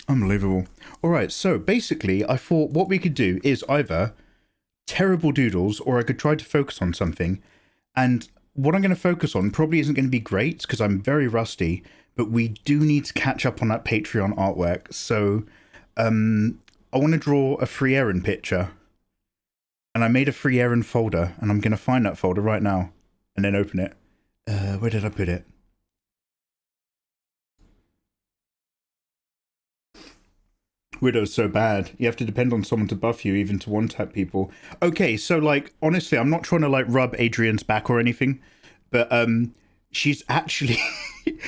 Unbelievable. All right, so basically, I thought what we could do is either terrible doodles, or I could try to focus on something. And what I'm going to focus on probably isn't going to be great because I'm very rusty, but we do need to catch up on that Patreon artwork. So I want to draw a Frieren picture. And I made a Frieren folder, and I'm going to find that folder right now and then open it. Where did I put it? Widow's so bad. You have to depend on someone to buff you, even to one-tap people. Okay, so, like, honestly, I'm not trying to, like, rub Adrian's back or anything, but she's actually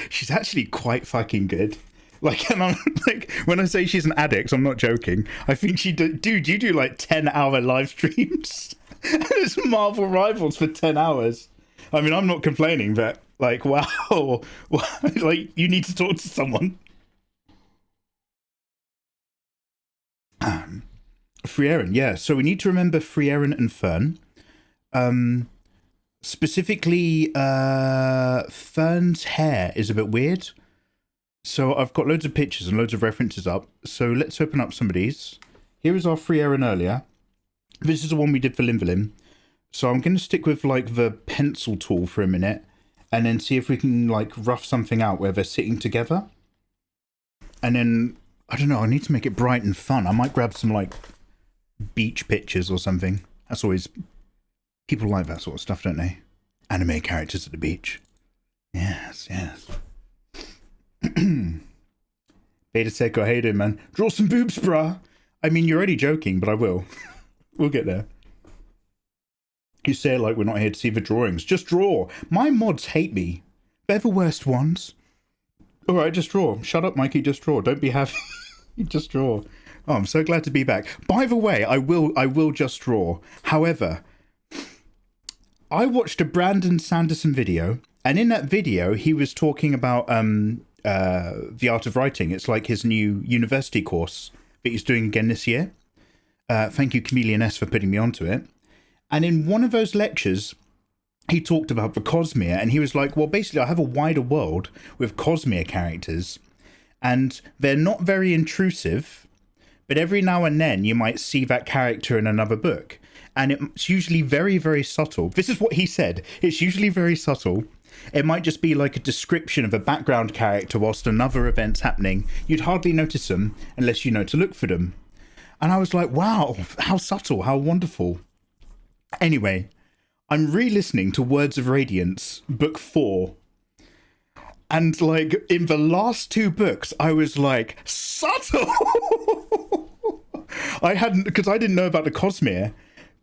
she's actually quite fucking good. Like, and I'm like, when I say she's an addict, I'm not joking. I think dude, you do like 10-hour live streams. And it's Marvel Rivals for 10 hours. I mean, I'm not complaining, but like, wow. Like, you need to talk to someone. Frieren, yeah. So we need to remember Frieren and Fern. Specifically, Fern's hair is a bit weird. So I've got loads of pictures and loads of references up. So let's open up some of these. Here is our Frieren earlier. This is the one we did for Limverlim. So I'm going to stick with like the pencil tool for a minute and then see if we can like rough something out where they're sitting together. And then, I don't know, I need to make it bright and fun. I might grab some like beach pictures or something. That's always, people like that sort of stuff, don't they? Anime characters at the beach. Yes, yes. Beta Seiko, how you doing, man? Draw some boobs, bruh. I mean, you're already joking, but I will. We'll get there. You say like we're not here to see the drawings. Just draw. My mods hate me. They're the worst ones. All right, just draw. Shut up, Mikey. Just draw. Don't be happy. Just draw. Oh, I'm so glad to be back. By the way, I will just draw. However, I watched a Brandon Sanderson video, and in that video, he was talking about the art of writing. It's like his new university course that he's doing again this year. Thank you, Chameleon S, for putting me onto it. And in one of those lectures, he talked about the Cosmere, and he was like, well, basically, I have a wider world with Cosmere characters, and they're not very intrusive, but every now and then you might see that character in another book. And it's usually very, very subtle. This is what he said. It's usually very subtle. It might just be like a description of a background character whilst another event's happening. You'd hardly notice them unless you know to look for them. And I was like, wow, how subtle, how wonderful. Anyway, I'm re-listening to Words of Radiance, book 4. And like in the last 2 books, I was like, subtle! I hadn't, because I didn't know about the Cosmere.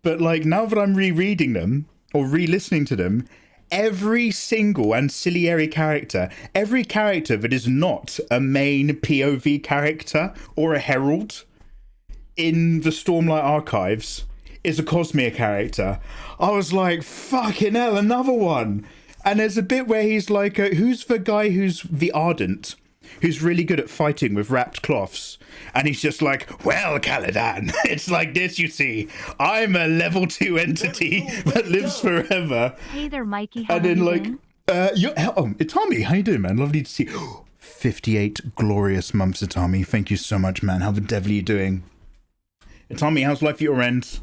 But like now that I'm rereading them or re-listening to them, every single ancillary character, every character that is not a main POV character or a herald in the Stormlight Archives is a Cosmere character. I was like, fucking hell, another one. And there's a bit where he's like, who's the guy who's the Ardent, who's really good at fighting with wrapped cloths? And he's just like, well, Caladan, it's like this, you see. I'm a level 2 entity that lives forever. Hey there, Mikey. How and then like, doing? Tommy, how you doing, man? Lovely to see you. 58 glorious months, Tommy. Thank you so much, man. How the devil are you doing? Tommy, how's life at your end?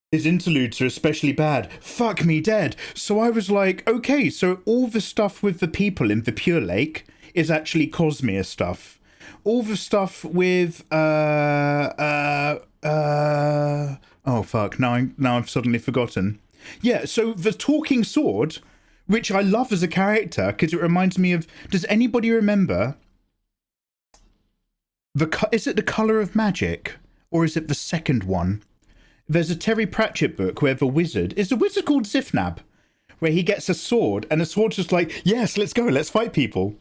His interludes are especially bad. Fuck me dead. So I was like, okay, so all the stuff with the people in the Pure Lake is actually Cosmere stuff. All the stuff with oh fuck, now I've suddenly forgotten. Yeah, so the talking sword, which I love as a character because it reminds me of, does anybody remember is it The Colour of Magic or is it the second one? There's a Terry Pratchett book where the wizard called Zifnab, where he gets a sword and the sword's just like, yes, let's go, let's fight people.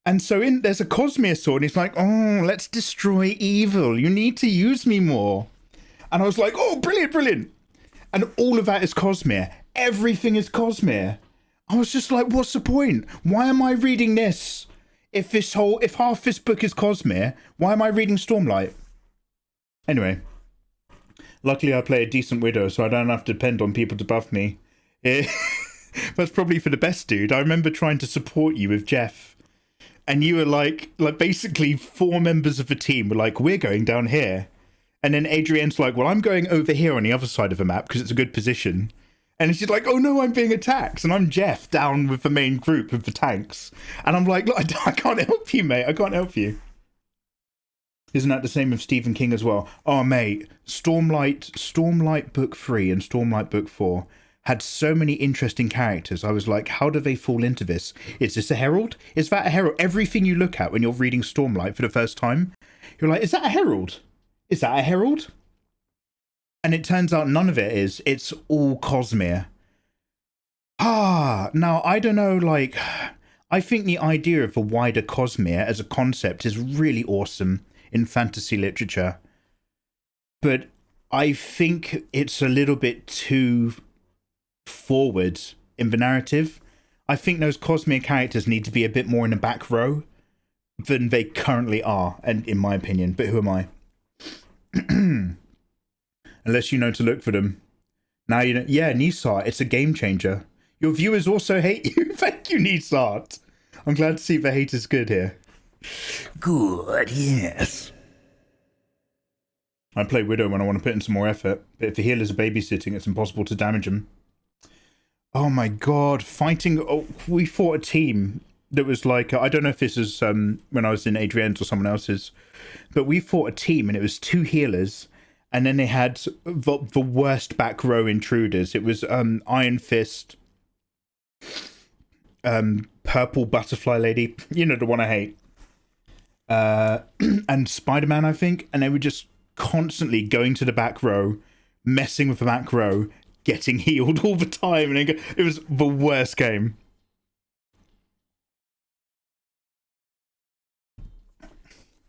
And so there's a Cosmere sword and he's like, oh, let's destroy evil. You need to use me more. And I was like, oh, brilliant, brilliant. And all of that is Cosmere. Everything is Cosmere. I was just like, what's the point? Why am I reading this? If half this book is Cosmere, why am I reading Stormlight? Anyway. Luckily, I play a decent widow, so I don't have to depend on people to buff me. That's probably for the best, dude. I remember trying to support you with Jeff and you were like basically 4 members of the team were like, we're going down here. And then Adrienne's like, well, I'm going over here on the other side of the map because it's a good position. And she's like, oh no, I'm being attacked. And I'm Jeff down with the main group of the tanks. And I'm like, look, I can't help you, mate. I can't help you. Isn't that the same with Stephen King as well? Oh, mate, Stormlight Book 3 and Stormlight Book 4 had so many interesting characters. I was like, how do they fall into this? Is this a herald? Is that a herald? Everything you look at when you're reading Stormlight for the first time, you're like, is that a herald? Is that a herald? And it turns out none of it is. It's all Cosmere. Now, I don't know, like, I think the idea of a wider Cosmere as a concept is really awesome in fantasy literature. But I think it's a little bit too forward in the narrative. I think those Cosmere characters need to be a bit more in the back row than they currently are, and in my opinion. But who am I? Unless you know to look for them. Now you know. Yeah, Nisart, it's a game changer. Your viewers also hate you. Thank you, Nisart. I'm glad to see the hate is good here. Good, yes. I play Widow when I want to put in some more effort, but if the healers are babysitting, it's impossible to damage them. Oh my god, fighting... Oh, we fought a team that was like... I don't know if this is when I was in Adrienne's or someone else's, but we fought a team and it was 2 healers, and then they had the worst back row intruders. It was Iron Fist, Purple Butterfly Lady, you know, the one I hate, and Spider-Man, I think, and they were just constantly going to the back row, messing with the back row, getting healed all the time, and it was the worst game.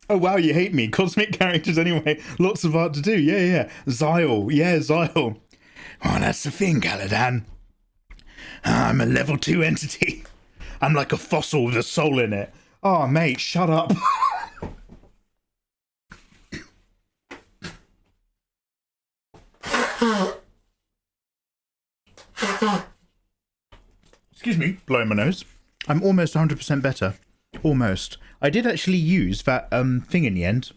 Oh wow, you hate me. Cosmic characters anyway. Lots of art to do. Yeah. Zyle. Yeah, Zyle. Oh, that's the thing, Caladan. I'm a level 2 entity. I'm like a fossil with a soul in it. Oh, mate, shut up. Excuse me, blowing my nose. I'm almost 100% better. Almost. I did actually use that thing in the end.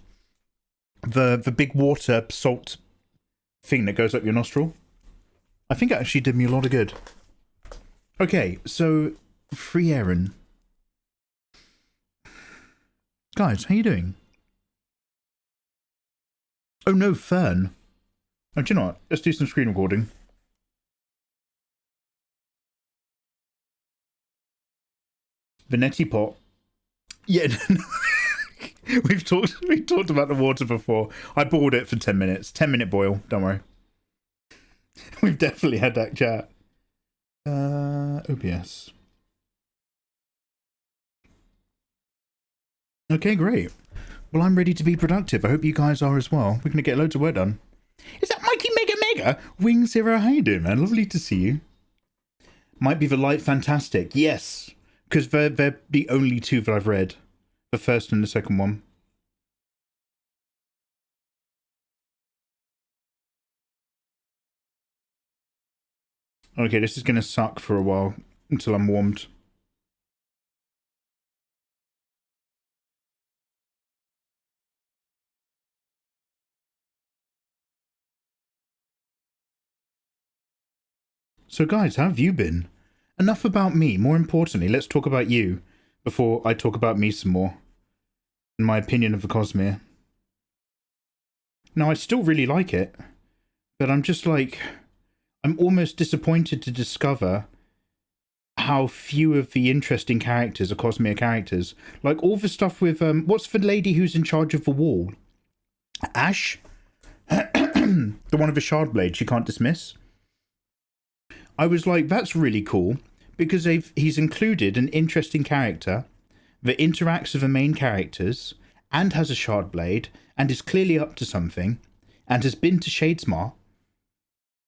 The big water salt thing that goes up your nostril. I think it actually did me a lot of good. Okay, so Frieren. Guys, how you doing? Oh no, Fern. Oh, do you know what? Let's do some screen recording. Venetti pot. Yeah, we've talked about the water before. I boiled it for 10 minutes. 10-minute boil, don't worry. We've definitely had that chat. OBS. Okay, great. Well, I'm ready to be productive. I hope you guys are as well. We're going to get loads of work done. Is that Mikey Mega? Wing Zero, how you doing, man? Lovely to see you. Might be the Light Fantastic. Yes. Because they're the only 2 that I've read. The first and the second one. Okay, this is going to suck for a while. Until I'm warmed. So guys, how have you been? Enough about me. More importantly, let's talk about you. Before I talk about me some more. In my opinion of the Cosmere. Now, I still really like it. But I'm just like... I'm almost disappointed to discover how few of the interesting characters are Cosmere characters. Like, all the stuff with... what's the lady who's in charge of the wall? Ash? The one with the shard blade she can't dismiss? I was like, that's really cool. Because he's included an interesting character that interacts with the main characters and has a shard blade and is clearly up to something and has been to Shadesmar,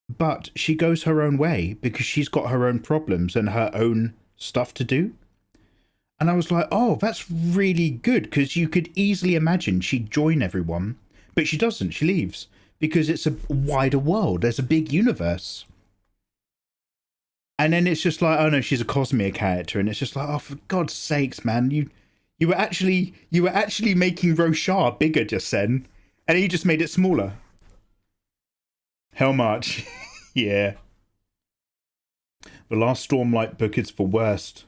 but she goes her own way because she's got her own problems and her own stuff to do. And I was like, oh, that's really good, because you could easily imagine she'd join everyone, but she doesn't. She leaves because it's a wider world. There's a big universe. And then it's just like, oh no, she's a Cosmere character. And it's just like, oh, for God's sakes, man, you You were actually making Rochar bigger just then, and you just made it smaller. How much? Yeah. The last Stormlight book is the worst.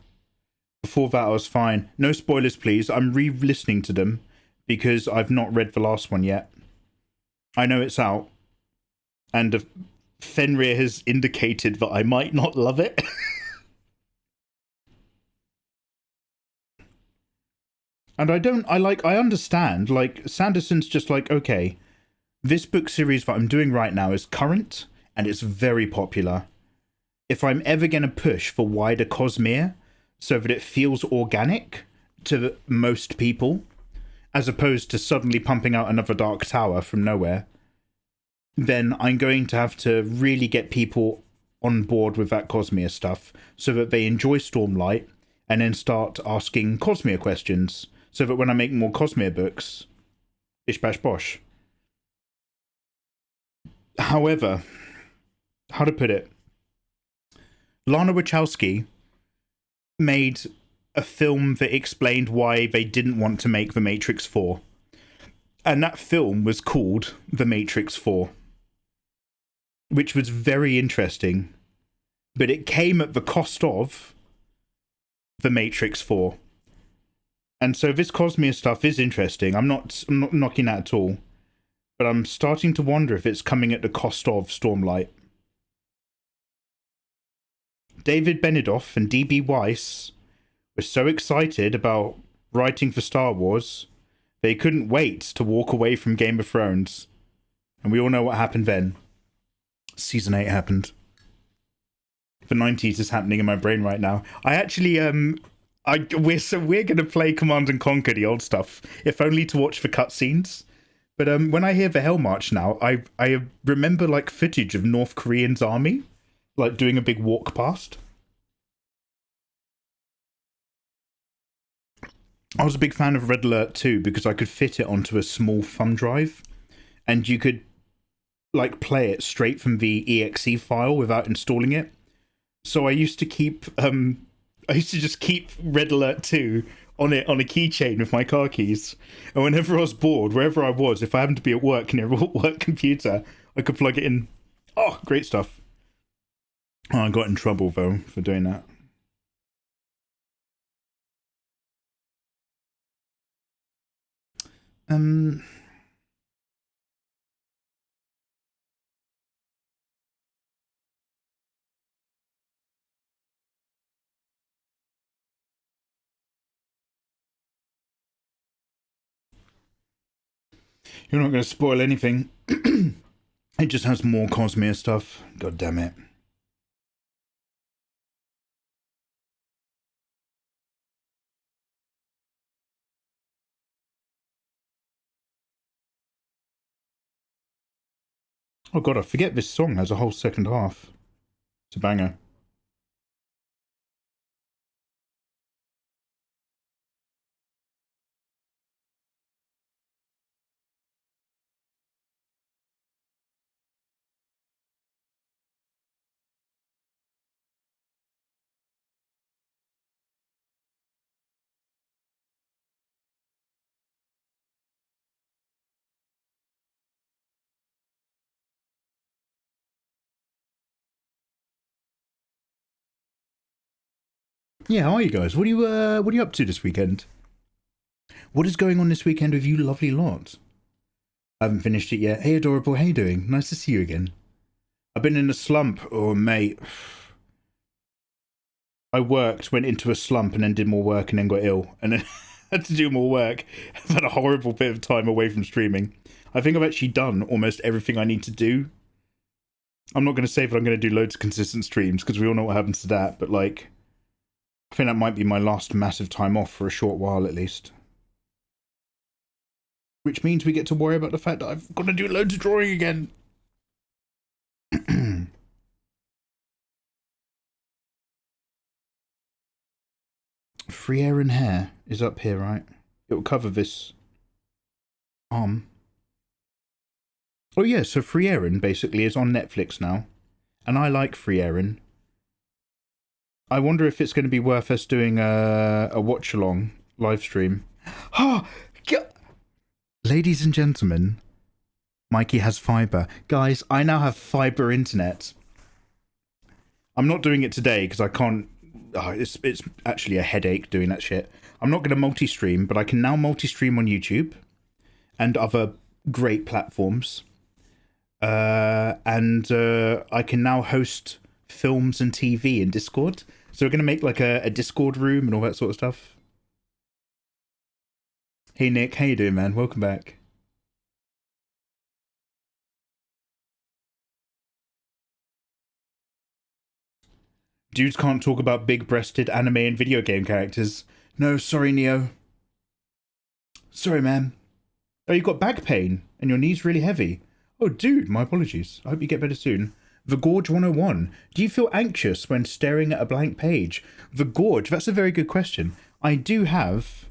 Before that I was fine. No spoilers please, I'm re-listening to them because I've not read the last one yet. I know it's out. And Fenrir has indicated that I might not love it. And I understand, like, Sanderson's just like, okay, this book series that I'm doing right now is current, and it's very popular. If I'm ever going to push for wider Cosmere, so that it feels organic to most people, as opposed to suddenly pumping out another Dark Tower from nowhere, then I'm going to have to really get people on board with that Cosmere stuff, so that they enjoy Stormlight, and then start asking Cosmere questions, so that when I make more Cosmere books, bish bash bosh. However, how to put it? Lana Wachowski made a film that explained why they didn't want to make The Matrix 4. And that film was called The Matrix 4. Which was very interesting. But it came at the cost of The Matrix 4. And so this Cosmere stuff is interesting. I'm not knocking that at all. But I'm starting to wonder if it's coming at the cost of Stormlight. David Benioff and D.B. Weiss were so excited about writing for Star Wars, they couldn't wait to walk away from Game of Thrones. And we all know what happened then. Season 8 happened. The 90s is happening in my brain right now. I actually, we're going to play Command and Conquer, the old stuff, if only to watch the cutscenes. But when I hear the Hell March now, I remember, like, footage of North Korean's army, like, doing a big walk past. I was a big fan of Red Alert 2 because I could fit it onto a small thumb drive, and you could, like, play it straight from the exe file without installing it. So I used to just keep Red Alert 2 on a keychain with my car keys, and whenever I was bored, wherever I was, if I happened to be at work near a work computer, I could plug it in. Oh, great stuff. Oh, I got in trouble though for doing that. You're not going to spoil anything. It just has more Cosmere stuff. God damn it. Oh god, I forget this song has a whole second half. It's a banger. Yeah, how are you guys? What are you up to this weekend? What is going on this weekend with you lovely lot? I haven't finished it yet. Hey adorable, how you doing? Nice to see you again. I've been in a slump. Oh mate. I went into a slump and then did more work and then got ill. And then had to do more work. I've had a horrible bit of time away from streaming. I think I've actually done almost everything I need to do. I'm not going to say that I'm going to do loads of consistent streams because we all know what happens to that. But like, I think that might be my last massive time off for a short while at least. Which means we get to worry about the fact that I've got to do loads of drawing again. Frieren hair is up here, right? It will cover this arm. Oh yeah, so Frieren basically is on Netflix now. And I like Frieren. I wonder if it's going to be worth us doing a watch-along, live stream. Ah, ladies and gentlemen, Mikey has fiber. Guys, I now have fiber internet. I'm not doing it today because I can't. Oh, it's actually a headache doing that shit. I'm not going to multi-stream, but I can now multi-stream on YouTube and other great platforms. And I can now host films and TV in Discord. So we're going to make like a Discord room and all that sort of stuff. Hey Nick, how you doing, man? Welcome back. Dudes can't talk about big-breasted anime and video game characters. No, sorry, Neo. Sorry, man. Oh, you got back pain and your knee's really heavy. Oh, dude, my apologies. I hope you get better soon. The Gorge 101. Do you feel anxious when staring at a blank page? The Gorge, that's a very good question. I do have...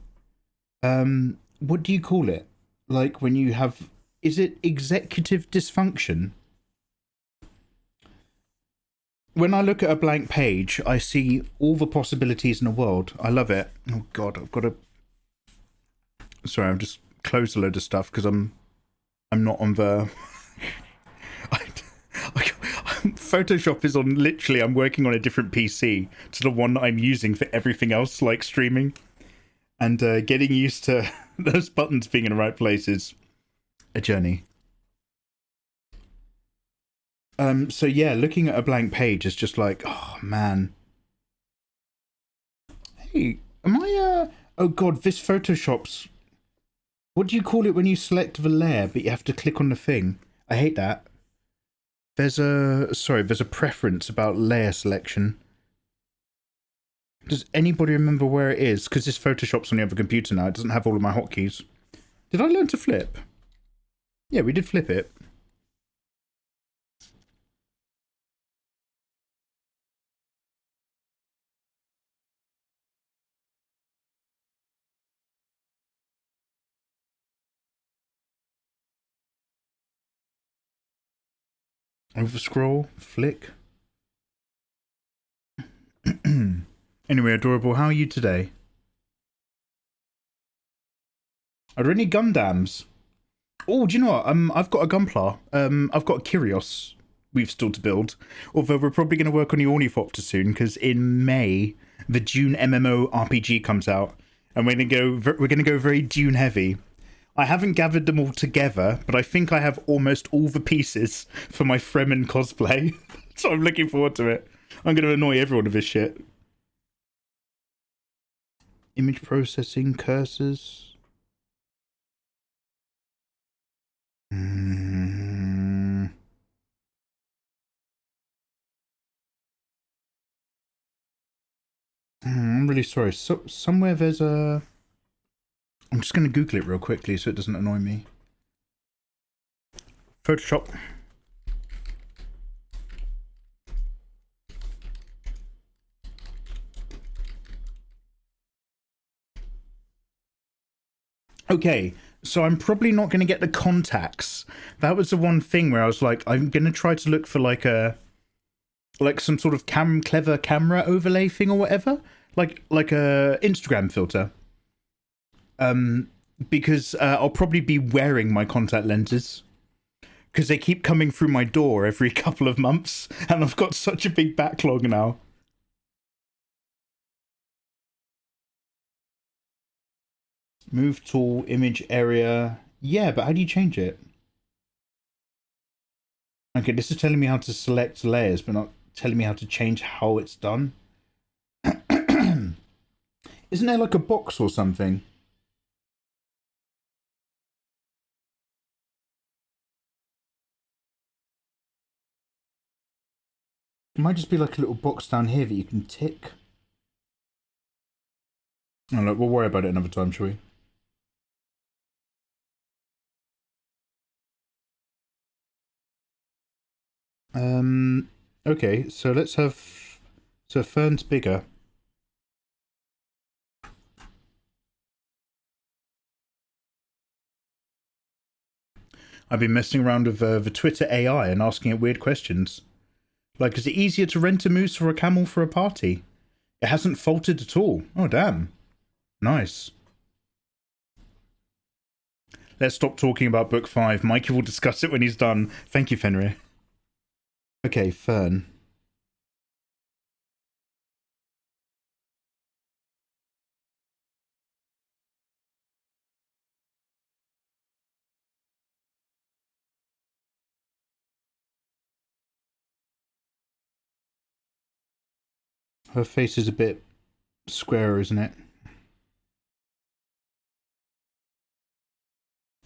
what do you call it? Like when you have... Is it executive dysfunction? When I look at a blank page, I see all the possibilities in the world. I love it. Oh God, I've got to... Sorry, I've just closed a load of stuff because I'm not on the... Photoshop is on literally, I'm working on a different PC to the one that I'm using for everything else, like streaming. And getting used to those buttons being in the right places. A journey. So yeah, looking at a blank page is just like, oh man. Hey, am I, oh God, this Photoshop's... What do you call it when you select the layer, but you have to click on the thing? I hate that. There's a preference about layer selection. Does anybody remember where it is? Because this Photoshop's on the other computer now. It doesn't have all of my hotkeys. Did I learn to flip? Yeah, we did flip it. Over scroll, flick. Anyway, adorable, how are you today? Are there any Gundams? Oh, do you know what? I've got a Gunpla. I've got a Kyrios we've still to build. Although we're probably going to work on the Ornithopter soon, because in May, the Dune MMO RPG comes out. And we're gonna go very Dune heavy. I haven't gathered them all together, but I think I have almost all the pieces for my Fremen cosplay. So I'm looking forward to it. I'm going to annoy everyone with this shit. Image processing, cursors. I'm really sorry. So somewhere there's a... I'm just going to Google it real quickly so it doesn't annoy me. Photoshop. Okay, so I'm probably not going to get the contacts. That was the one thing where I was like, I'm going to try to look for like some sort of clever camera overlay thing or whatever. Like a Instagram filter. Because I'll probably be wearing my contact lenses because they keep coming through my door every couple of months and I've got such a big backlog now. Move tool, image area. Yeah, but how do you change it? Okay, this is telling me how to select layers, but not telling me how to change how it's done. Isn't there like a box or something? It might just be like a little box down here that you can tick. Oh, look, we'll worry about it another time, shall we? Okay, so let's have... So Fern's bigger. I've been messing around with the Twitter AI and asking it weird questions. Like, is it easier to rent a moose or a camel for a party? It hasn't faltered at all. Oh, damn. Nice. let's stop talking about book 5. Mikey will discuss it when he's done. Thank you, Fenrir. Okay, Fern. Her face is a bit square, isn't it?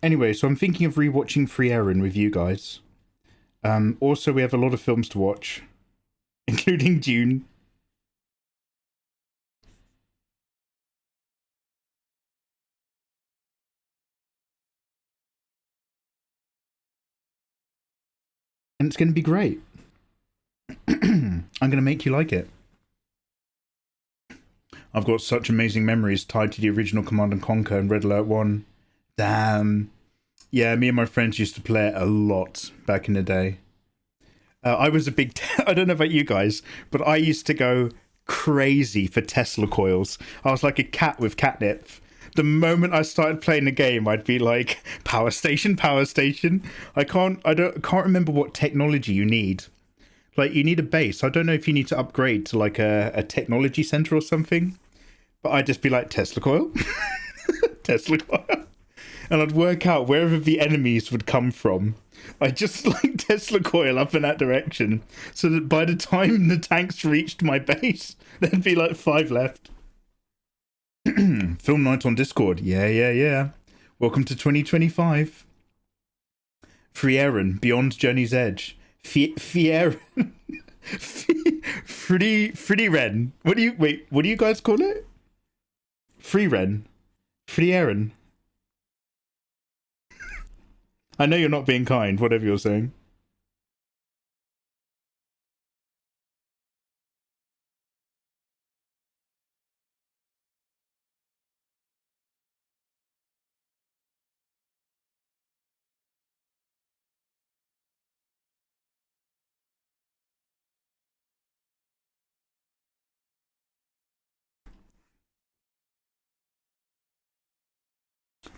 Anyway, so I'm thinking of rewatching Frieren with you guys. Also, we have a lot of films to watch, including Dune. And it's going to be great. I'm going to make you like it. I've got such amazing memories tied to the original Command & Conquer and Red Alert 1. Damn. Yeah, me and my friends used to play it a lot back in the day. I was a big... I don't know about you guys, but I used to go crazy for Tesla coils. I was like a cat with catnip. The moment I started playing the game, I'd be like, power station, power station. I can't remember what technology you need. Like, you need a base. I don't know if you need to upgrade to like a technology center or something. But I'd just be like, Tesla coil? Tesla coil? And I'd work out wherever the enemies would come from. I'd just like Tesla coil up in that direction. So that by the time the tanks reached my base, there'd be like 5 left. Film night on Discord. Yeah. Welcome to 2025. Frieren, Beyond Journey's Edge. Frieren. Frieren. What do you guys call it? Frieren. Frieren. I know you're not being kind, whatever you're saying.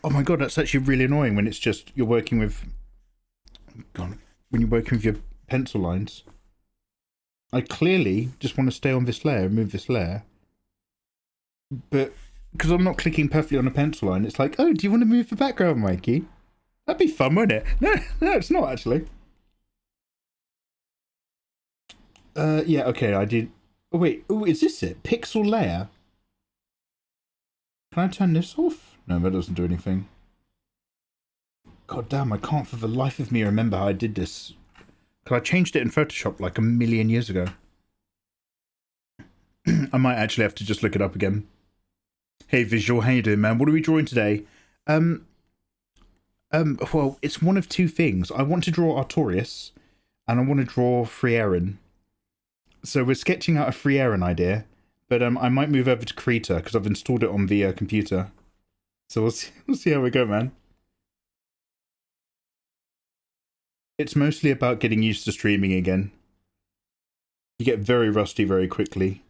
Oh my god, that's actually really annoying when it's just you're working with... God, when you're working with your pencil lines. I clearly just want to stay on this layer and move this layer. But because I'm not clicking perfectly on a pencil line, it's like, oh, do you want to move the background, Mikey? That'd be fun, wouldn't it? No, it's not actually. Yeah, okay, I did... Oh, wait. Oh, is this it? Pixel layer? Can I turn this off? No, that doesn't do anything. God damn, I can't for the life of me remember how I did this. Because I changed it in Photoshop like a million years ago. I might actually have to just look it up again. Hey, Visual, how you doing, man? What are we drawing today? Well, it's one of 2 things. I want to draw Artorias, and I want to draw Frieren. So we're sketching out a Frieren idea, but I might move over to Krita, because I've installed it on the computer. So we'll see how we go, man. It's mostly about getting used to streaming again. You get very rusty very quickly.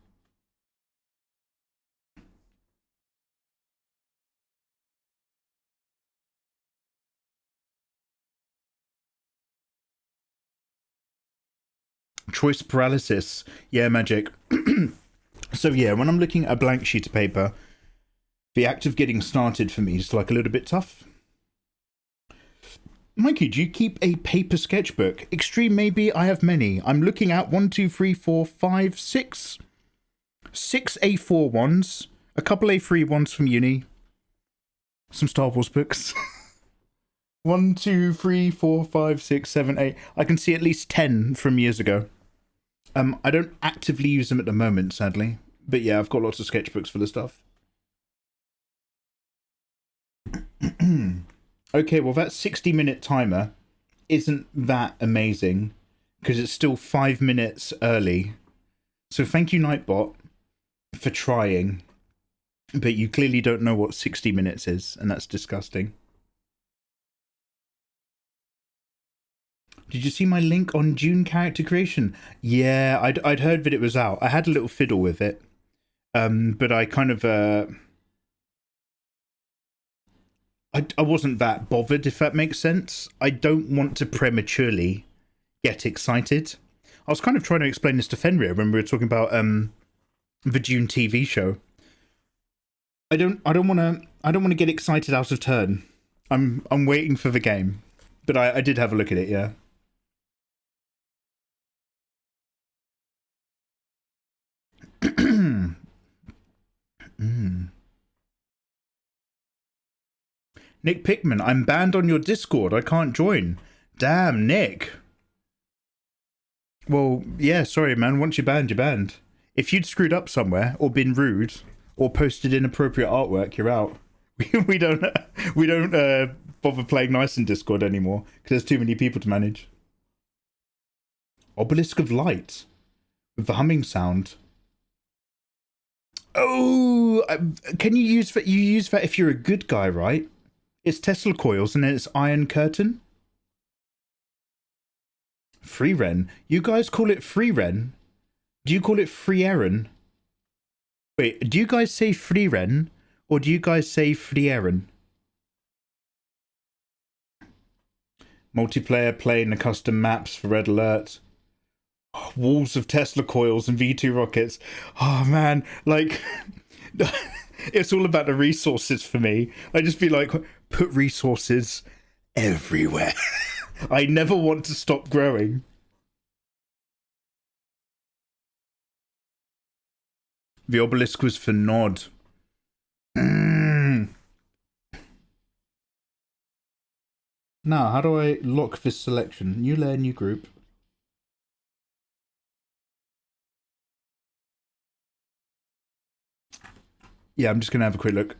Choice paralysis. Yeah, magic. So yeah, when I'm looking at a blank sheet of paper, the act of getting started for me is like a little bit tough. Mikey, do you keep a paper sketchbook? Extreme maybe, I have many. I'm looking at 1, 2, 3, 4, 5, 6. 6 A4 ones. A couple A3 ones from uni. Some Star Wars books. 1, 2, 3, 4, 5, 6, 7, 8. I can see at least 10 from years ago. I don't actively use them at the moment, sadly. But yeah, I've got lots of sketchbooks for the stuff. Okay, well that 60-minute timer isn't that amazing because it's still 5 minutes early. So thank you, Nightbot, for trying. But you clearly don't know what 60 minutes is, and that's disgusting. Did you see my link on June character creation? Yeah, I'd heard that it was out. I had a little fiddle with it. But I kind of... I wasn't that bothered, if that makes sense. I don't want to prematurely get excited. I was kind of trying to explain this to Fenrir when we were talking about the Dune TV show. I don't want to get excited out of turn. I'm waiting for the game, but I did have a look at it. Yeah. Nick Pickman, I'm banned on your Discord. I can't join. Damn, Nick. Well, yeah, sorry, man. Once you're banned, you're banned. If you'd screwed up somewhere, or been rude, or posted inappropriate artwork, you're out. We don't bother playing nice in Discord anymore, because there's too many people to manage. Obelisk of Light. With the humming sound. Oh, can you use that? You use that if you're a good guy, right? It's Tesla coils and then it's Iron Curtain. Frieren. You guys call it Frieren? Do you call it Frieren? Wait, do you guys say Frieren or do you guys say Frieren? Multiplayer playing the custom maps for Red Alert. Oh, walls of Tesla coils and V2 rockets. Oh man, like it's all about the resources for me. I just be like, put resources everywhere. I never want to stop growing. The obelisk was for Nod. Now, how do I lock this selection? New layer, new group. Yeah, I'm just going to have a quick look.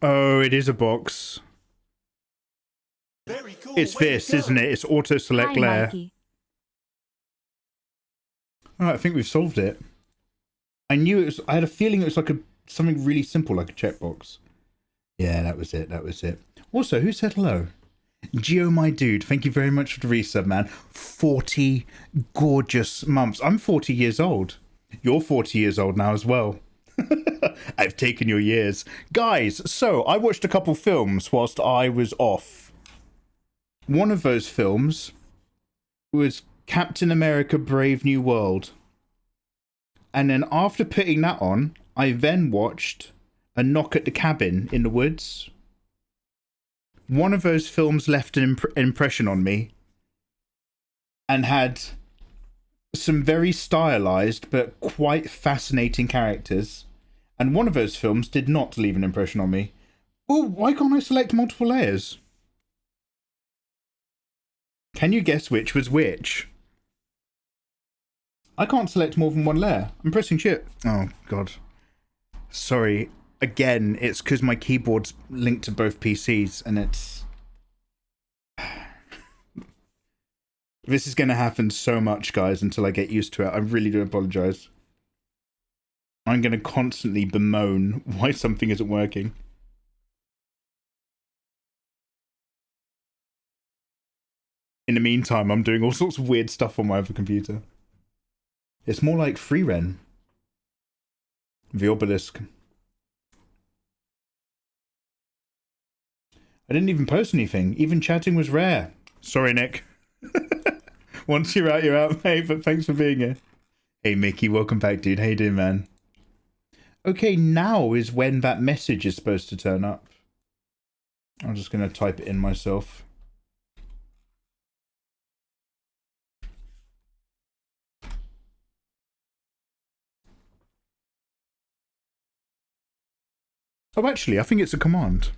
Oh, it is a box. Very cool. It's this, isn't it? It's auto select layer. Oh, I think we've solved it. I knew it was. I had a feeling it was like something really simple, like a checkbox. Yeah, that was it. That was it. Also, who said hello? Geo, my dude. Thank you very much for the resub, man. 40 gorgeous months. I'm 40 years old. You're 40 years old now as well. I've taken your years. Guys, so I watched a couple films whilst I was off. One of those films was Captain America Brave New World. And then after putting that on, I then watched A Knock at the Cabin in the Woods. One of those films left an impression on me and had some very stylized but quite fascinating characters. And one of those films did not leave an impression on me. Oh, why can't I select multiple layers? Can you guess which was which? I can't select more than one layer. I'm pressing shit. Oh, God. Sorry. Again, it's because my keyboard's linked to both PCs and it's... This is going to happen so much, guys, until I get used to it. I really do apologize. I'm going to constantly bemoan why something isn't working. In the meantime, I'm doing all sorts of weird stuff on my other computer. It's more like Frieren. The obelisk. I didn't even post anything. Even chatting was rare. Sorry, Nick. Once you're out, mate, but thanks for being here. Hey, Mickey, welcome back, dude. How you doing, man? Okay, now is when that message is supposed to turn up. I'm just going to type it in myself. Oh, actually, I think it's a command.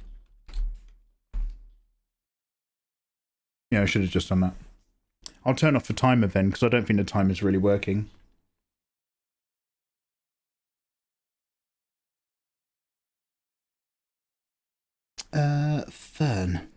Yeah, I should have just done that. I'll turn off the timer then, because I don't think the timer is really working. Fern.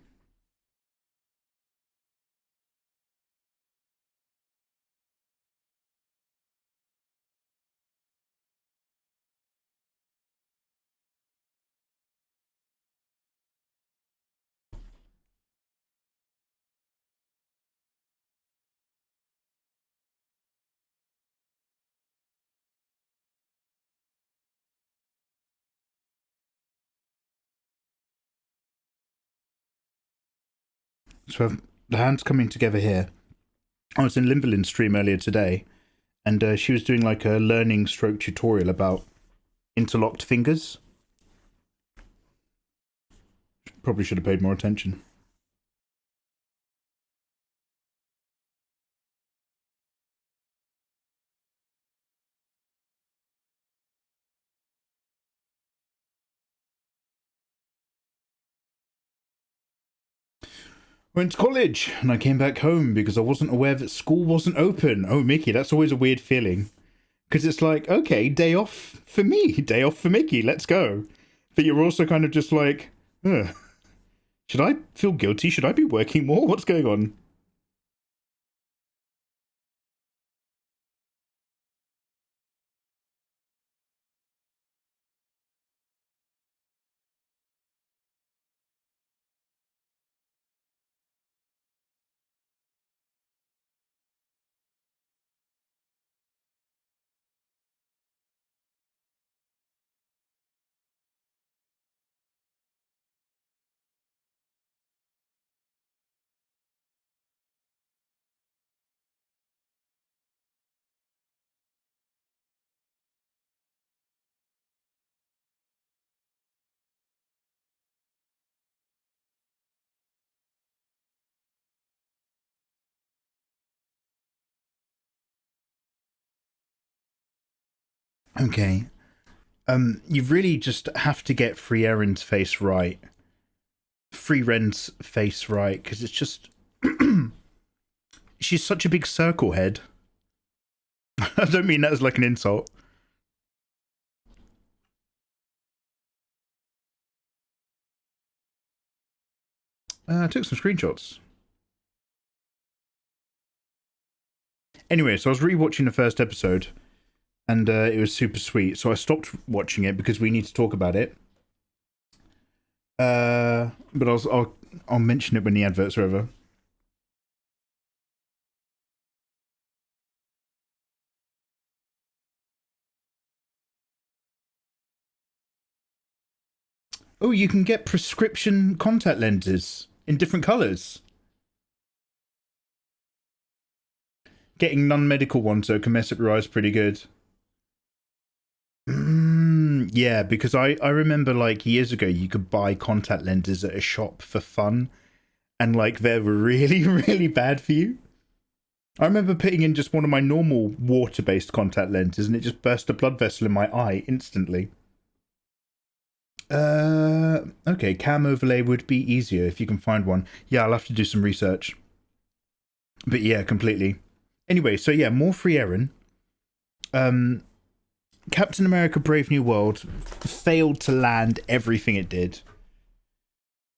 So the hands coming together here. I was in Limberlin's stream earlier today, and she was doing like a learning stroke tutorial about interlocked fingers. Probably should have paid more attention. Went to college and I came back home because I wasn't aware that school wasn't open. Oh, Mickey, that's always a weird feeling. Because it's like, okay, day off for me, day off for Mickey, let's go. But you're also kind of just like, ugh. Should I feel guilty? Should I be working more? What's going on? Okay. You really just have to get Frieren's face right. Frieren's face right, because it's just... She's such a big circle head. I don't mean that as like an insult. I took some screenshots. Anyway, so I was rewatching the first episode, and it was super sweet. So I stopped watching it because we need to talk about it. But I'll mention it when the adverts are over. Oh, you can get prescription contact lenses in different colours. Getting non-medical ones so it can mess up your eyes pretty good. Yeah, because I remember like years ago you could buy contact lenses at a shop for fun, and like they were really, really bad for you. I remember putting in just one of my normal water-based contact lenses and it just burst a blood vessel in my eye instantly. Okay, cam overlay would be easier if you can find one. Yeah, I'll have to do some research. But yeah, completely. Anyway, so yeah, more Frieren. Captain America Brave New World failed to land everything it did.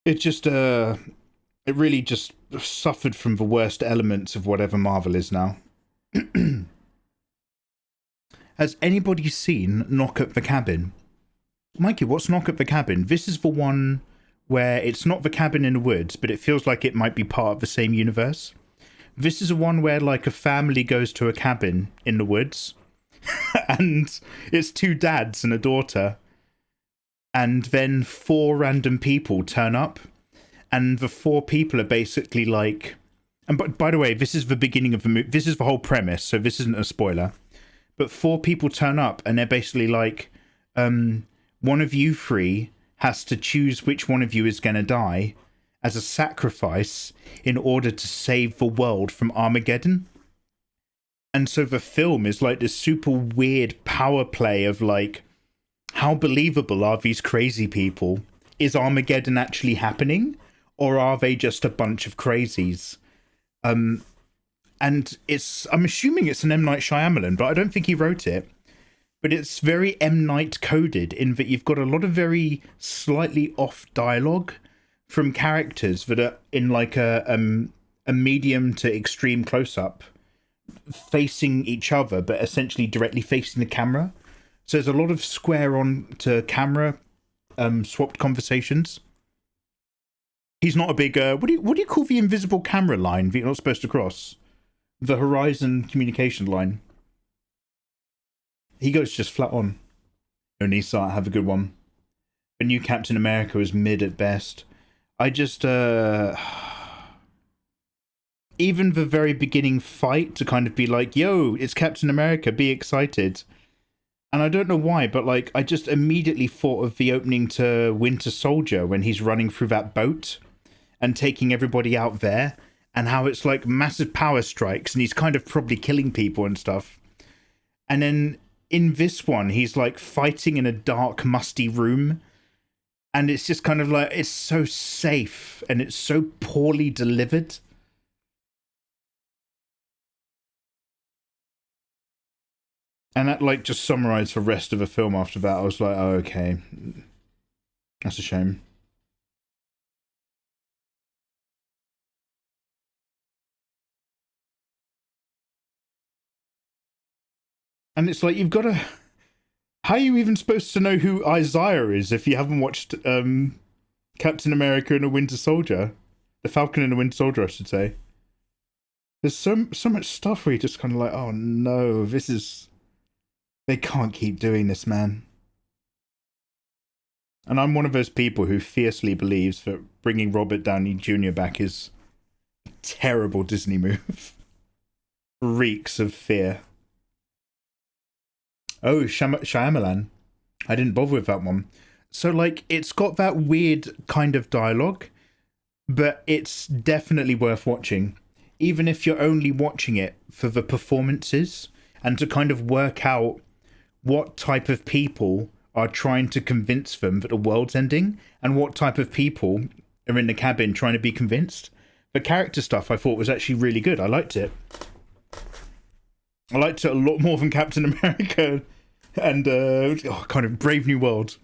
It just, it really just suffered from the worst elements of whatever Marvel is now. Has anybody seen Knock at the Cabin? Mikey, what's Knock at the Cabin? This is the one where it's not the cabin in the woods, but it feels like it might be part of the same universe. This is the one where like a family goes to a cabin in the woods and it's two dads and a daughter, and then 4 random people turn up, and the 4 people are basically like, and by the way, this is the beginning of the movie, this is the whole premise, so this isn't a spoiler, but 4 people turn up and they're basically like, one of you 3 has to choose which one of you is going to die as a sacrifice in order to save the world from Armageddon. And so the film is like this super weird power play of like, how believable are these crazy people? Is Armageddon actually happening? Or are they just a bunch of crazies? And it's, I'm assuming it's an M. Night Shyamalan, but I don't think he wrote it. But it's very M. Night coded in that you've got a lot of very slightly off dialogue from characters that are in like a medium to extreme close-up, facing each other, but essentially directly facing the camera. So there's a lot of square on to camera swapped conversations. He's not a big what do you call the invisible camera line that you're not supposed to cross? The horizon communication line. He goes just flat on. Onisa, have a good one. The new Captain America is mid at best. I just even the very beginning fight to kind of be like, yo, it's Captain America, be excited. And I don't know why, but like I just immediately thought of the opening to Winter Soldier when he's running through that boat and taking everybody out there, and how it's like massive power strikes and he's kind of probably killing people and stuff. And then in this one, he's like fighting in a dark, musty room. And it's just kind of like, it's so safe and it's so poorly delivered. And that like just summarized the rest of the film after that. I was like, oh, okay. That's a shame. And it's like, you've got to... How are you even supposed to know who Isaiah is if you haven't watched Captain America and the Winter Soldier? The Falcon and the Winter Soldier, I should say. There's so much stuff where you're just kind of like, oh no, this is... They can't keep doing this, man. And I'm one of those people who fiercely believes that bringing Robert Downey Jr. back is a terrible Disney move. Reeks of fear. Oh, Shyamalan. I didn't bother with that one. So, like, it's got that weird kind of dialogue, but it's definitely worth watching. Even if you're only watching it for the performances and to kind of work out what type of people are trying to convince them that the world's ending and what type of people are in the cabin trying to be convinced. The character stuff I thought was actually really good. I liked it. I liked it a lot more than Captain America and kind of Brave New World.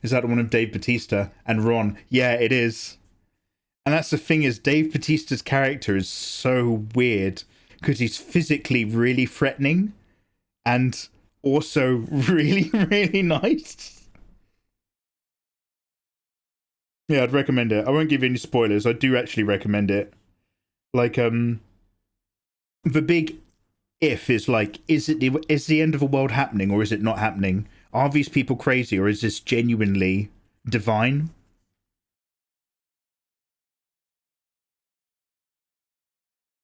Is that the one of Dave Bautista and Ron? Yeah, it is. And that's the thing, is Dave Bautista's character is so weird because he's physically really threatening and also really, really nice. Yeah, I'd recommend it. I won't give you any spoilers. I do actually recommend it. Like, the big if is like, is the end of the world happening or is it not happening? Are these people crazy or is this genuinely divine?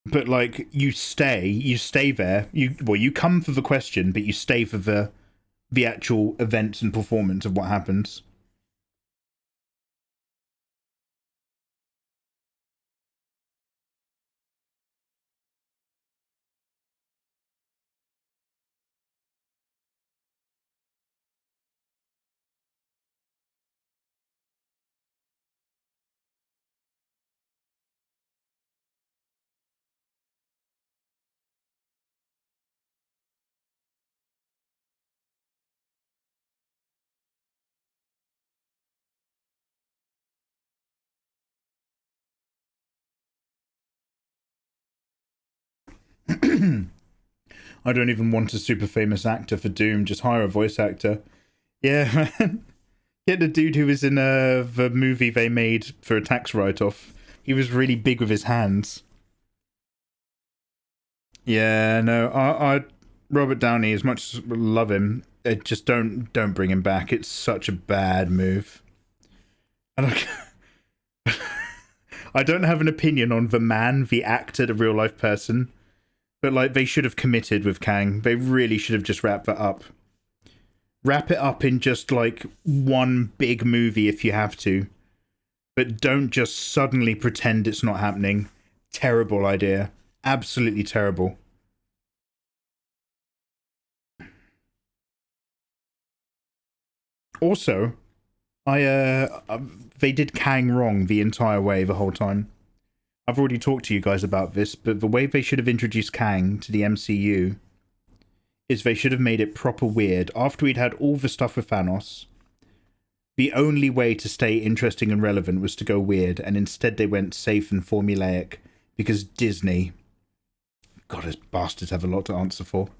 But like, you stay there. You come for the question, but you stay for the actual events and performance of what happens. I don't even want a super famous actor for Doom. Just hire a voice actor. Yeah, man. Get the dude who was in the movie they made for a tax write-off. He was really big with his hands. Yeah, no, I Robert Downey, as much as I love him, just don't bring him back. It's such a bad move. And I don't have an opinion on the man, the actor, the real life person. But, like, they should have committed with Kang. They really should have just wrapped that up. Wrap it up in just, like, one big movie if you have to. But don't just suddenly pretend it's not happening. Terrible idea. Absolutely terrible. Also, they did Kang wrong the entire way, the whole time. I've already talked to you guys about this, but the way they should have introduced Kang to the MCU is they should have made it proper weird. After we'd had all the stuff with Thanos, the only way to stay interesting and relevant was to go weird, and instead they went safe and formulaic because Disney. God, those bastards have a lot to answer for.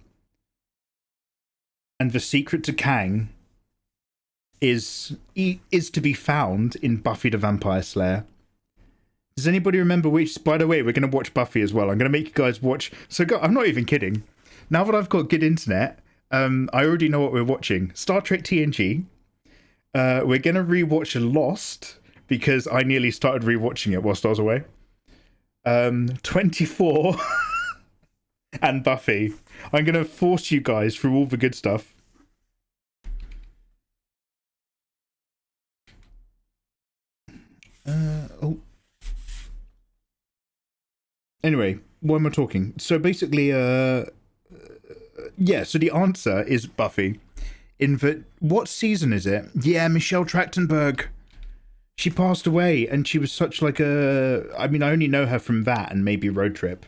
And the secret to Kang is to be found in Buffy the Vampire Slayer. Does anybody remember which... By the way, we're going to watch Buffy as well. I'm going to make you guys watch... I'm not even kidding. Now that I've got good internet, I already know what we're watching. Star Trek TNG. We're going to rewatch Lost. because I nearly started rewatching it whilst I was away. 24 and Buffy. I'm going to force you guys through all the good stuff. Anyway, why am I talking? So basically, yeah, so the answer is Buffy. In the, what season is it? Yeah, Michelle Trachtenberg. She passed away, and she was such like a... I mean, I only know her from that and maybe Road Trip.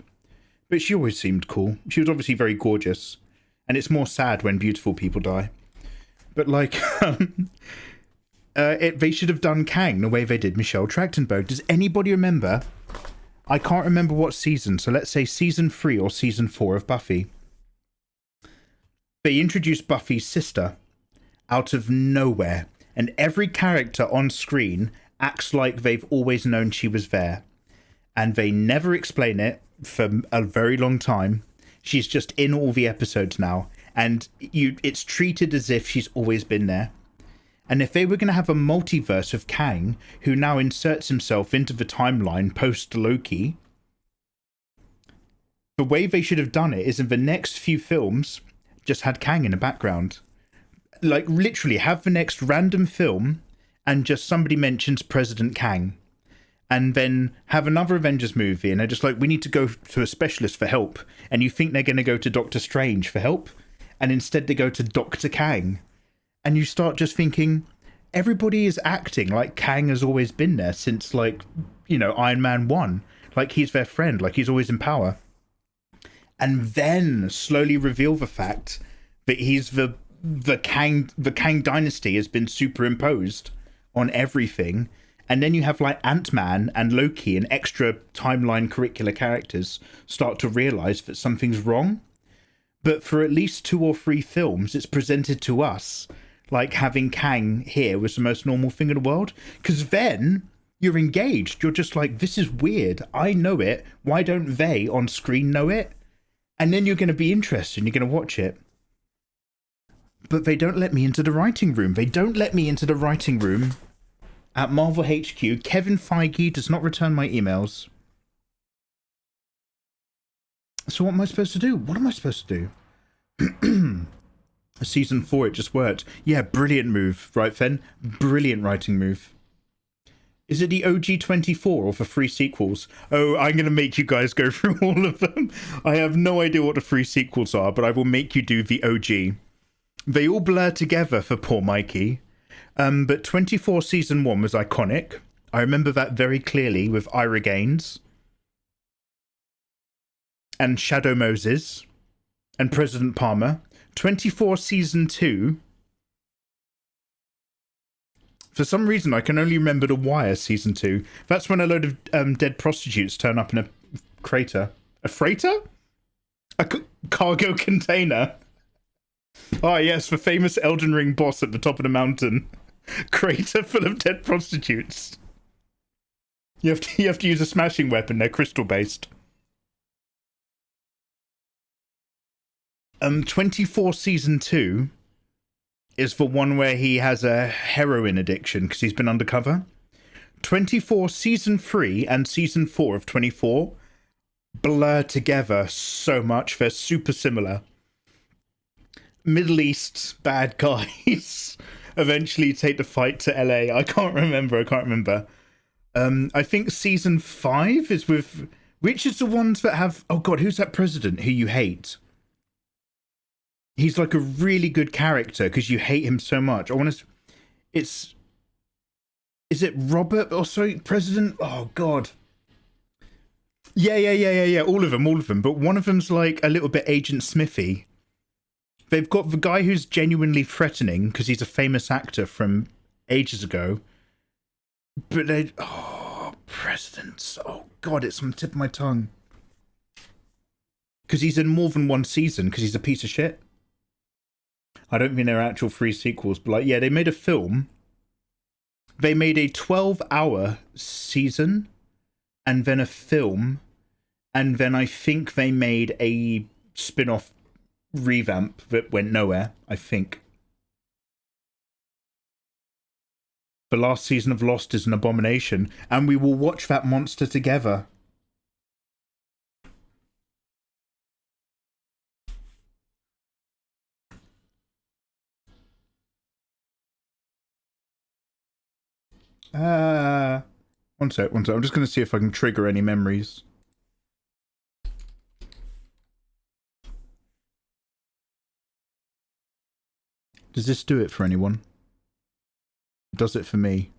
But she always seemed cool. She was obviously very gorgeous. And it's more sad when beautiful people die. But like, they should have done Kang the way they did Michelle Trachtenberg. Does anybody remember? I can't remember what season, so let's say season 3 or season 4 of Buffy. They introduced Buffy's sister out of nowhere, and every character on screen acts like they've always known she was there. And they never explain it for a very long time. She's just in all the episodes now, and it's treated as if she's always been there. And if they were going to have a multiverse of Kang, who now inserts himself into the timeline post-Loki, the way they should have done it is in the next few films, just had Kang in the background. Like, literally, have the next random film, and just somebody mentions President Kang. And then have another Avengers movie, and they're just like, we need to go to a specialist for help. And you think they're going to go to Doctor Strange for help, and instead they go to Dr. Kang. And you start just thinking, everybody is acting like Kang has always been there since, like, you know, Iron Man 1. Like, he's their friend, like he's always in power. And then slowly reveal the fact that he's the Kang dynasty has been superimposed on everything. And then you have, like, Ant-Man and Loki and extra timeline curricular characters start to realize that something's wrong. But for at least 2 or 3 films, it's presented to us like having Kang here was the most normal thing in the world. Because then you're engaged. You're just like, this is weird. I know it. Why don't they on screen know it? And then you're going to be interested and you're going to watch it. But they don't let me into the writing room. They don't let me into the writing room at Marvel HQ. Kevin Feige does not return my emails. So what am I supposed to do? What am I supposed to do? Season 4, it just worked. Yeah, brilliant move, right, Fen? Brilliant writing move. Is it the OG 24 or for free sequels? Oh, I'm going to make you guys go through all of them. I have no idea what the free sequels are, but I will make you do the OG. They all blur together for poor Mikey. But 24 Season 1 was iconic. I remember that very clearly with Ira Gaines. And Shadow Moses. And President Palmer. 24 Season 2. For some reason, I can only remember The Wire Season 2. That's when a load of dead prostitutes turn up in a crater. A freighter? A cargo container. Oh, yes, the famous Elden Ring boss at the top of the mountain. Crater full of dead prostitutes. You have to use a smashing weapon. They're crystal-based. 24 Season 2 is the one where he has a heroin addiction because he's been undercover. 24 Season 3 and Season 4 of 24 blur together so much. They're super similar. Middle East bad guys eventually take the fight to LA. I can't remember. I think Season 5 is with... Which is the ones that have... Oh, God, who's that president who you hate? He's like a really good character because you hate him so much. I want to... It's... Is it Robert? Oh, sorry, President? Oh, God. Yeah. All of them. But one of them's like a little bit Agent Smithy. They've got the guy who's genuinely threatening because he's a famous actor from ages ago. But they... Oh, presidents. Oh, God, it's on the tip of my tongue. Because he's in more than one season because he's a piece of shit. I don't think they're actual free sequels, but like, yeah, they made a film. They made a 12-hour season and then a film. And then I think they made a spin-off revamp that went nowhere, I think. The last season of Lost is an abomination, and we will watch that monster together. One sec. I'm just going to see if I can trigger any memories. Does this do it for anyone? Does it for me?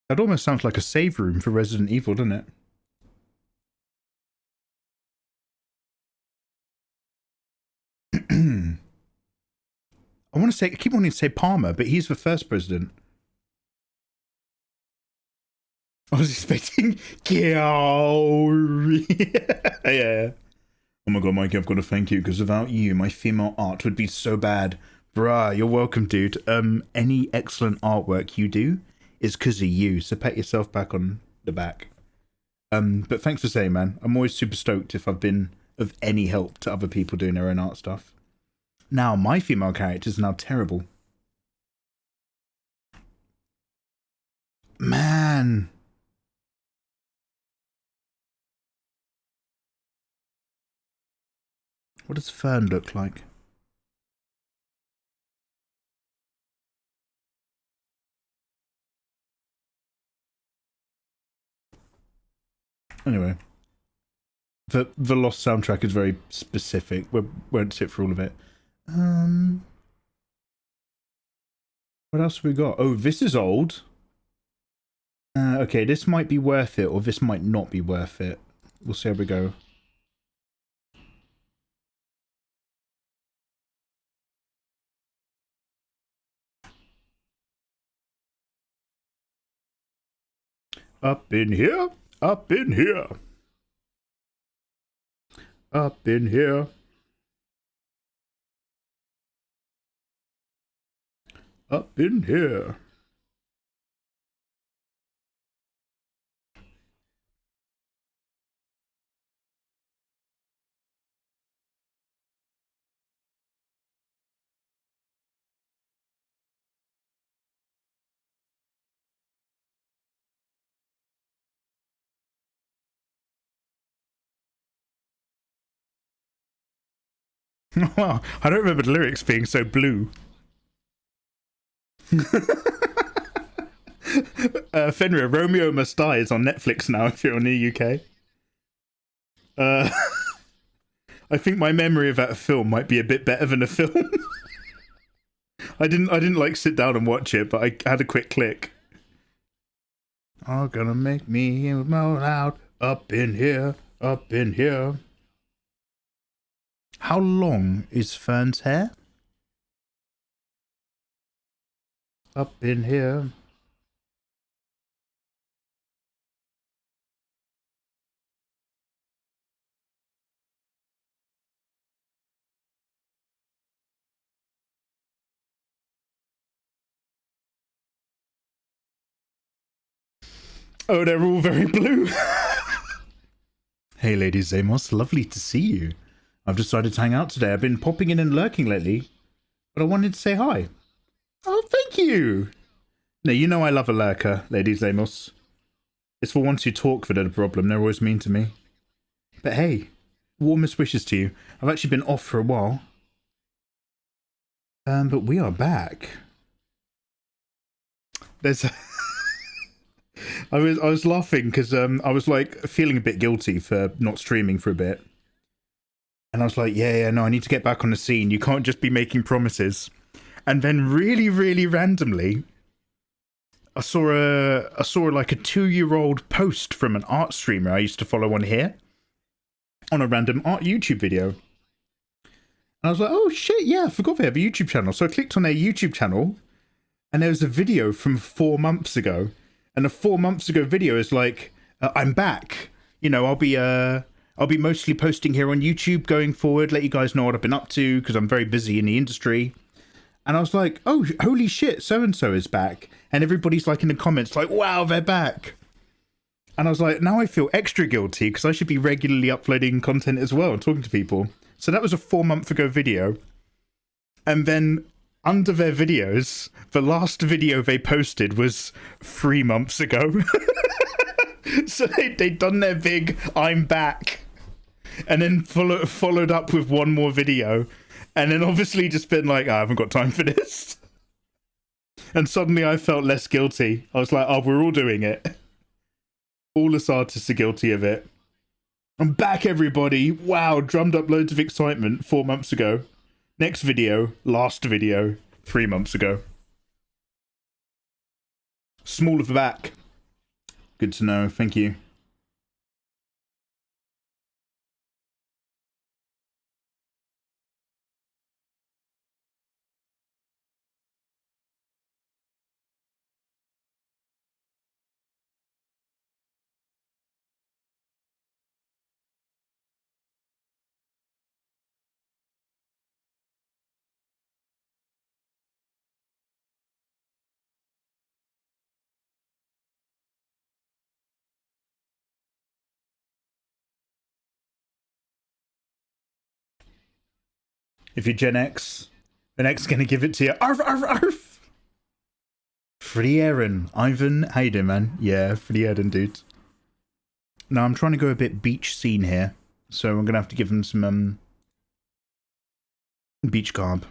That almost sounds like a save room for Resident Evil, doesn't it? I want to say, I keep wanting to say Palmer, but he's the first president. I was expecting yeah. Oh my god, Mikey, I've got to thank you, because without you, my female art would be so bad. Bruh, you're welcome, dude. Any excellent artwork you do is because of you, so pat yourself back on the back. But thanks for saying, man. I'm always super stoked if I've been of any help to other people doing their own art stuff. Now, my female characters are now terrible. Man. What does Fern look like? Anyway. The Lost soundtrack is very specific. We won't sit for all of it. What else have we got? Oh, this is old. Okay, this might be worth it, or this might not be worth it. We'll see how we go. Up in here, up in here, up in here, up in here. Wow, I don't remember the lyrics being so blue. Fenrir, Romeo Must Die is on Netflix now if you're in the UK. I think my memory of that film might be a bit better than the film. I didn't like sit down and watch it, but I had a quick click. Are gonna make me more loud up in here, up in here. How long is Fern's hair? Up in here. Oh, they're all very blue. Hey, Lady Zamos, lovely to see you. I've decided to hang out today. I've been popping in and lurking lately, but I wanted to say hi. Oh, thank you. No, you know I love a lurker, Lady Zamos. It's for once you talk that are the problem. They're always mean to me. But hey, warmest wishes to you. I've actually been off for a while. But we are back. There's... I was laughing because I was like feeling a bit guilty for not streaming for a bit. And I was like, yeah, no, I need to get back on the scene. You can't just be making promises. And then really, really randomly, I saw like a 2-year-old post from an art streamer I used to follow on here on a random art YouTube video. And I was like, oh shit, yeah, I forgot they have a YouTube channel. So I clicked on their YouTube channel and there was a video from 4 months ago. And the 4 months ago video is like, I'm back. You know, I'll be mostly posting here on YouTube going forward, let you guys know what I've been up to, because I'm very busy in the industry. And I was like, oh, holy shit, so-and-so is back. And everybody's like in the comments like, wow, they're back. And I was like, now I feel extra guilty because I should be regularly uploading content as well and talking to people. So that was a 4-month ago video. And then under their videos, the last video they posted was 3 months ago. So they'd done their big, I'm back. And then followed up with one more video. And then obviously just been like, I haven't got time for this. And suddenly I felt less guilty. I was like, oh, we're all doing it. All us artists are guilty of it. I'm back, everybody. Wow, drummed up loads of excitement 4 months ago. Next video, last video, 3 months ago. Small of the back. Good to know, thank you. If you're Gen X, Gen X gonna give it to you. Arf, arf, arf! Frieren. Ivan, how you doing, man? Yeah, Frieren, dude. Now, I'm trying to go a bit beach scene here. So I'm gonna have to give him some, beach garb.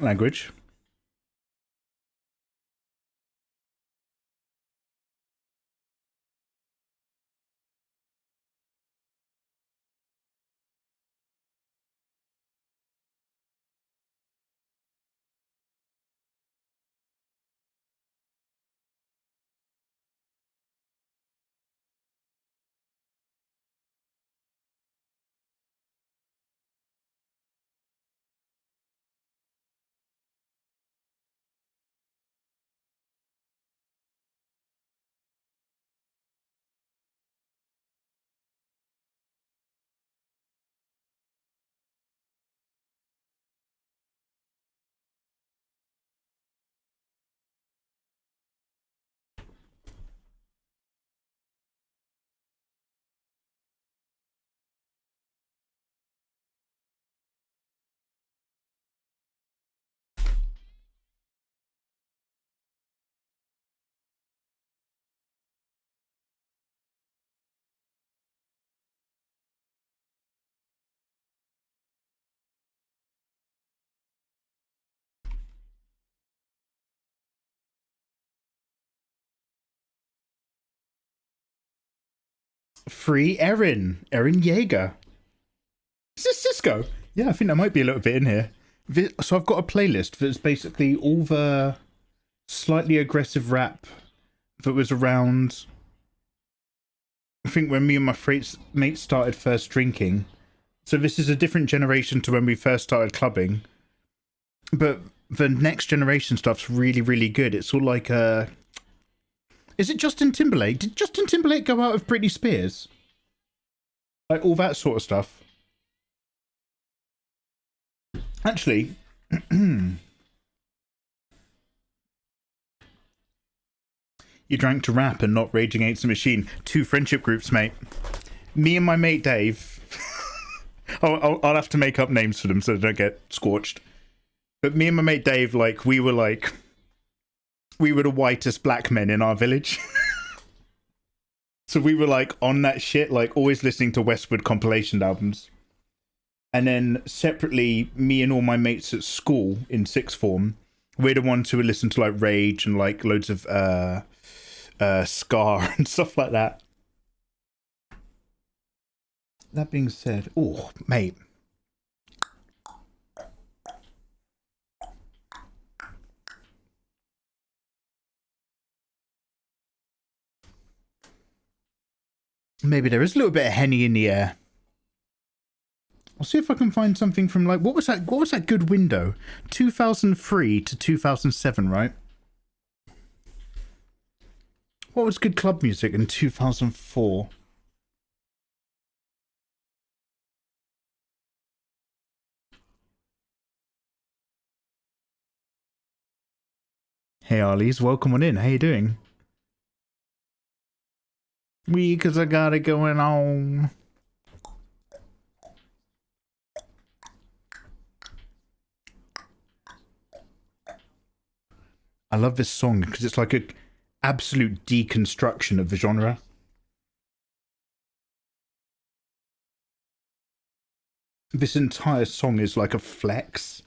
Language. Free Erin Yeager. Is this Cisco? Yeah, I think there might be a little bit in here. So I've got a playlist that's basically all the slightly aggressive rap that was around, I think, when me and my mates started first drinking. So this is a different generation to when we first started clubbing. But the next generation stuff's really, really good. It's all like is it Justin Timberlake? Did Justin Timberlake go out with Britney Spears? Like all that sort of stuff. Actually, you drank to rap and not Rage Against the Machine. 2 friendship groups, mate. Me and my mate Dave. I'll have to make up names for them so they don't get scorched. But me and my mate Dave, like, we were the whitest black men in our village. So we were like on that shit, like always listening to Westwood compilation albums. And then separately, me and all my mates at school in sixth form, we're the ones who would listen to like Rage and like loads of Scar and stuff like that. That being said, oh mate, maybe there is a little bit of Henny in the air. I'll see if I can find something from like what was that good window? 2003 to 2007, right? What was good club music in 2004? Hey Arlies, welcome on in. How you doing? Cause I got it going on. I love this song because it's like a absolute deconstruction of the genre. This entire song is like a flex.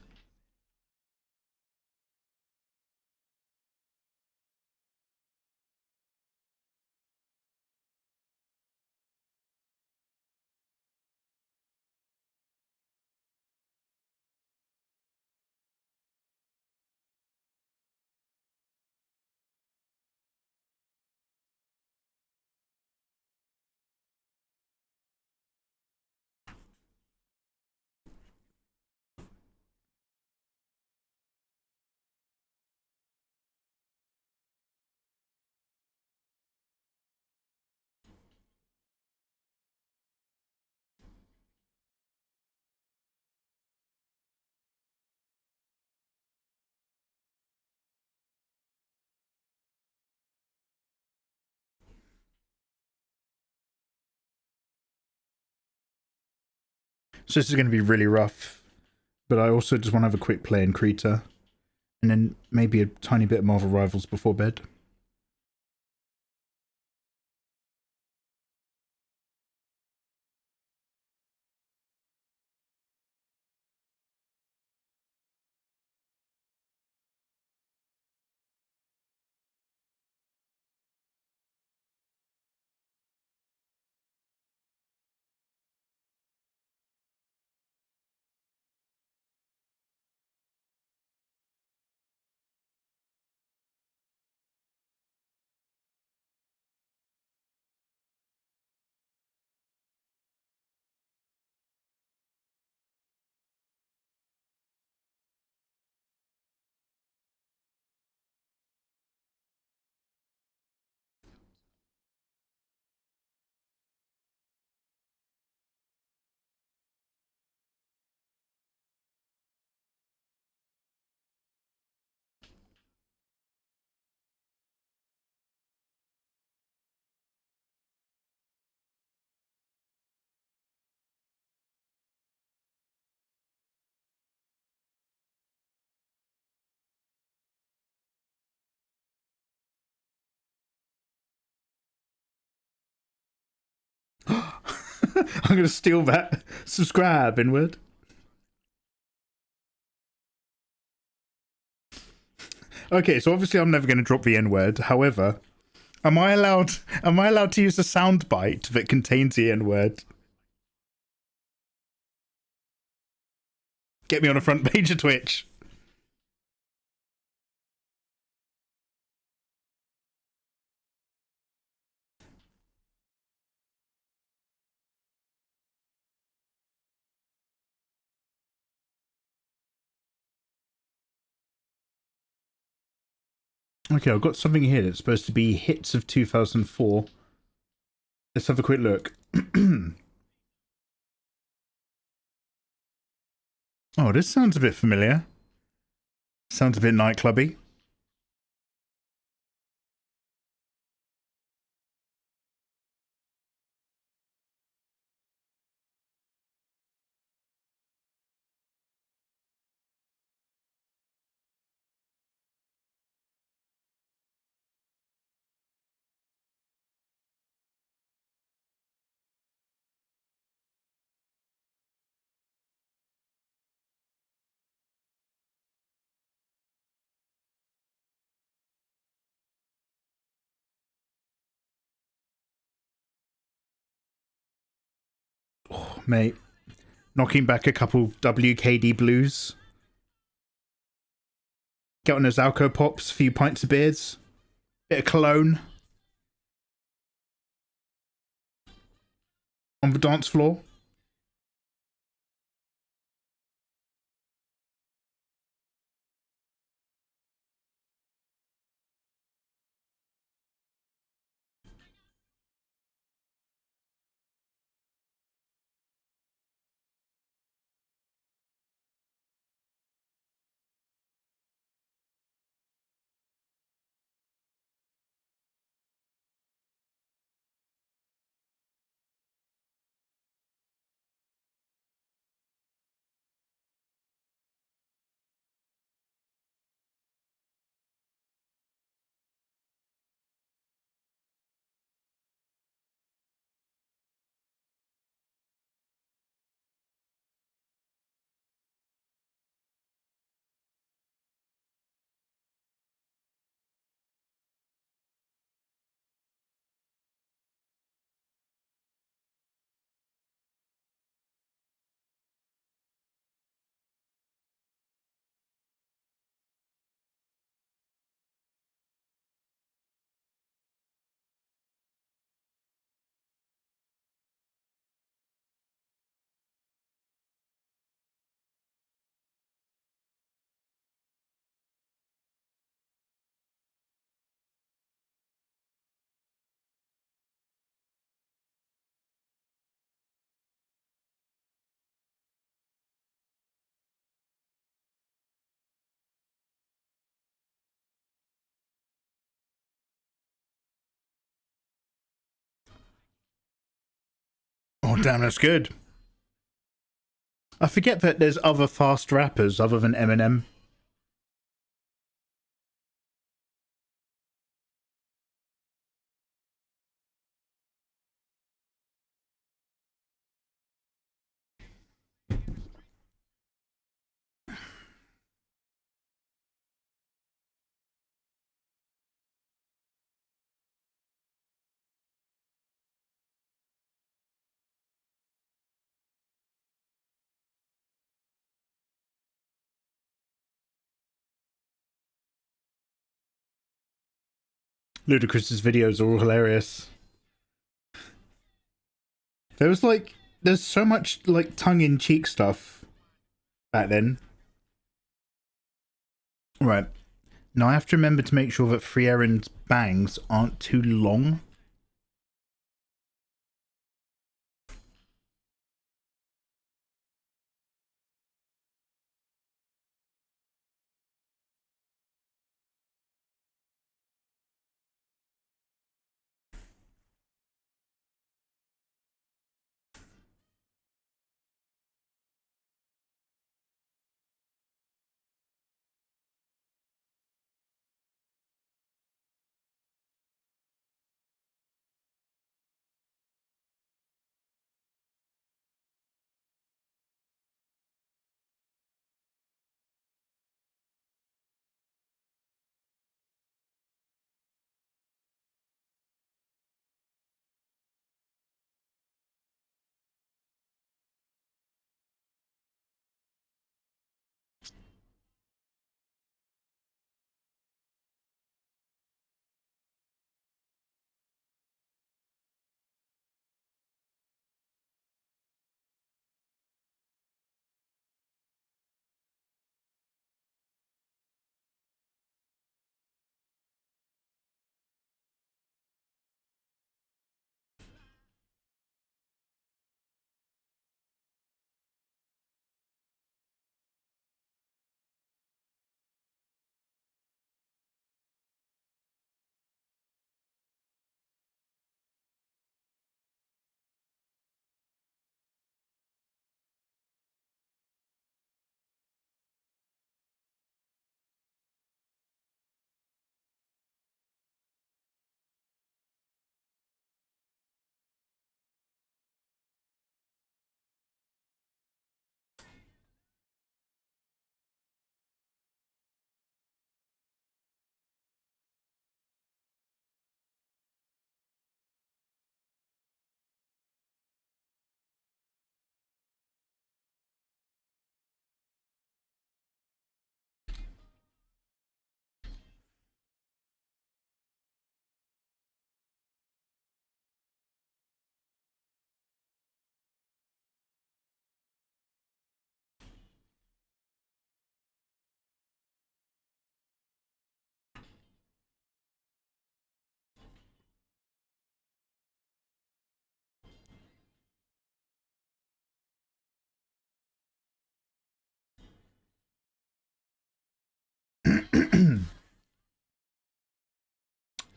So this is going to be really rough, but I also just want to have a quick play in Krita, and then maybe a tiny bit of Marvel Rivals before bed. I'm going to steal that. Subscribe, inward. Okay, so obviously I'm never going to drop the N-word. However, am I allowed to use a soundbite that contains the N-word? Get me on the front page of Twitch. Okay, I've got something here that's supposed to be hits of 2004. Let's have a quick look. Oh, this sounds a bit familiar. Sounds a bit nightclubby. Oh, mate. Knocking back a couple WKD blues. Get on those Alco Pops, a few pints of beers. Bit of cologne. On the dance floor. Oh, damn, that's good. I forget that there's other fast rappers other than Eminem. Ludacris's videos are all hilarious. There was like, there's so much like tongue-in-cheek stuff back then. Right. Now I have to remember to make sure that Frieren's bangs aren't too long.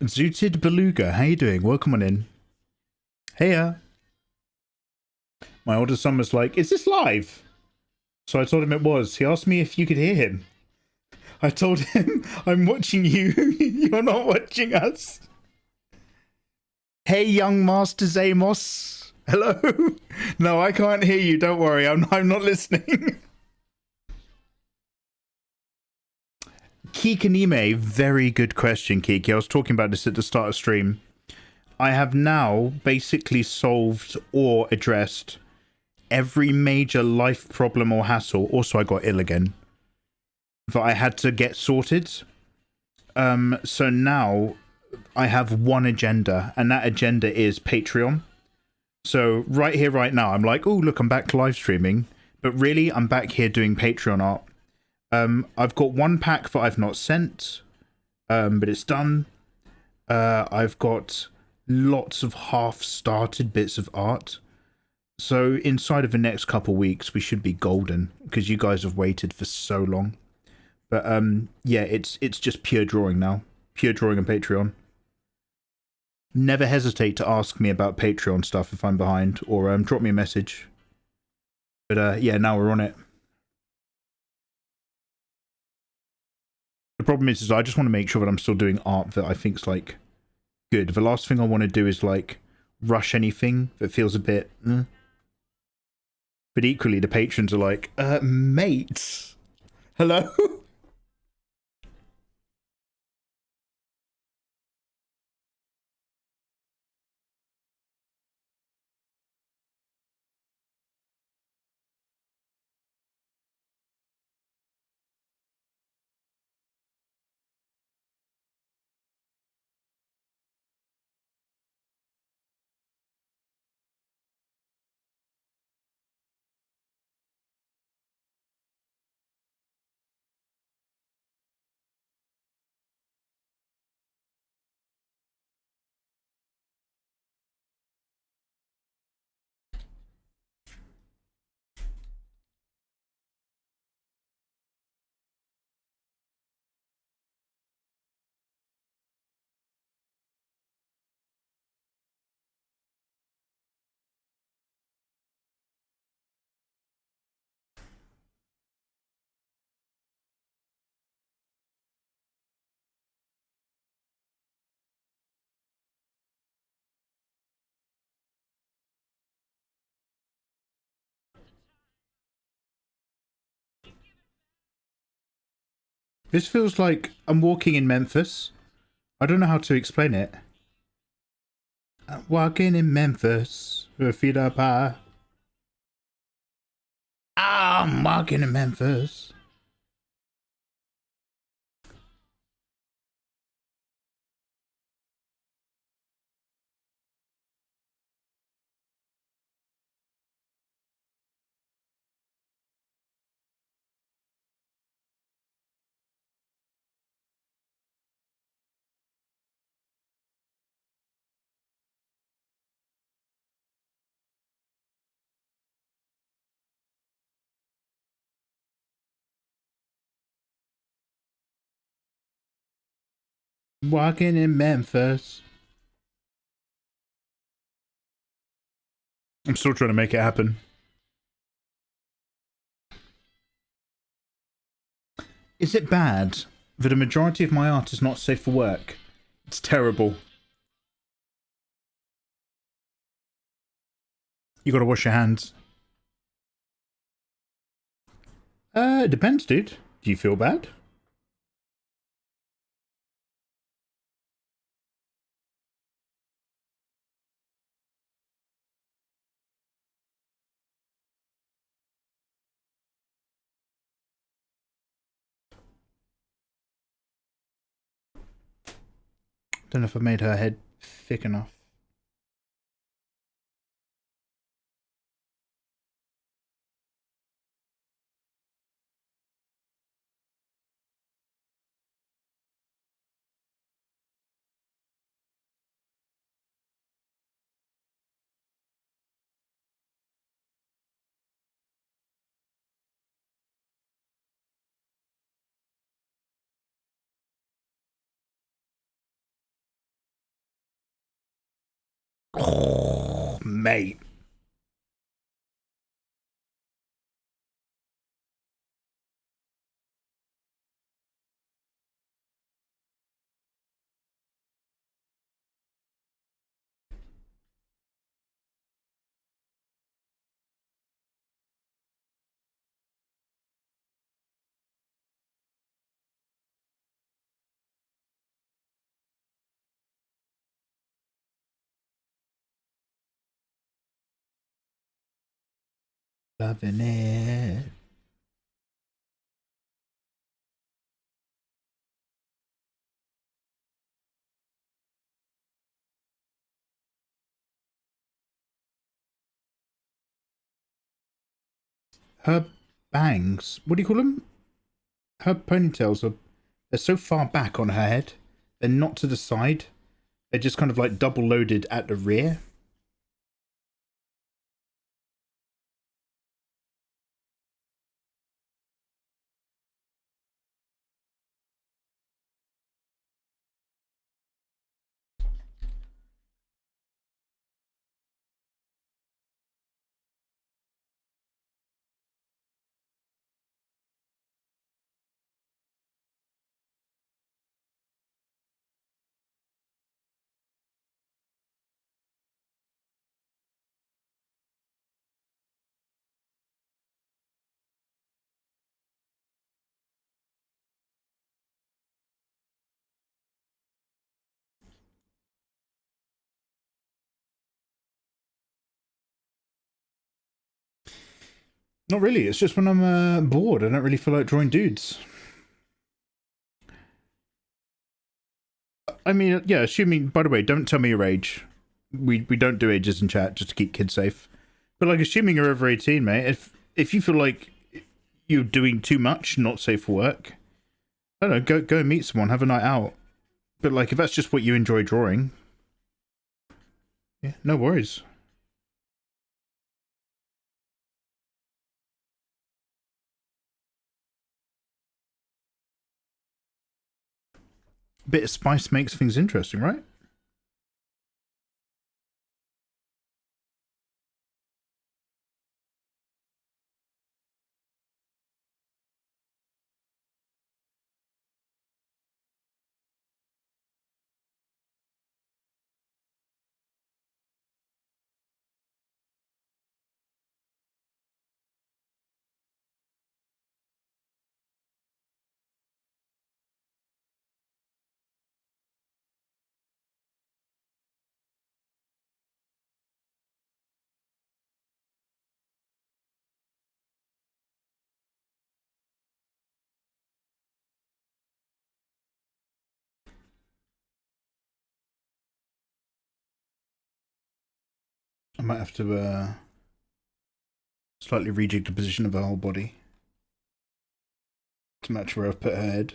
Zooted Beluga, how you doing? Welcome on in. Heya. My older son was like, is this live? So I told him it was. He asked me if you could hear him. I told him, I'm watching you. You're not watching us. Hey, young Masters Amos. Hello? No, I can't hear you. Don't worry. I'm not listening. Keek Anime, very good question, Keek. I was talking about this at the start of stream. I have now basically solved or addressed every major life problem or hassle. Also, I got ill again. That I had to get sorted. So now I have one agenda, and that agenda is Patreon. So right here, right now, I'm like, oh, look, I'm back to live streaming. But really, I'm back here doing Patreon art. I've got one pack that I've not sent, but it's done. I've got lots of half-started bits of art. So inside of the next couple weeks, we should be golden, because you guys have waited for so long. But yeah, it's just pure drawing now. Pure drawing on Patreon. Never hesitate to ask me about Patreon stuff if I'm behind, or drop me a message. But yeah, now we're on it. The problem is I just want to make sure that I'm still doing art that I think's like good. The last thing I want to do is like rush anything that feels a bit. But equally, the patrons are like, mates, hello. This feels like I'm walking in Memphis. I don't know how to explain it. I'm walking in Memphis with feet up high. I'm walking in Memphis. Walking in Memphis. I'm still trying to make it happen. Is it bad that a majority of my art is not safe for work? It's terrible. You gotta wash your hands. It depends, dude. Do you feel bad? Don't know if I made her head thick enough. Oh, mate. Loving it. Her bangs, what do you call them? Her ponytails are, they're so far back on her head. They're not to the side. They're just kind of like double loaded at the rear. Not really. It's just when I'm bored, I don't really feel like drawing dudes. I mean, yeah, assuming, by the way, don't tell me your age. We don't do ages in chat just to keep kids safe. But like, assuming you're over 18, mate, if you feel like you're doing too much, not safe for work, I don't know, go and meet someone, have a night out. But like, if that's just what you enjoy drawing, yeah, no worries. A bit of spice makes things interesting, right? I might have to slightly rejig the position of her whole body to match where I've put her head.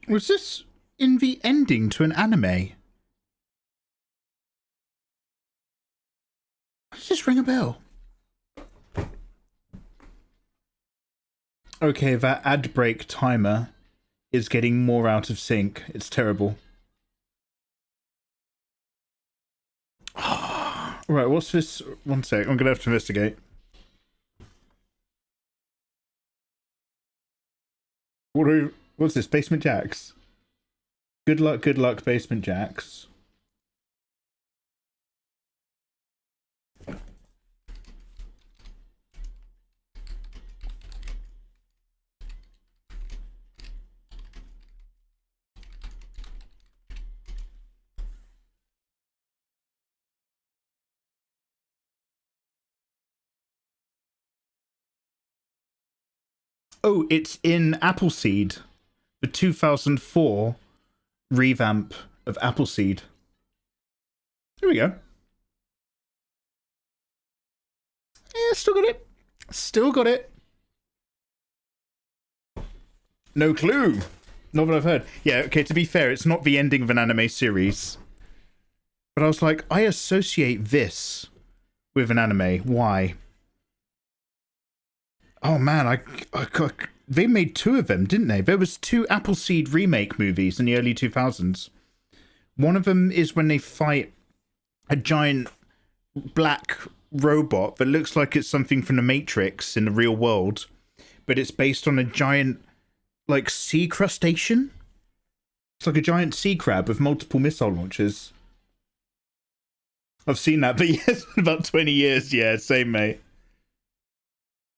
Was this in the ending to an anime? Does this ring a bell? Okay, that ad break timer is getting more out of sync. It's terrible. Right, what's this? One sec, I'm gonna have to investigate. What's this? Basement Jacks? Good luck, Basement Jacks. Oh, it's in Appleseed, the 2004 revamp of Appleseed. There we go. Yeah, still got it. Still got it. No clue. Not what I've heard. Yeah, okay, to be fair, it's not the ending of an anime series. But I was like, I associate this with an anime. Why? Oh man, they made two of them, didn't they? There was two Appleseed remake movies in the early 2000s. One of them is when they fight a giant black robot that looks like it's something from the Matrix in the real world, but it's based on a giant, like, sea crustacean. It's like a giant sea crab with multiple missile launchers. I've seen that, but yes, about 20 years. Yeah, same, mate.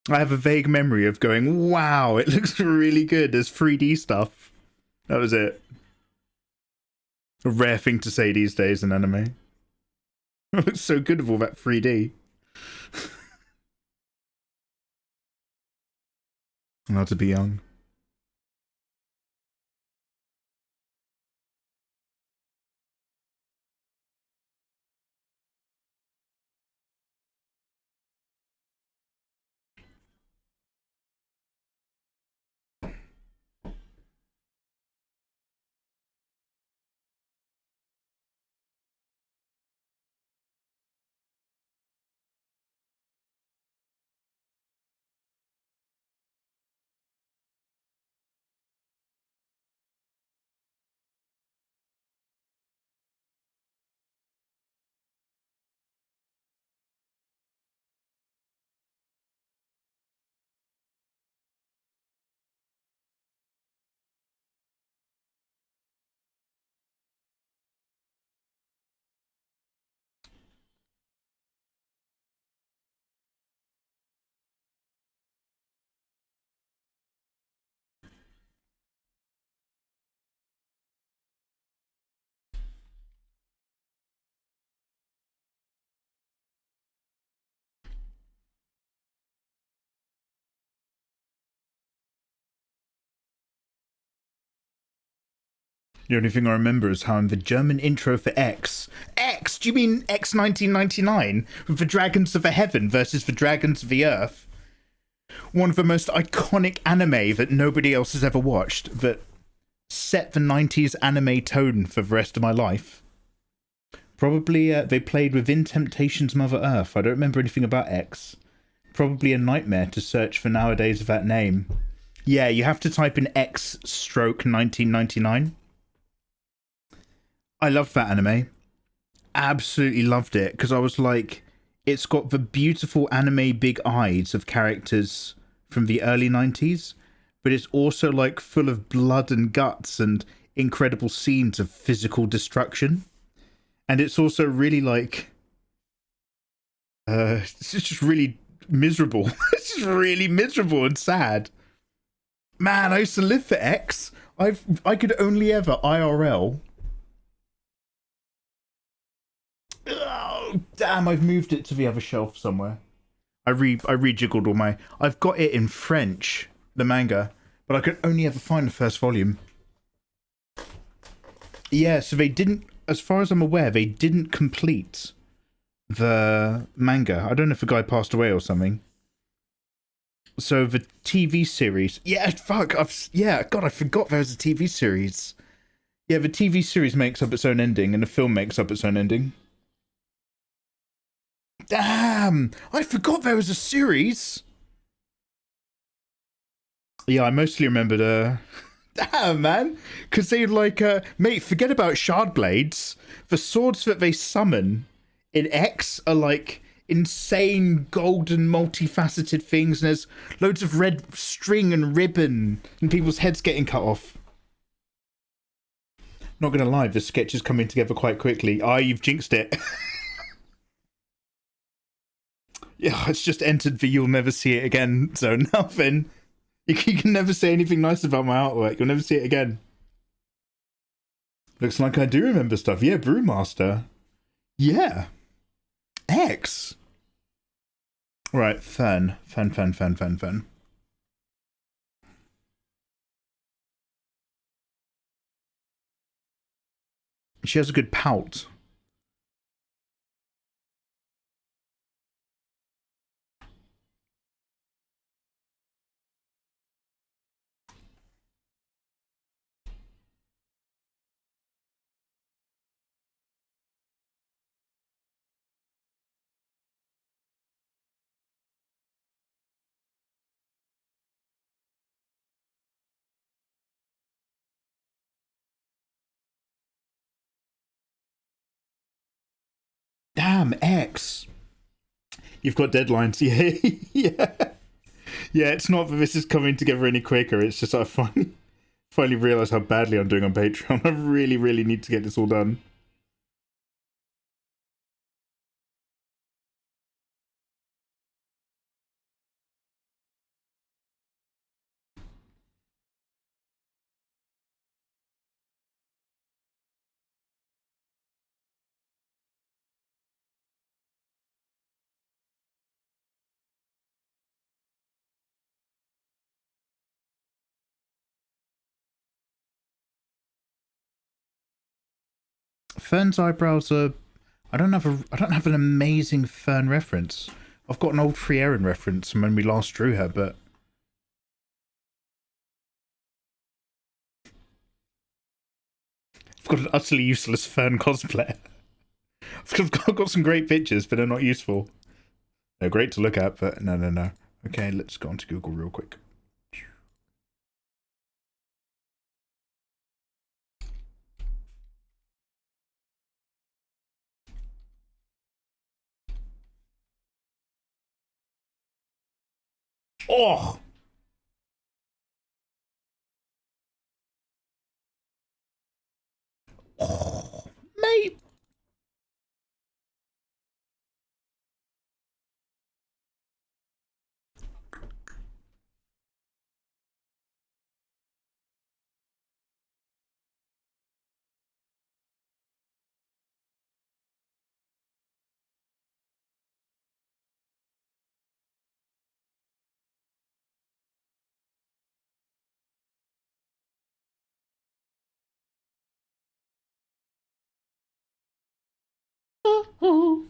I have a vague memory of going, wow, it looks really good. There's 3D stuff. That was it. A rare thing to say these days in anime. It looks so good with all that 3D. How to be young. The only thing I remember is how in the German intro for X... X? Do you mean X 1999? With the Dragons of the Heaven versus the Dragons of the Earth? One of the most iconic anime that nobody else has ever watched, that set the 90s anime tone for the rest of my life. Probably they played within Temptation's Mother Earth. I don't remember anything about X. Probably a nightmare to search for nowadays of that name. Yeah, you have to type in X stroke 1999. I loved that anime. Absolutely loved it, because I was like, it's got the beautiful anime big eyes of characters from the early 90s, but it's also like full of blood and guts and incredible scenes of physical destruction. And it's also really like, it's just really miserable. It's just really miserable and sad. Man, I used to live for X. I could only ever IRL. Oh, damn, I've moved it to the other shelf somewhere. I rejiggled all my... I've got it in French, the manga, but I could only ever find the first volume. Yeah, so they didn't... As far as I'm aware, they didn't complete the manga. I don't know if the guy passed away or something. So the TV series. Yeah, fuck. God, I forgot there was a TV series. Yeah, the TV series makes up its own ending, and the film makes up its own ending. Damn! I forgot there was a series. Yeah, I mostly remember the. Damn, man! Because they like, mate, forget about shard blades. The swords that they summon in X are like insane golden multifaceted things, and there's loads of red string and ribbon and people's heads getting cut off. Not gonna lie, the sketch is coming together quite quickly. You've jinxed it. Yeah, it's just entered the you'll never see it again, so nothing. You can never say anything nice about my artwork. You'll never see it again. Looks like I do remember stuff. Yeah, Brewmaster. Yeah. X. Right, Fern. Fern. She has a good pout. Damn, X. You've got deadlines. Yeah. Yeah. Yeah, it's not that this is coming together any quicker. It's just I finally realised how badly I'm doing on Patreon. I really need to get this all done. Fern's eyebrows are. I don't have an amazing Fern reference. I've got an old Frieren reference from when we last drew her, but I've got an utterly useless Fern cosplayer. I've got some great pictures, but they're not useful. They're great to look at, but no. Okay, let's go onto Google real quick. Oh! Oh, mate! Oh.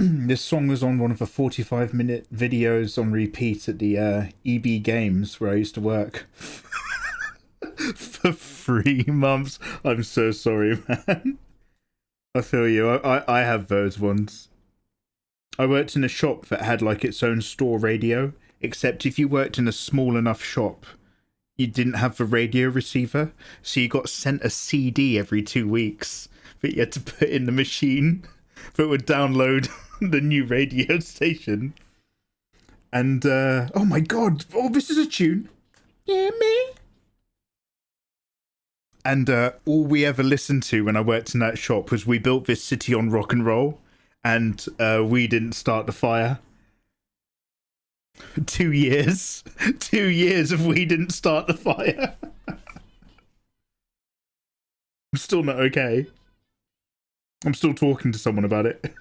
this song was on one of the 45-minute videos on repeat at the EB Games where I used to work for 3 months. I'm so sorry, man. I feel you. I have those ones. I worked in a shop that had like its own store radio, except if you worked in a small enough shop, you didn't have the radio receiver, so you got sent a CD every 2 weeks that you had to put in the machine that would download the new radio station. And oh my god, oh, this is a tune. Yeah, me. And all we ever listened to when I worked in that shop was We Built This City on Rock and Roll, and We Didn't Start the Fire. 2 years. 2 years of We Didn't Start the Fire. I'm still not okay. I'm still talking to someone about it.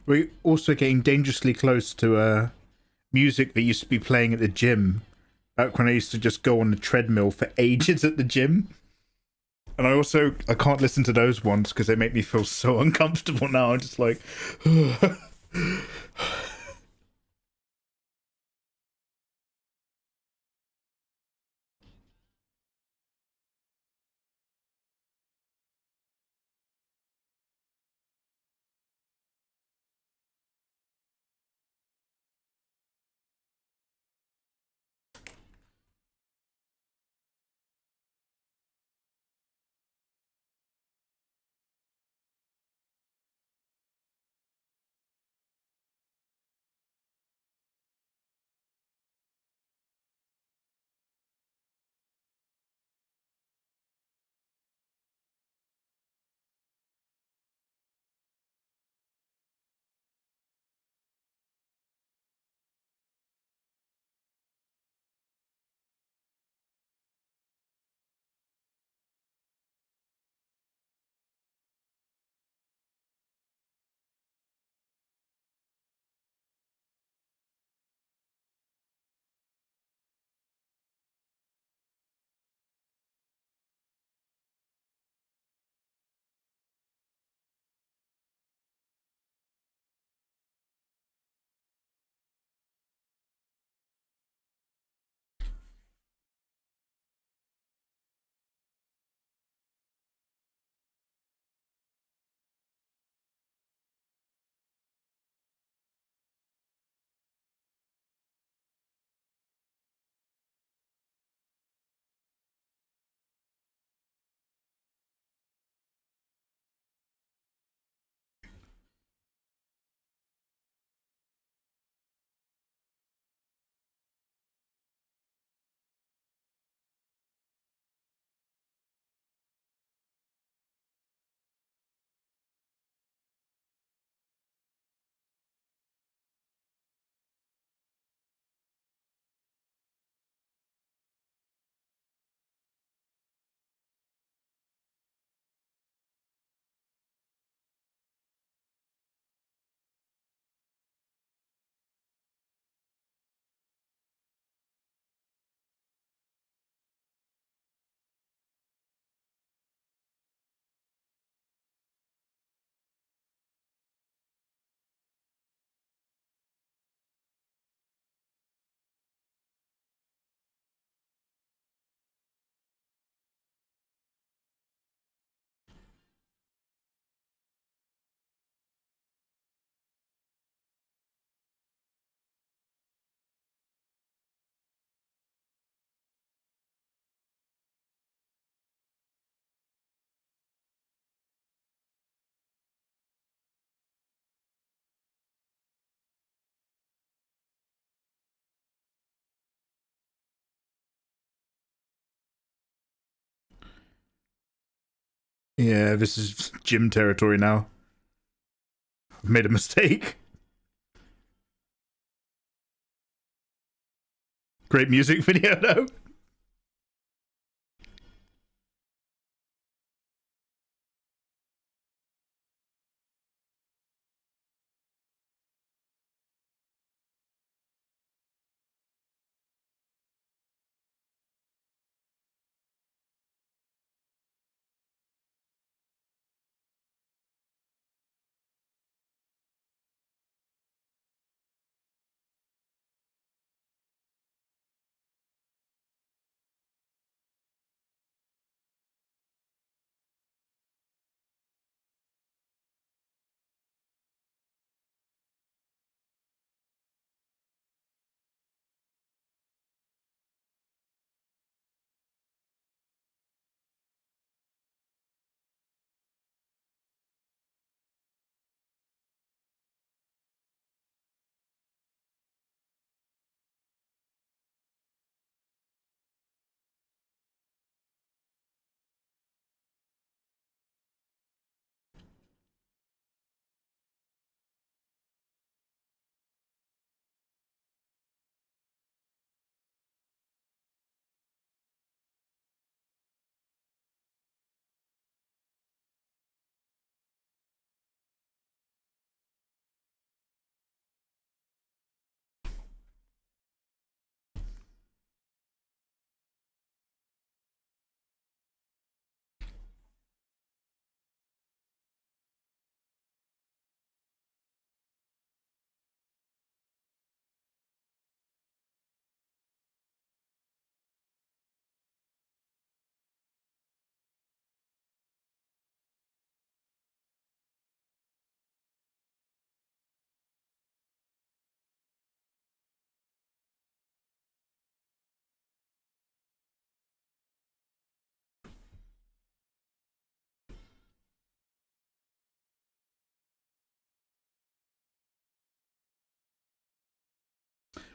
We're also getting dangerously close to music that used to be playing at the gym Back when I used to just go on the treadmill for ages at the gym. And I can't listen to those ones because they make me feel so uncomfortable now. I'm just like... Yeah, this is gym territory now. I've made a mistake. Great music video, though.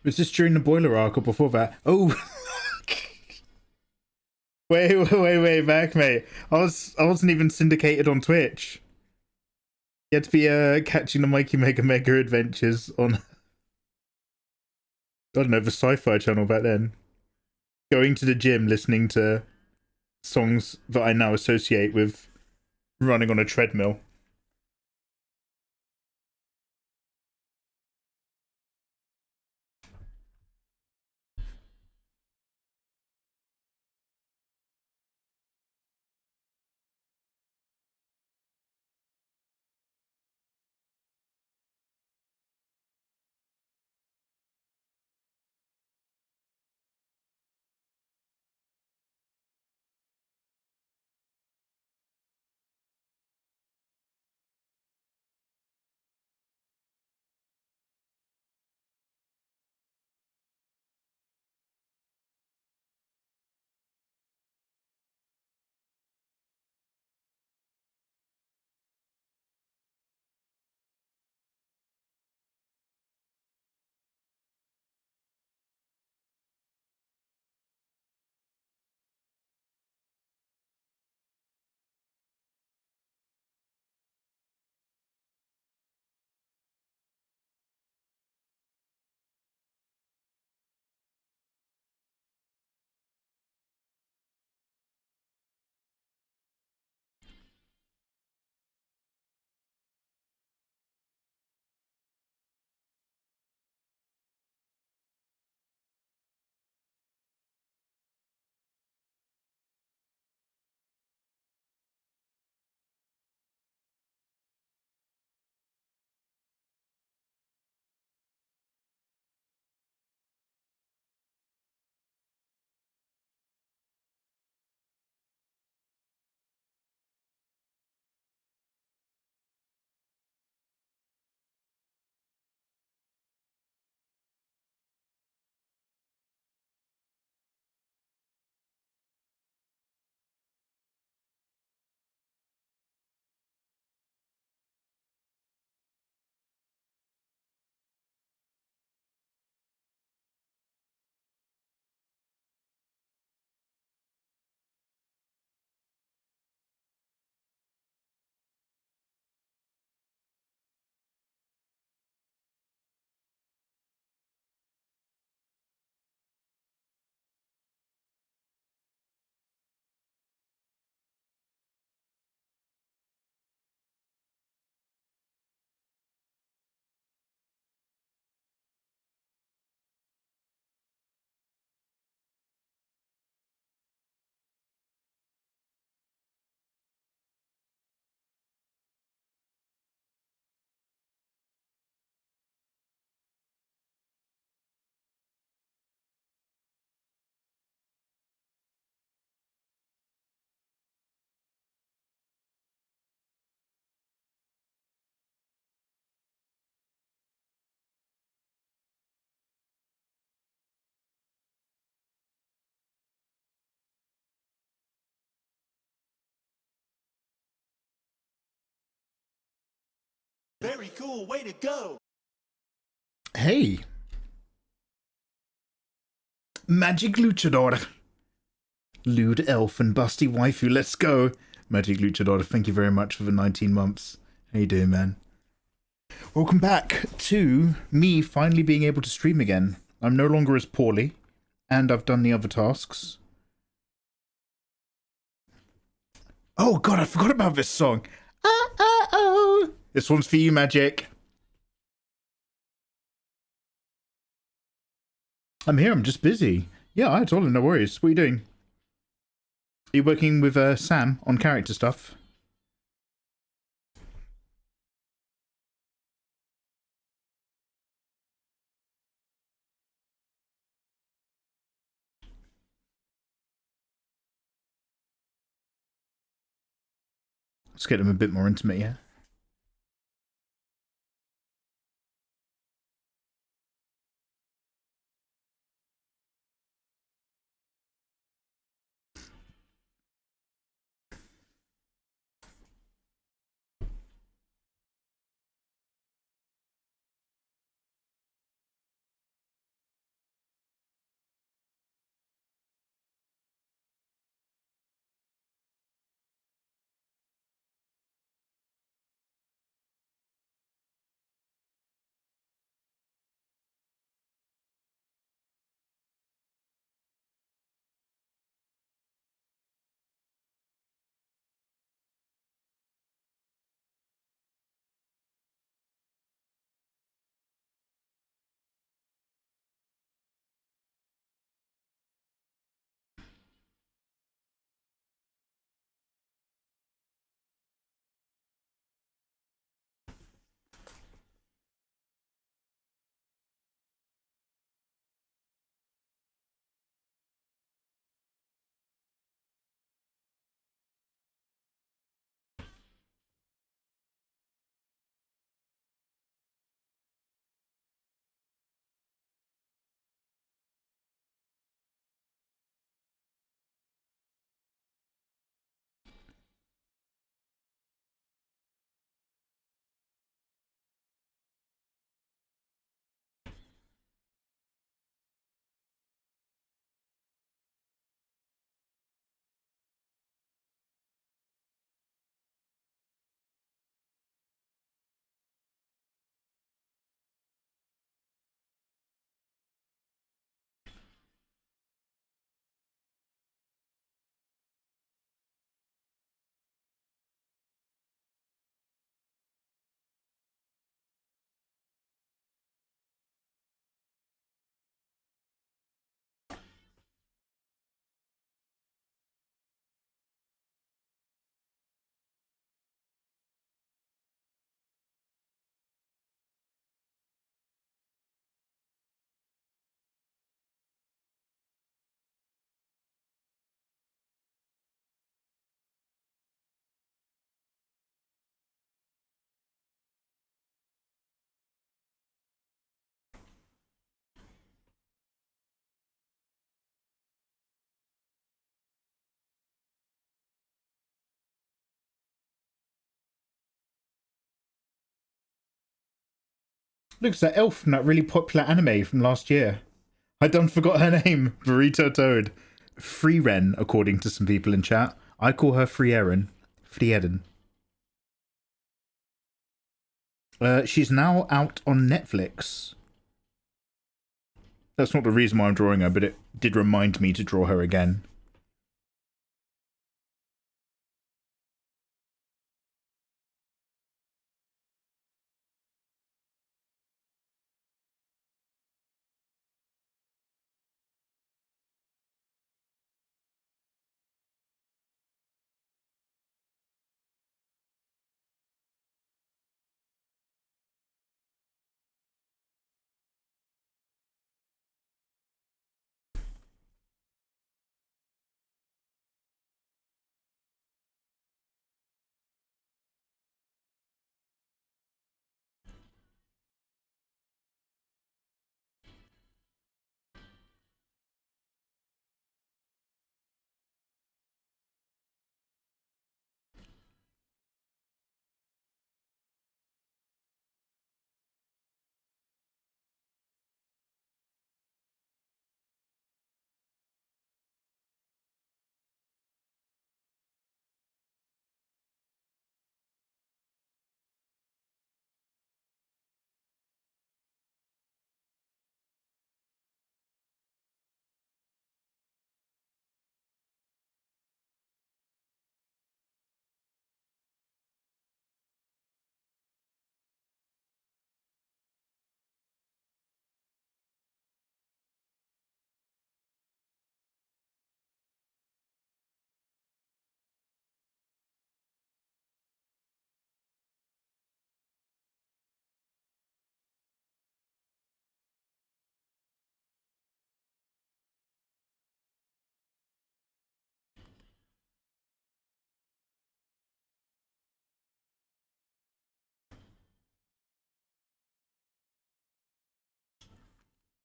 Was this during the boiler arc or before that? Oh, way back, mate. I wasn't even syndicated on Twitch. You had to be catching the Mikey Mega adventures on, I don't know, the Sci-Fi channel back then. Going to the gym, listening to songs that I now associate with running on a treadmill. Very cool, way to go. Hey. Magic Luchador. Lewd elf and busty waifu, let's go. Magic Luchador, thank you very much for the 19 months. How you doing, man? Welcome back to me finally being able to stream again. I'm no longer as poorly, and I've done the other tasks. Oh god, I forgot about this song. Oh. This one's for you, Magic. I'm here, I'm just busy. Yeah, I told him, no worries. What are you doing? Are you working with Sam on character stuff? Let's get him a bit more intimate, yeah? Looks like elf from that really popular anime from last year. I done forgot her name. Burrito Toad. Frieren, according to some people in chat. I call her Frieren. Frieren. She's now out on Netflix. That's not the reason why I'm drawing her, but it did remind me to draw her again.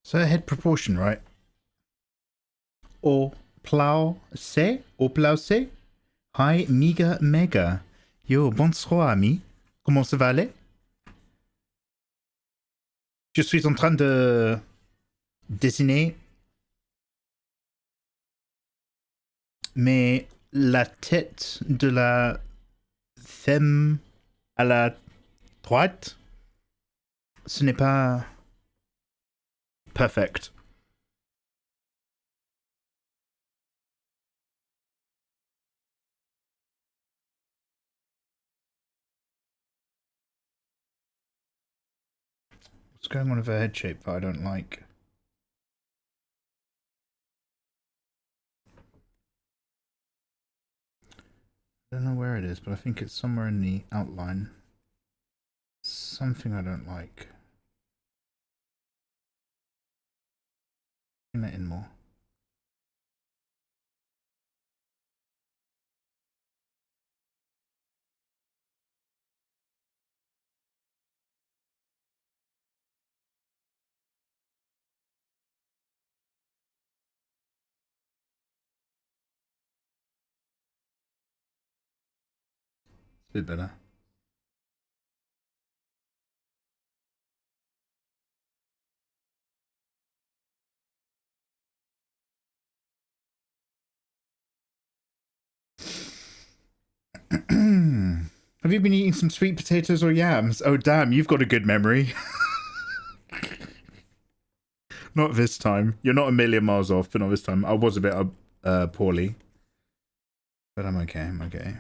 So head proportion, right? Au plau se? Au plau se? Hi, miga mega. Yo, bonsoir, ami. Comment ça va aller? Je suis en train de dessiner, mais la tête de la femme à la droite, ce n'est pas perfect. What's going on with her head shape that I don't like? I don't know where it is, but I think it's somewhere in the outline. Something I don't like. Bring that in more. It's a bit better. Have you been eating some sweet potatoes or yams? Oh, damn, you've got a good memory. Not this time. You're not a million miles off, but not this time. I was a bit poorly. But I'm okay, I'm okay.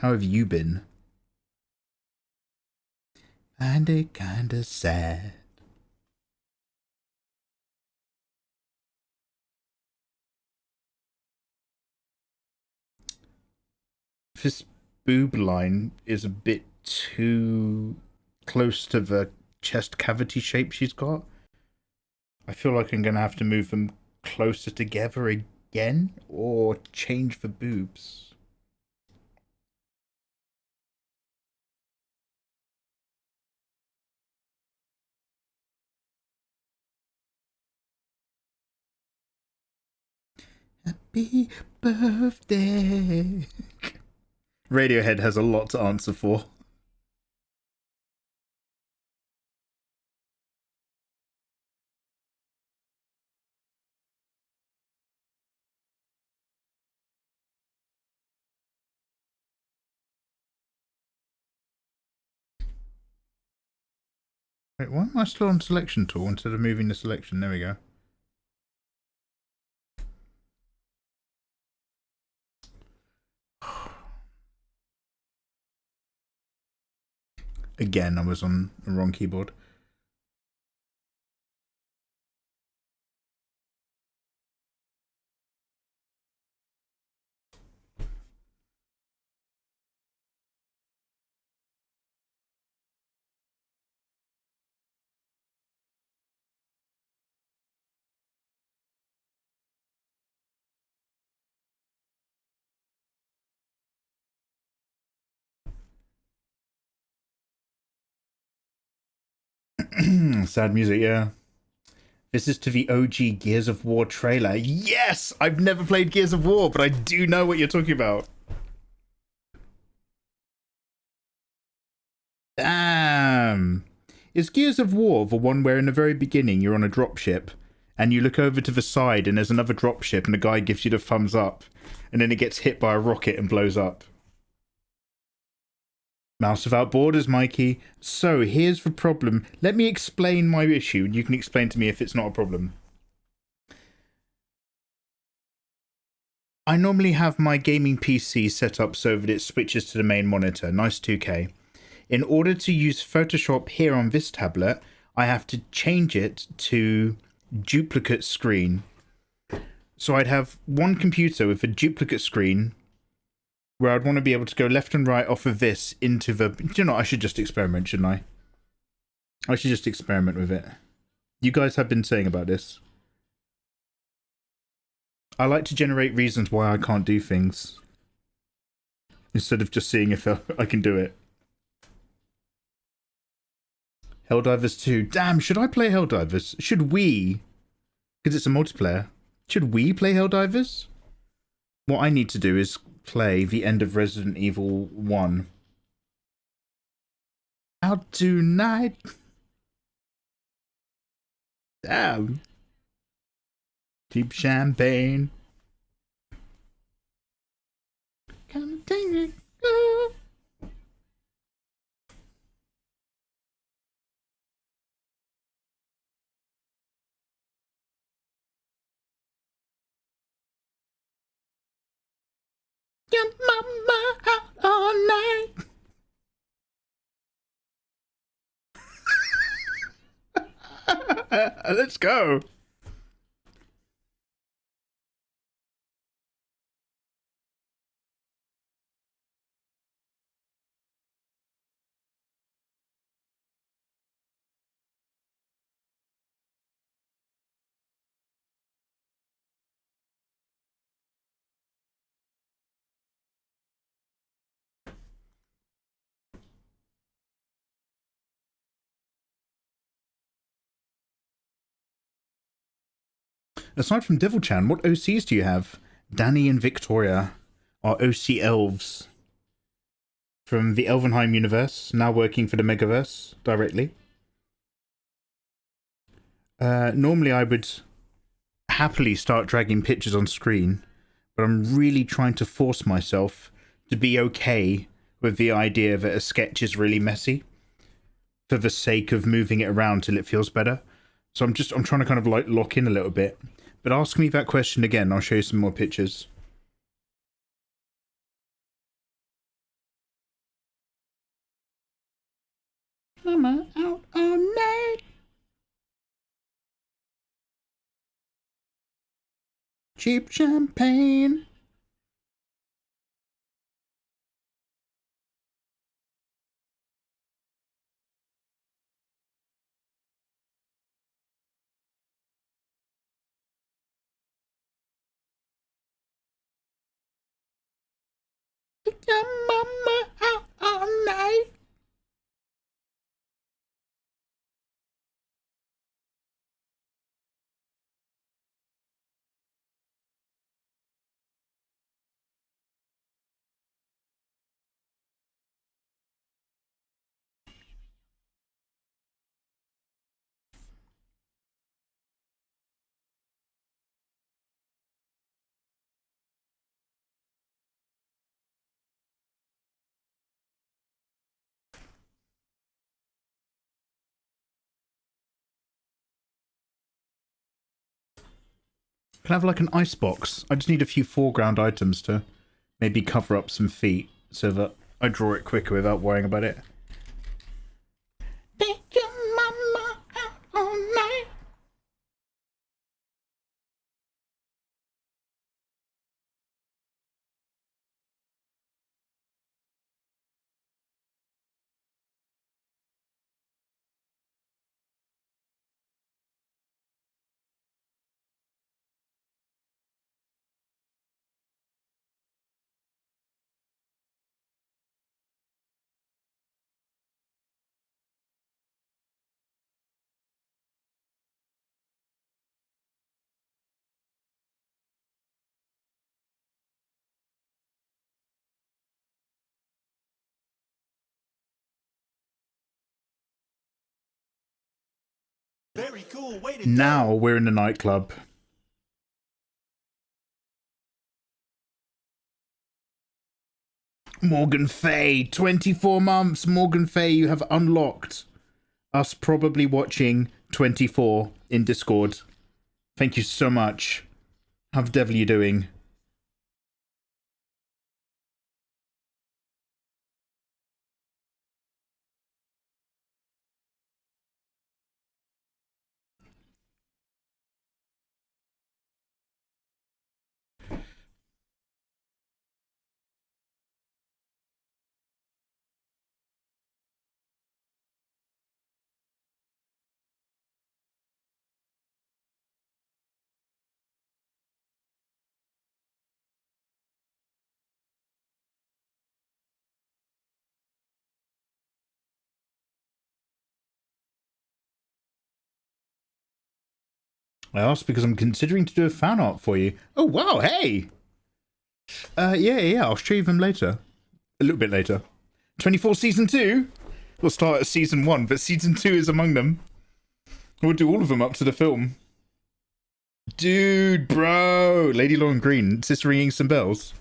How have you been? Kinda sad. This boob line is a bit too close to the chest cavity shape she's got. I feel like I'm gonna have to move them closer together again or change the boobs. Happy birthday. Radiohead has a lot to answer for. Wait, why am I still on selection tool instead of moving the selection? There we go. Again, I was on the wrong keyboard. Sad music, yeah. This is to the OG Gears of War trailer. Yes! I've never played Gears of War, but I do know what you're talking about. Damn. Is Gears of War the one where in the very beginning you're on a dropship and you look over to the side and there's another dropship and the guy gives you the thumbs up and then it gets hit by a rocket and blows up? Mouse without borders, Mikey. So here's the problem. Let me explain my issue and you can explain to me if it's not a problem. I normally have my gaming PC set up so that it switches to the main monitor, nice 2K. In order to use Photoshop here on this tablet, I have to change it to duplicate screen. So I'd have one computer with a duplicate screen where I'd want to be able to go left and right off of this into the... You know, I should just experiment, shouldn't I? I should just experiment with it. You guys have been saying about this. I like to generate reasons why I can't do things. Instead of just seeing if I can do it. Helldivers 2. Damn, should I play Helldivers? Should we? Because it's a multiplayer. Should we play Helldivers? What I need to do is play the end of Resident Evil 1. Out tonight. Damn. Cheap champagne. Come take it. Go. Your mama out all night. Let's go. Aside from Devil Chan, what OCs do you have? Danny and Victoria are OC elves from the Elvenheim universe, now working for the Megaverse directly. Normally I would happily start dragging pictures on screen, but I'm really trying to force myself to be okay with the idea that a sketch is really messy for the sake of moving it around till it feels better. So I'm trying to kind of like lock in a little bit. But ask me that question again, I'll show you some more pictures. Mama out all night. Cheap champagne. Your mama out all night. Can I have like an ice box? I just need a few foreground items to maybe cover up some feet so that I draw it quicker without worrying about it. Take your mama out all night. Very cool way to Now go. we're in the nightclub. Morgan Fay, 24 months. Morgan Fay, you have unlocked us probably watching 24 in Discord. Thank you so much. How the devil are you doing? I asked because I'm considering to do a fan art for you. Oh, wow, hey! Yeah, I'll show you them later. A little bit later. 24 Season 2? We'll start at Season 1, but Season 2 is among them. We'll do all of them up to the film. Dude, bro! Lady Long Green, is this ringing some bells?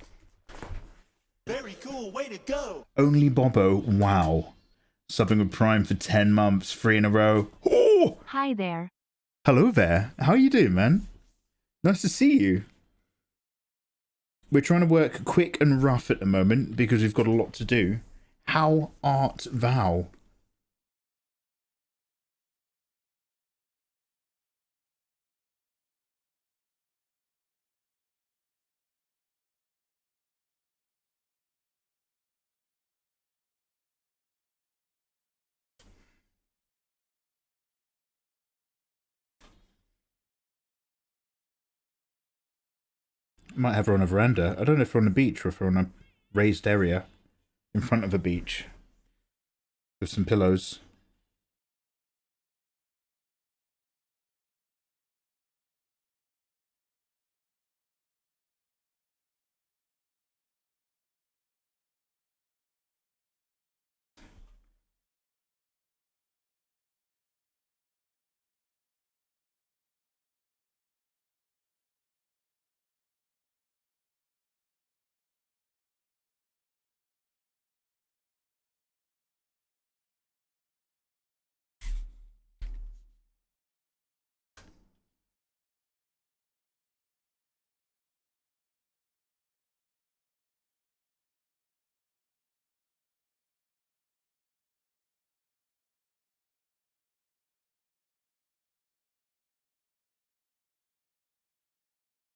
Very cool way to go. Only Bobo, wow. Subbing with Prime for 10 months, 3 in a row. Oh! Hi there. Hello there. How you doing, man? Nice to see you. We're trying to work quick and rough at the moment because we've got a lot to do. How art thou? Might have her on a veranda. I don't know if we're on a beach or if we're on a raised area in front of a beach with some pillows.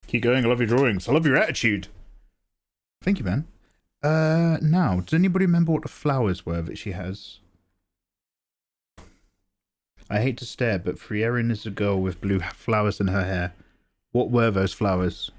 Keep going. I love your drawings. I love your attitude. Thank you, man. Now, does anybody remember what the flowers were that she has? I hate to stare, but Frieren is a girl with blue flowers in her hair. What were those flowers?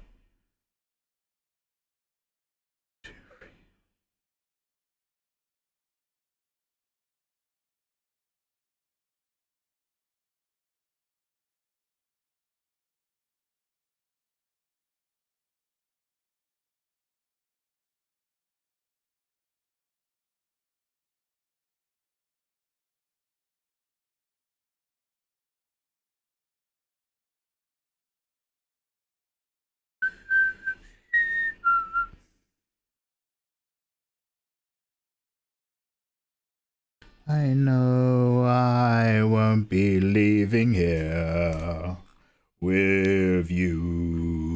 I know I won't be leaving here with you.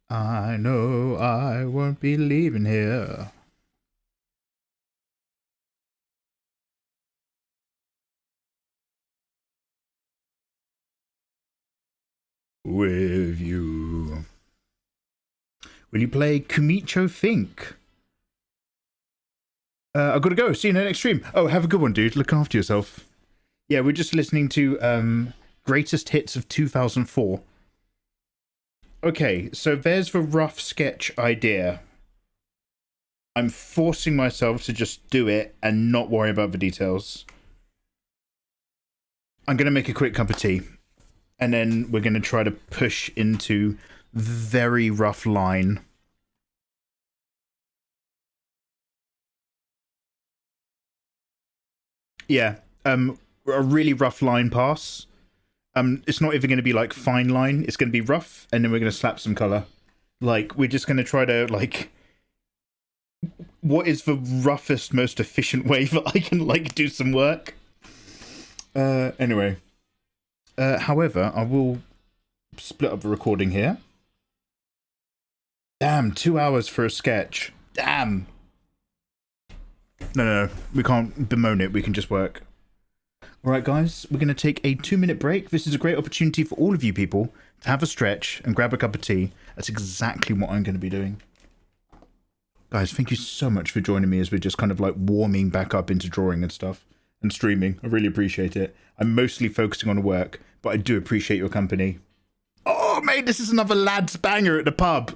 I know I won't be leaving here. With you. Will you play Kumicho Think? I've got to go. See you in the next stream. Oh, have a good one, dude. Look after yourself. Yeah, we're just listening to Greatest Hits of 2004. Okay, so there's the rough sketch idea. I'm forcing myself to just do it and not worry about the details. I'm going to make a quick cup of tea. And then we're going to try to push into very rough line. Yeah, a really rough line pass. It's not even going to be like fine line. It's going to be rough, and then we're going to slap some color. Like, we're just going to try to, like, what is the roughest, most efficient way that I can, like, do some work? Anyway. However, I will split up the recording here. Damn, 2 hours for a sketch. Damn. No, we can't bemoan it. We can just work. All right, guys, we're going to take a 2-minute break. This is a great opportunity for all of you people to have a stretch and grab a cup of tea. That's exactly what I'm going to be doing. Guys, thank you so much for joining me as we're just kind of like warming back up into drawing and stuff and streaming. I really appreciate it. I'm mostly focusing on work, but I do appreciate your company. Oh, mate, this is another lad's banger at the pub.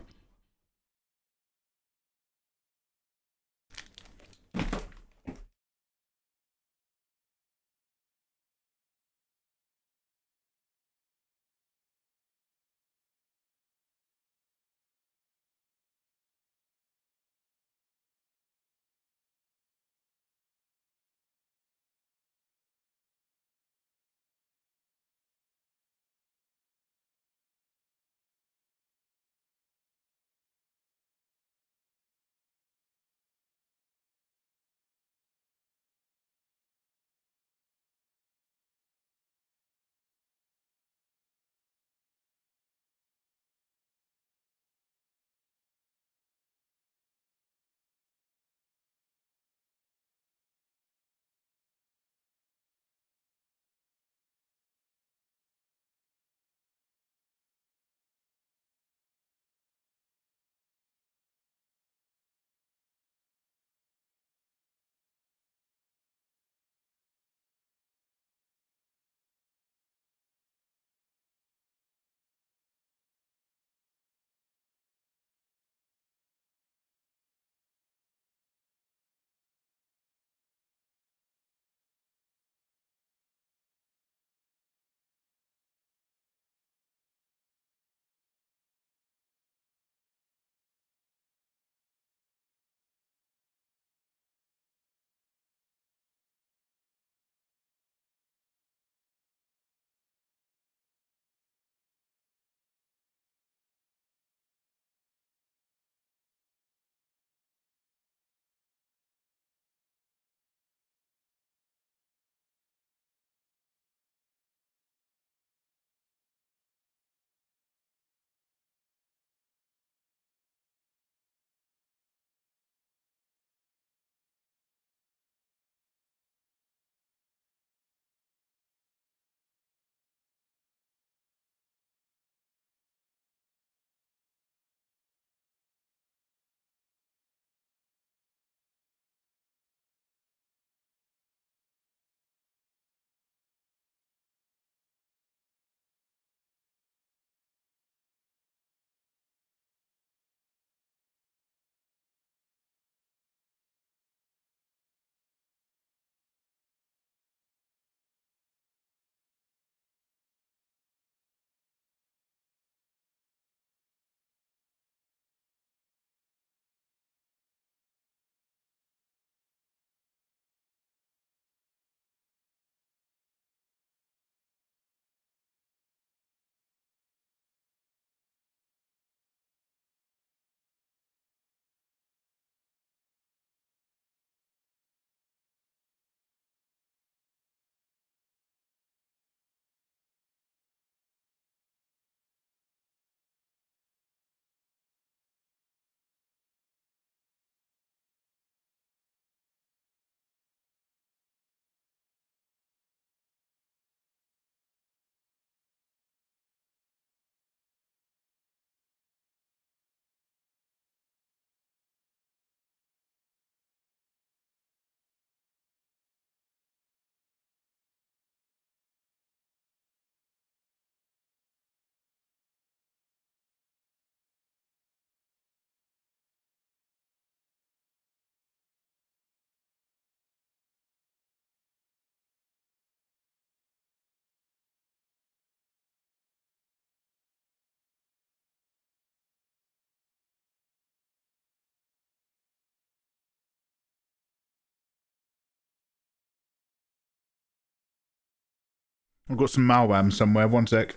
I've got some malwam somewhere. One sec.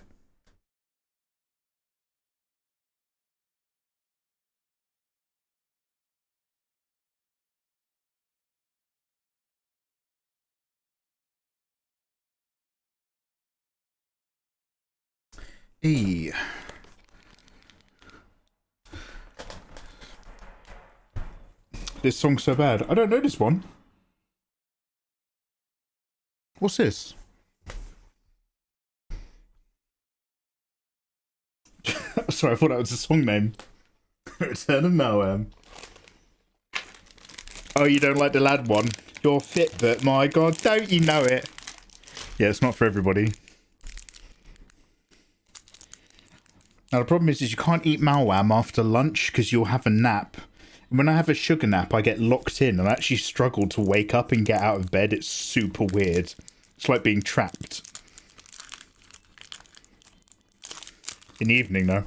E. This song's so bad. I don't know this one. What's this? Sorry, I thought that was a song name. Return of Malwam. Oh, you don't like the lad one? Your Fitbit, my god, don't you know it? Yeah, it's not for everybody. Now, the problem is you can't eat malwam after lunch because you'll have a nap. And when I have a sugar nap, I get locked in and I actually struggle to wake up and get out of bed. It's super weird. It's like being trapped. In the evening, though.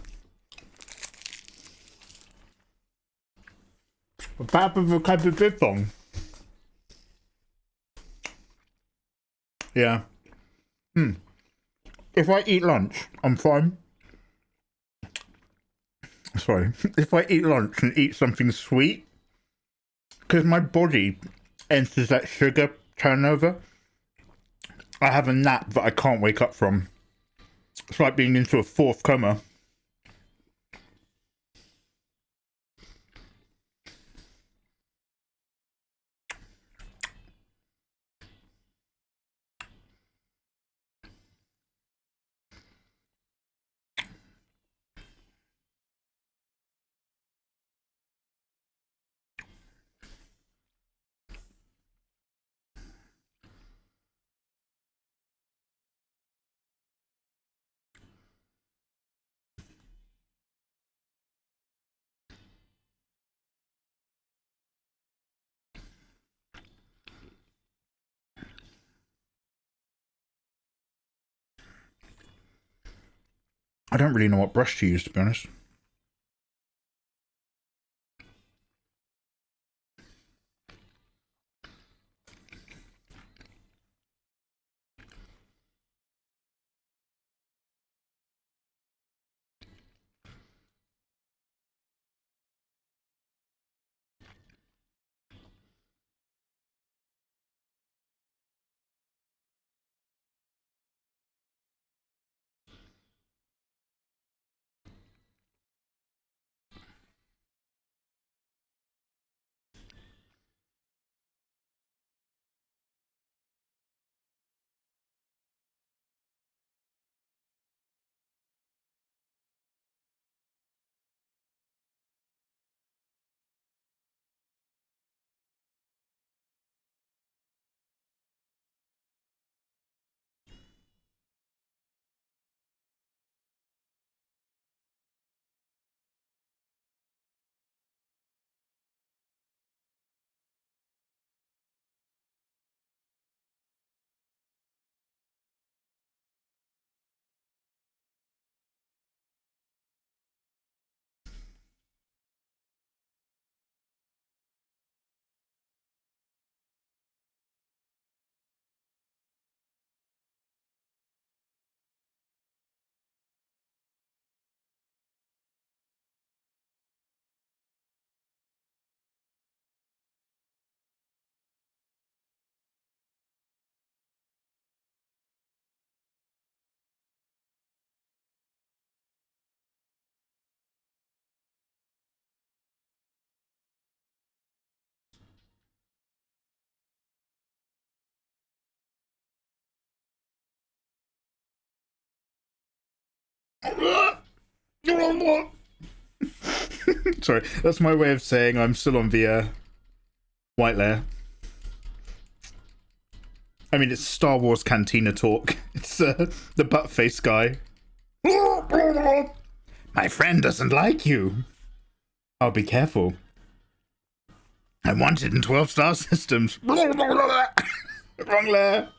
Yeah. If I eat lunch, I'm fine. Sorry. If I eat lunch and eat something sweet, because my body enters that sugar turnover, I have a nap that I can't wake up from. It's like being into a fourth coma. I don't really know what brush to use, to be honest. Sorry, that's my way of saying I'm still on the white layer. I mean, it's Star Wars Cantina talk. It's the butt face guy. My friend doesn't like you. I'll be careful. I want it in 12-star systems. Wrong layer.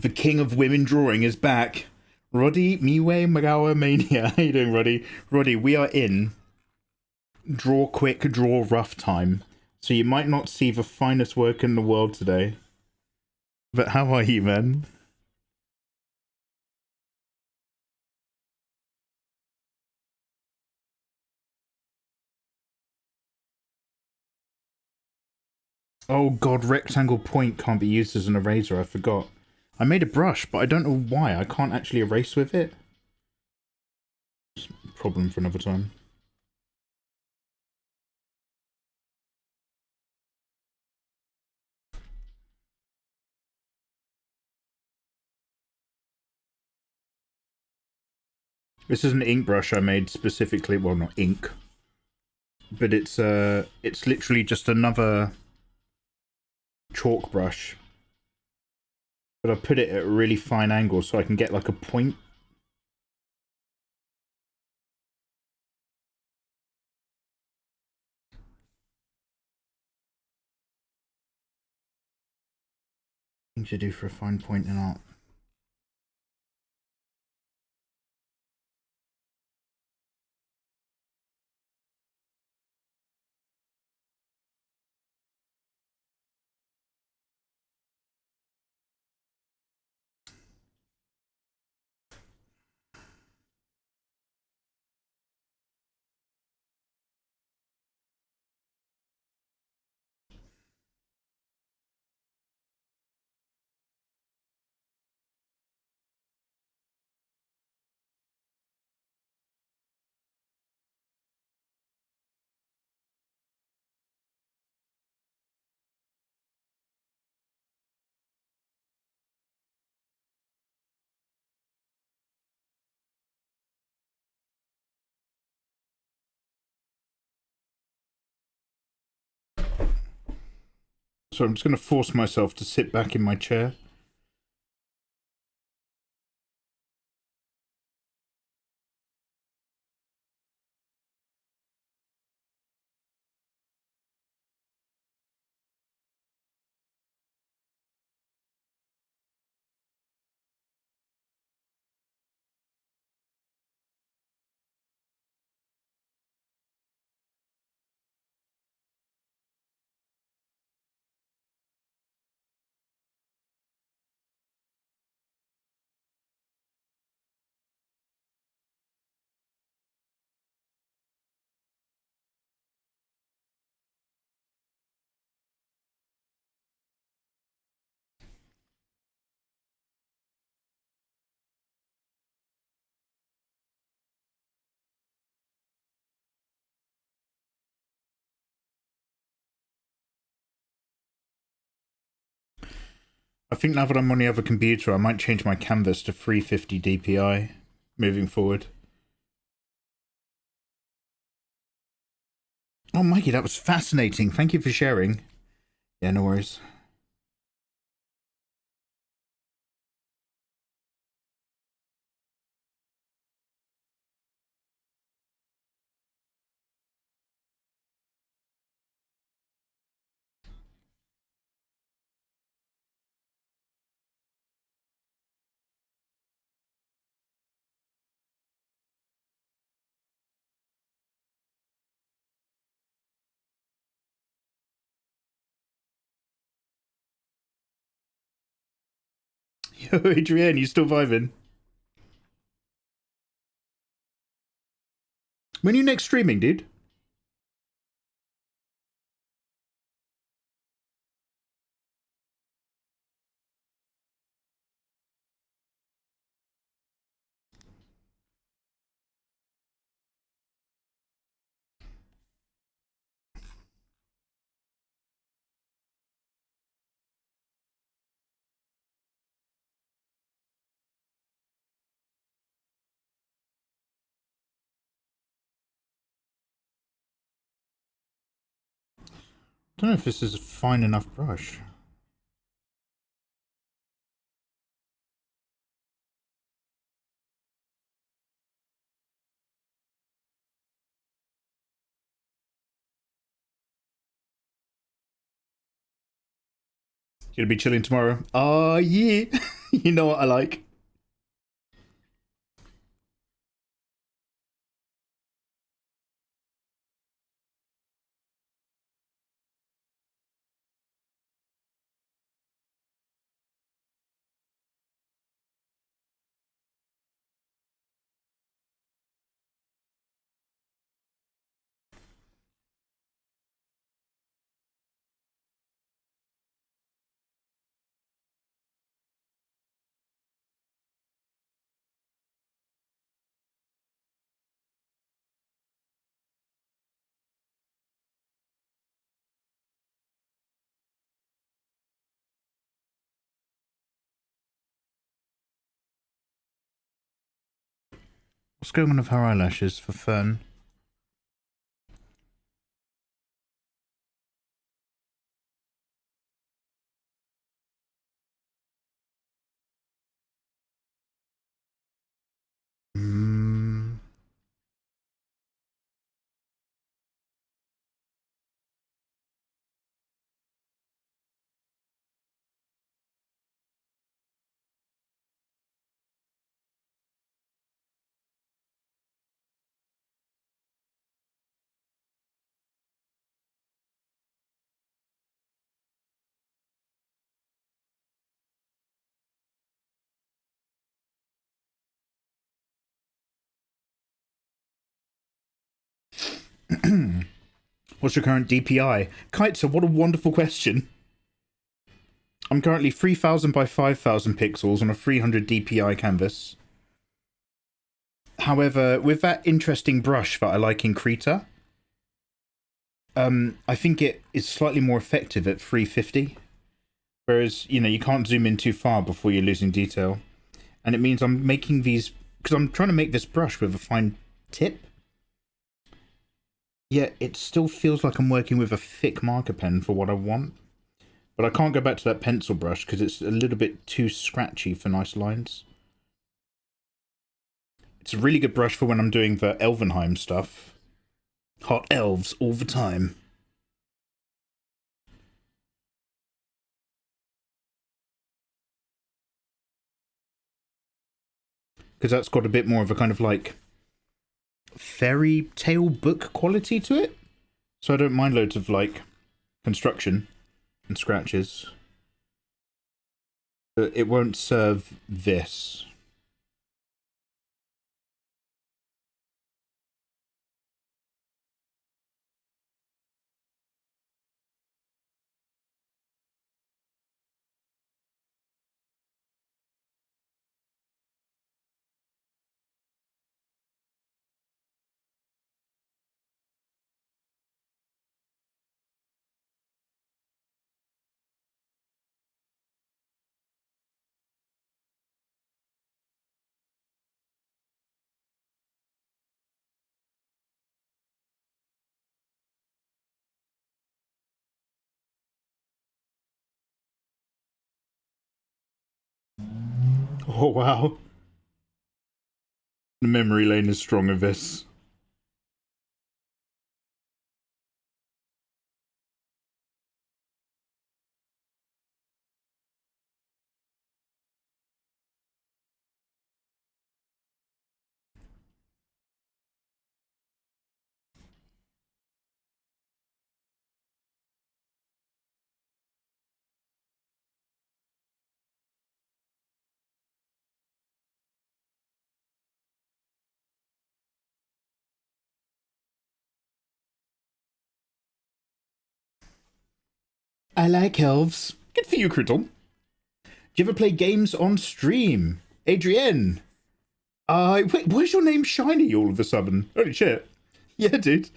The king of women drawing is back. Roddy Miwe Magawa Mania. How you doing, Roddy? Roddy, we are in draw quick, draw rough time. So you might not see the finest work in the world today. But how are you, man? Oh god, rectangle point can't be used as an eraser, I forgot. I made a brush, but I don't know why. I can't actually erase with it. Problem for another time. This is an ink brush I made specifically, well, not ink, but it's literally just another chalk brush. But I put it at a really fine angle so I can get like a point. Things to do for a fine point in art. So I'm just going to force myself to sit back in my chair. I think now that I'm on the other computer, I might change my canvas to 350 DPI moving forward. Oh, Mikey, that was fascinating. Thank you for sharing. Yeah, no worries. Yo, Adrienne, you still vibing? When are you next streaming, dude? I don't know if this is a fine enough brush. You gonna be chilling tomorrow? Oh, yeah. You know what I like? What's going on with her eyelashes for fun? What's your current DPI? Kiteser, what a wonderful question. I'm currently 3000 by 5000 pixels on a 300 DPI canvas. However, with that interesting brush that I like in Krita, I think it is slightly more effective at 350. Whereas, you know, you can't zoom in too far before you're losing detail. And it means I'm making these, because I'm trying to make this brush with a fine tip. Yet it still feels like I'm working with a thick marker pen for what I want. But I can't go back to that pencil brush because it's a little bit too scratchy for nice lines. It's a really good brush for when I'm doing the Elvenheim stuff. Hot elves all the time. Because that's got a bit more of a kind of like fairy tale book quality to it. So I don't mind loads of like construction and scratches. But it won't serve this. Oh wow. The memory lane is strong of this. I like elves. Good for you, Criddle. Do you ever play games on stream? Adrienne. Wait, where's your name shiny all of a sudden? Holy shit. Yeah, dude.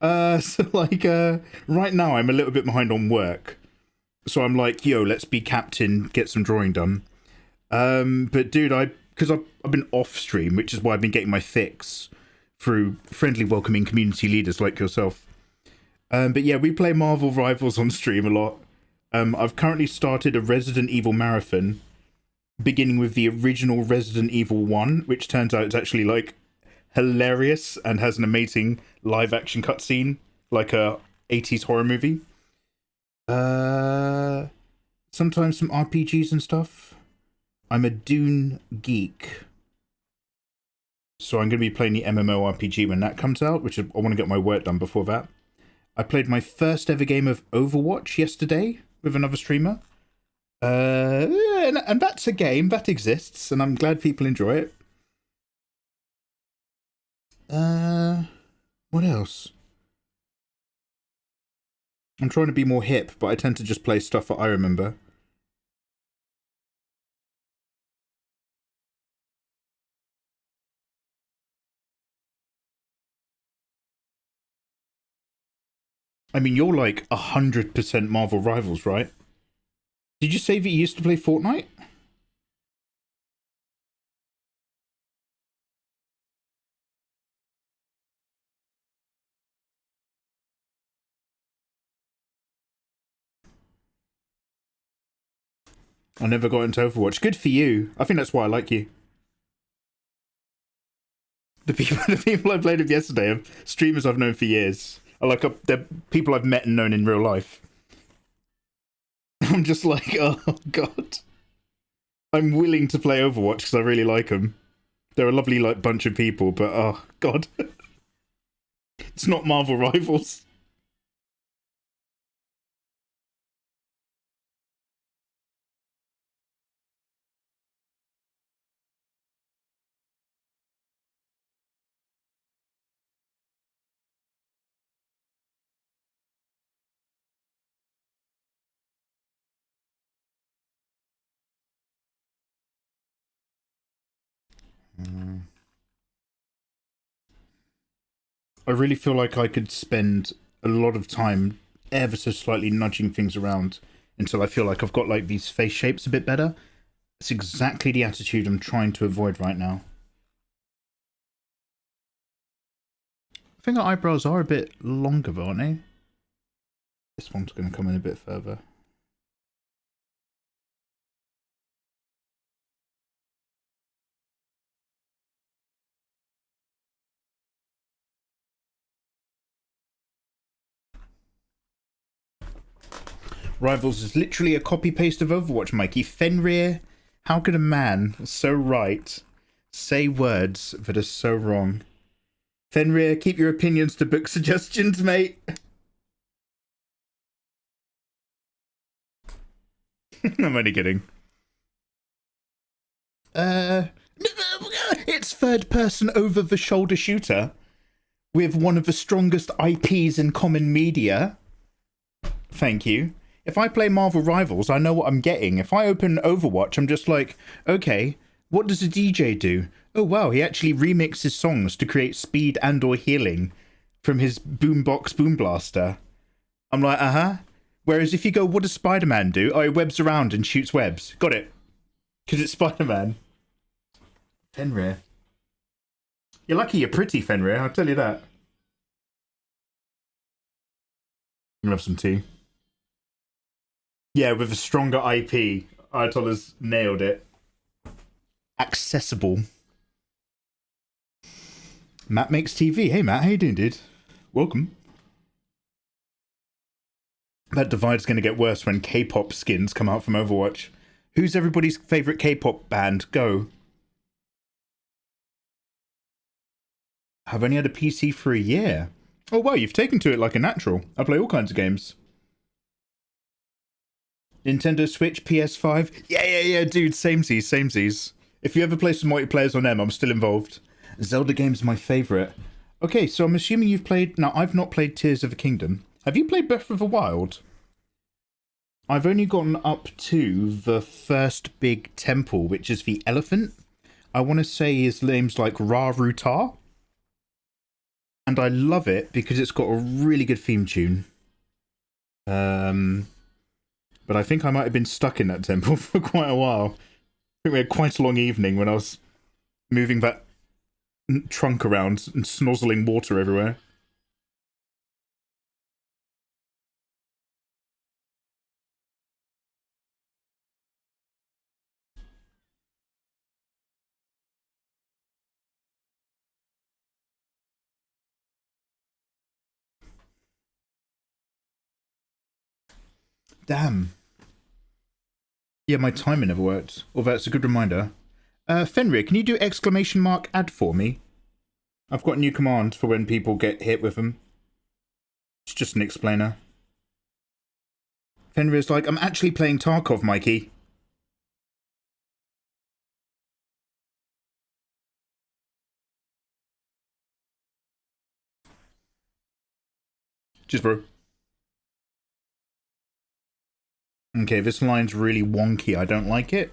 So like, right now I'm a little bit behind on work. So I'm like, yo, let's be captain, get some drawing done. But dude, because I've been off stream, which is why I've been getting my fix through friendly welcoming community leaders like yourself. But yeah, we play Marvel Rivals on stream a lot. I've currently started a Resident Evil marathon, beginning with the original Resident Evil 1, which turns out it's actually like hilarious and has an amazing live action cutscene, like a 80s horror movie. Sometimes some RPGs and stuff. I'm a Dune geek. So I'm going to be playing the MMORPG when that comes out, which I want to get my work done before that. I played my first ever game of Overwatch yesterday with another streamer. And that's a game that exists, and I'm glad people enjoy it. What else? I'm trying to be more hip, but I tend to just play stuff that I remember. I mean, you're like 100% Marvel Rivals, right? Did you say that you used to play Fortnite? I never got into Overwatch. Good for you. I think that's why I like you. The people I played with yesterday are streamers I've known for years. They're people I've met and known in real life. I'm just like, oh god. I'm willing to play Overwatch because I really like them. They're a lovely bunch of people, but oh god. It's not Marvel Rivals. I really feel like I could spend a lot of time ever so slightly nudging things around until I feel like I've got like these face shapes a bit better. It's exactly the attitude I'm trying to avoid right now. I think our eyebrows are a bit longer though, aren't they? This one's going to come in a bit further. Rivals is literally a copy-paste of Overwatch, Mikey. Fenrir, how could a man so right say words that are so wrong? Fenrir, keep your opinions to book suggestions, mate. I'm only kidding. It's third-person over-the-shoulder shooter with one of the strongest IPs in common media. Thank you. If I play Marvel Rivals, I know what I'm getting. If I open Overwatch, I'm just like, okay, what does a DJ do? Oh wow, he actually remixes songs to create speed and or healing from his boombox boom blaster. I'm like, uh-huh. Whereas if you go, what does Spider-Man do? Oh, he webs around and shoots webs. Got it. Because it's Spider-Man. Fenrir. You're lucky you're pretty, Fenrir, I'll tell you that. I'm gonna have some tea. Yeah, with a stronger IP, Ayatollah's nailed it. Accessible. Matt makes TV. Hey Matt, how you doing, dude? Welcome. That divide's going to get worse when K-pop skins come out from Overwatch. Who's everybody's favourite K-pop band? Go. I've only had a PC for a year. Oh wow, you've taken to it like a natural. I play all kinds of games. Nintendo Switch, PS5. Yeah, dude, samesies. If you ever play some multiplayers on them, I'm still involved. Zelda games are my favourite. Okay, so I'm assuming you've played... Now, I've not played Tears of the Kingdom. Have you played Breath of the Wild? I've only gotten up to the first big temple, which is the elephant. I want to say his name's like ritar. And I love it because it's got a really good theme tune. But I think I might have been stuck in that temple for quite a while. I think we had quite a long evening when I was moving that trunk around and snozzling water everywhere. Damn. Yeah, my timer never worked. Although that's a good reminder. Fenrir, can you do exclamation mark add for me? I've got a new command for when people get hit with them. It's just an explainer. Fenrir's like, I'm actually playing Tarkov, Mikey. Just bro. Okay, this line's really wonky. I don't like it.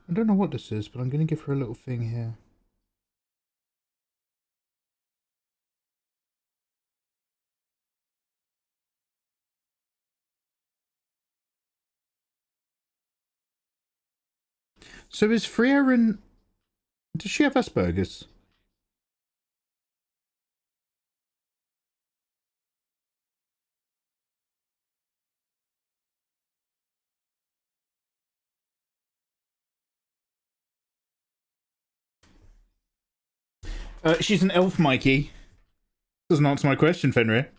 I don't know what this is, but I'm going to give her a little thing here. So is Frieren... Does she have Asperger's? She's an elf, Mikey. Doesn't answer my question, Fenrir.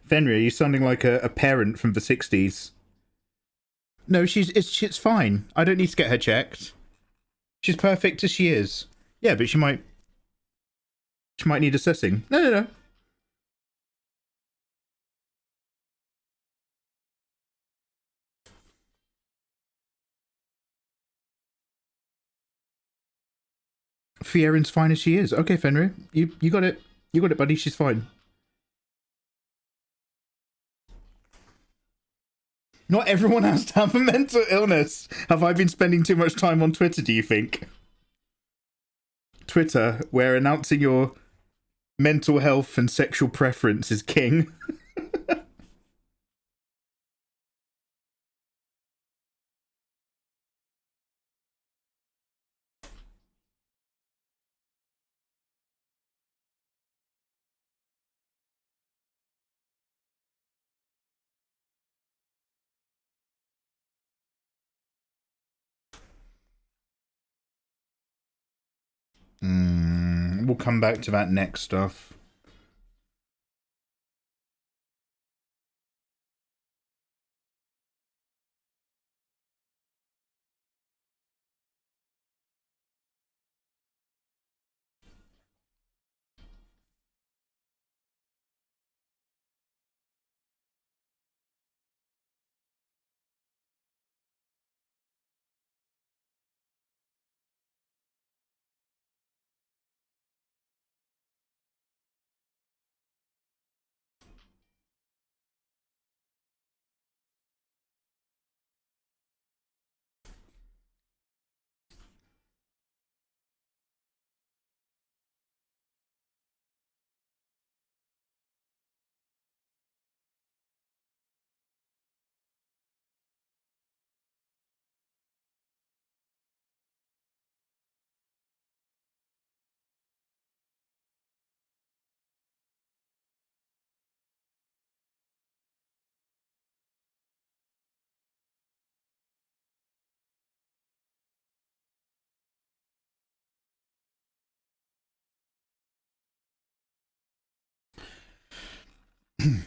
Fenrir, you're sounding like a parent from the 60s. No, it's fine. I don't need to get her checked. She's perfect as she is. Yeah, but she might need assessing. No. Fieren's fine as she is. Okay, Fenrir, you got it. You got it, buddy. She's fine. Not everyone has to have a mental illness. Have I been spending too much time on Twitter, do you think? Twitter, where announcing your mental health and sexual preference is king. We'll come back to that next stuff.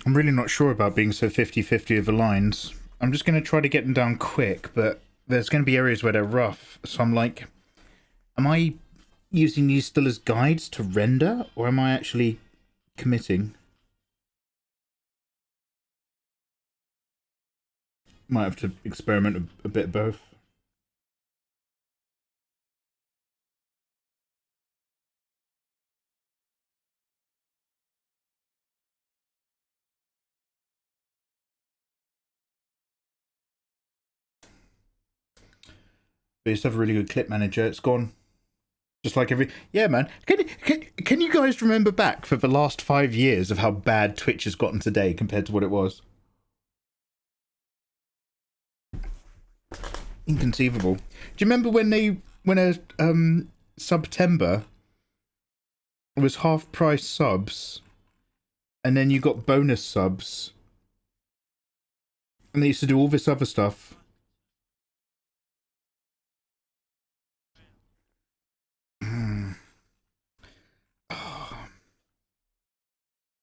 I'm really not sure about being so 50-50 of the lines. I'm just going to try to get them down quick, but there's going to be areas where they're rough. So I'm like, am I using these still as guides to render, or am I actually committing? Might have to experiment a bit both. But used to have a really good clip manager. It's gone. Just like every... Yeah, man. Can you guys remember back for the last 5 years of how bad Twitch has gotten today compared to what it was? Inconceivable. Do you remember when September was half price subs, and then you got bonus subs, and they used to do all this other stuff?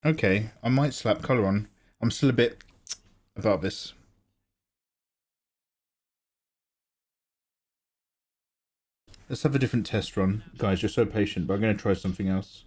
Okay, I might slap colour on. I'm still a bit about this. Let's have a different test run. Guys, you're so patient, but I'm going to try something else.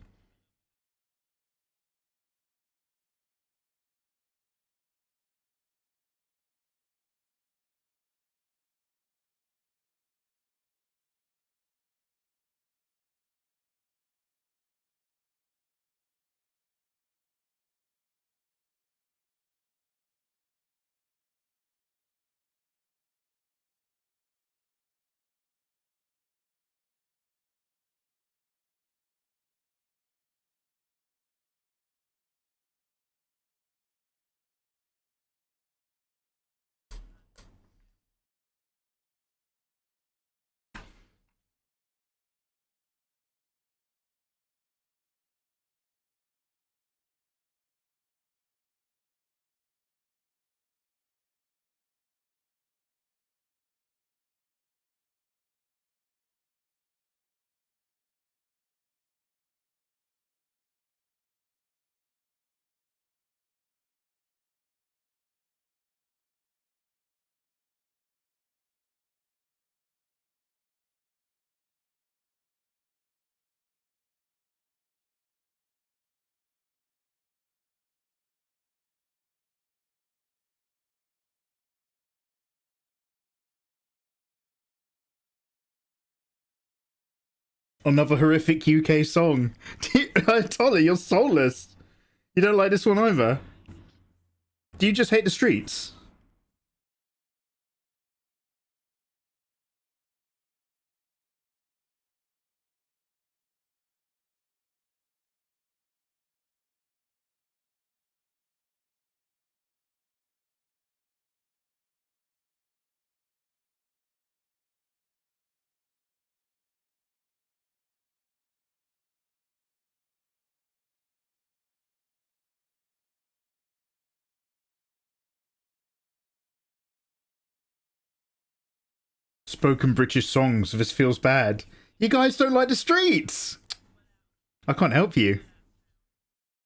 Another horrific UK song. Tolly, you're soulless. You don't like this one either? Do you just hate the streets? Spoken British songs. This feels bad. You guys don't like the streets. I can't help you.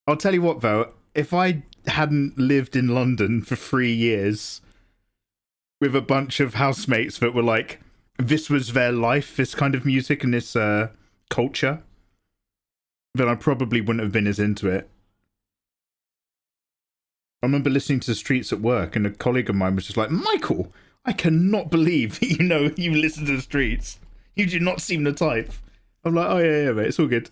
I'll tell you what, though. If I hadn't lived in London for 3 years with a bunch of housemates that were like, this was their life, this kind of music and this culture, then I probably wouldn't have been as into it. I remember listening to the streets at work, and a colleague of mine was just like, Michael, I cannot believe that you listen to the streets. You do not seem the type. I'm like, oh yeah, mate, it's all good.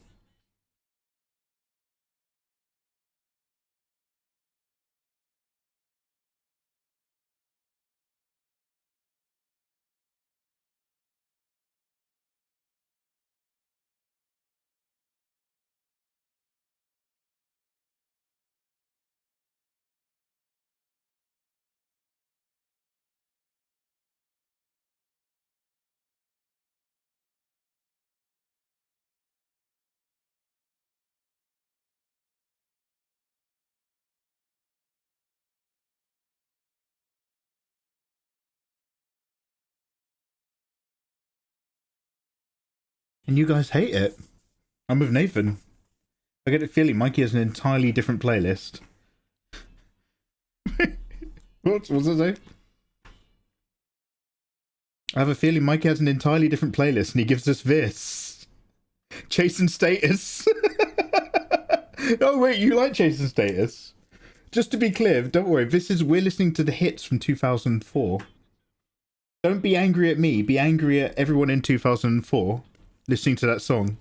And you guys hate it. I'm with Nathan. I get a feeling Mikey has an entirely different playlist. What's it say? I have a feeling Mikey has an entirely different playlist and he gives us this. Chasing Status. Oh wait, you like Chasing Status? Just to be clear, don't worry, we're listening to the hits from 2004. Don't be angry at me, be angry at everyone in 2004 listening to that song.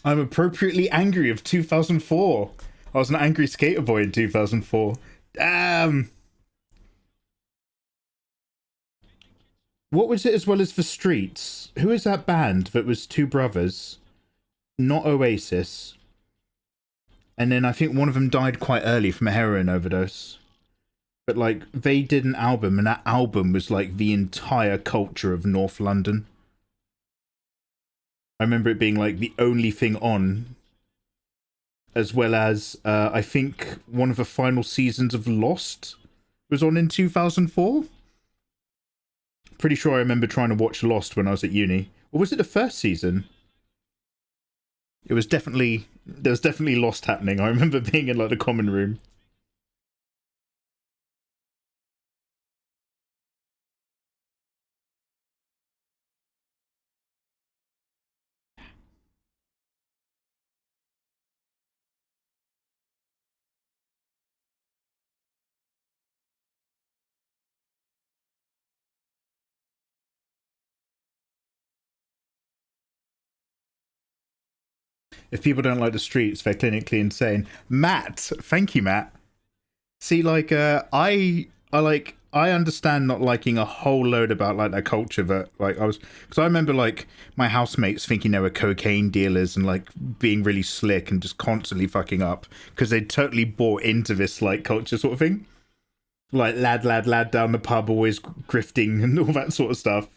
I'm appropriately angry of 2004. I was an angry skater boy in 2004. Damn. What was it as well as the streets? Who is that band that was two brothers? Not Oasis. And then I think one of them died quite early from a heroin overdose. But like, they did an album, and that album was like the entire culture of North London. I remember it being like the only thing on. As well as, I think one of the final seasons of Lost was on in 2004. Pretty sure I remember trying to watch Lost when I was at uni. Or was it the first season? It was definitely... There was definitely Lost happening. I remember being in like the common room. If people don't like the streets, they're clinically insane. Matt, thank you, Matt. See, like, I understand not liking a whole load about like that culture that like because I remember like my housemates thinking they were cocaine dealers and like being really slick and just constantly fucking up because they totally bought into this like culture sort of thing. Like lad down the pub, always grifting and all that sort of stuff.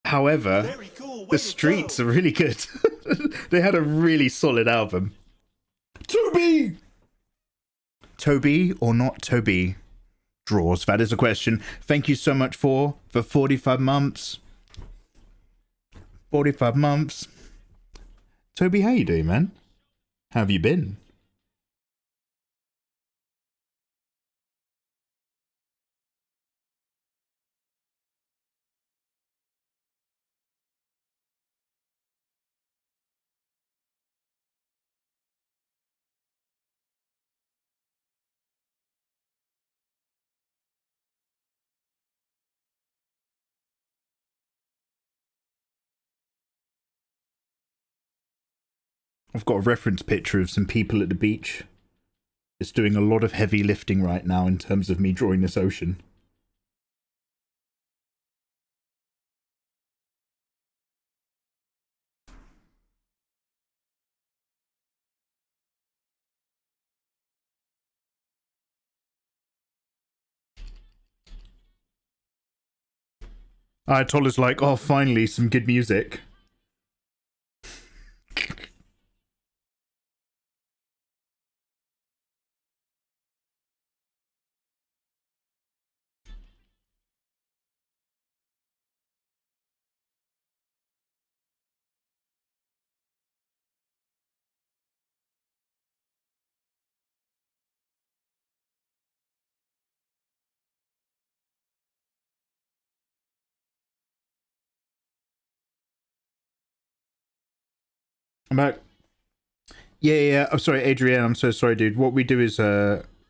However, Cool. the streets are really good. They had a really solid album. Toby or not Toby? Draws, that is a question. Thank you so much for 45 months. 45 months. Toby, how you doing, man? How have you been? I've got a reference picture of some people at the beach. It's doing a lot of heavy lifting right now in terms of me drawing this ocean. Ayatollah's like, oh, finally, some good music. I'm back. Yeah. I'm sorry, Adrienne. I'm so sorry, dude. What we do is,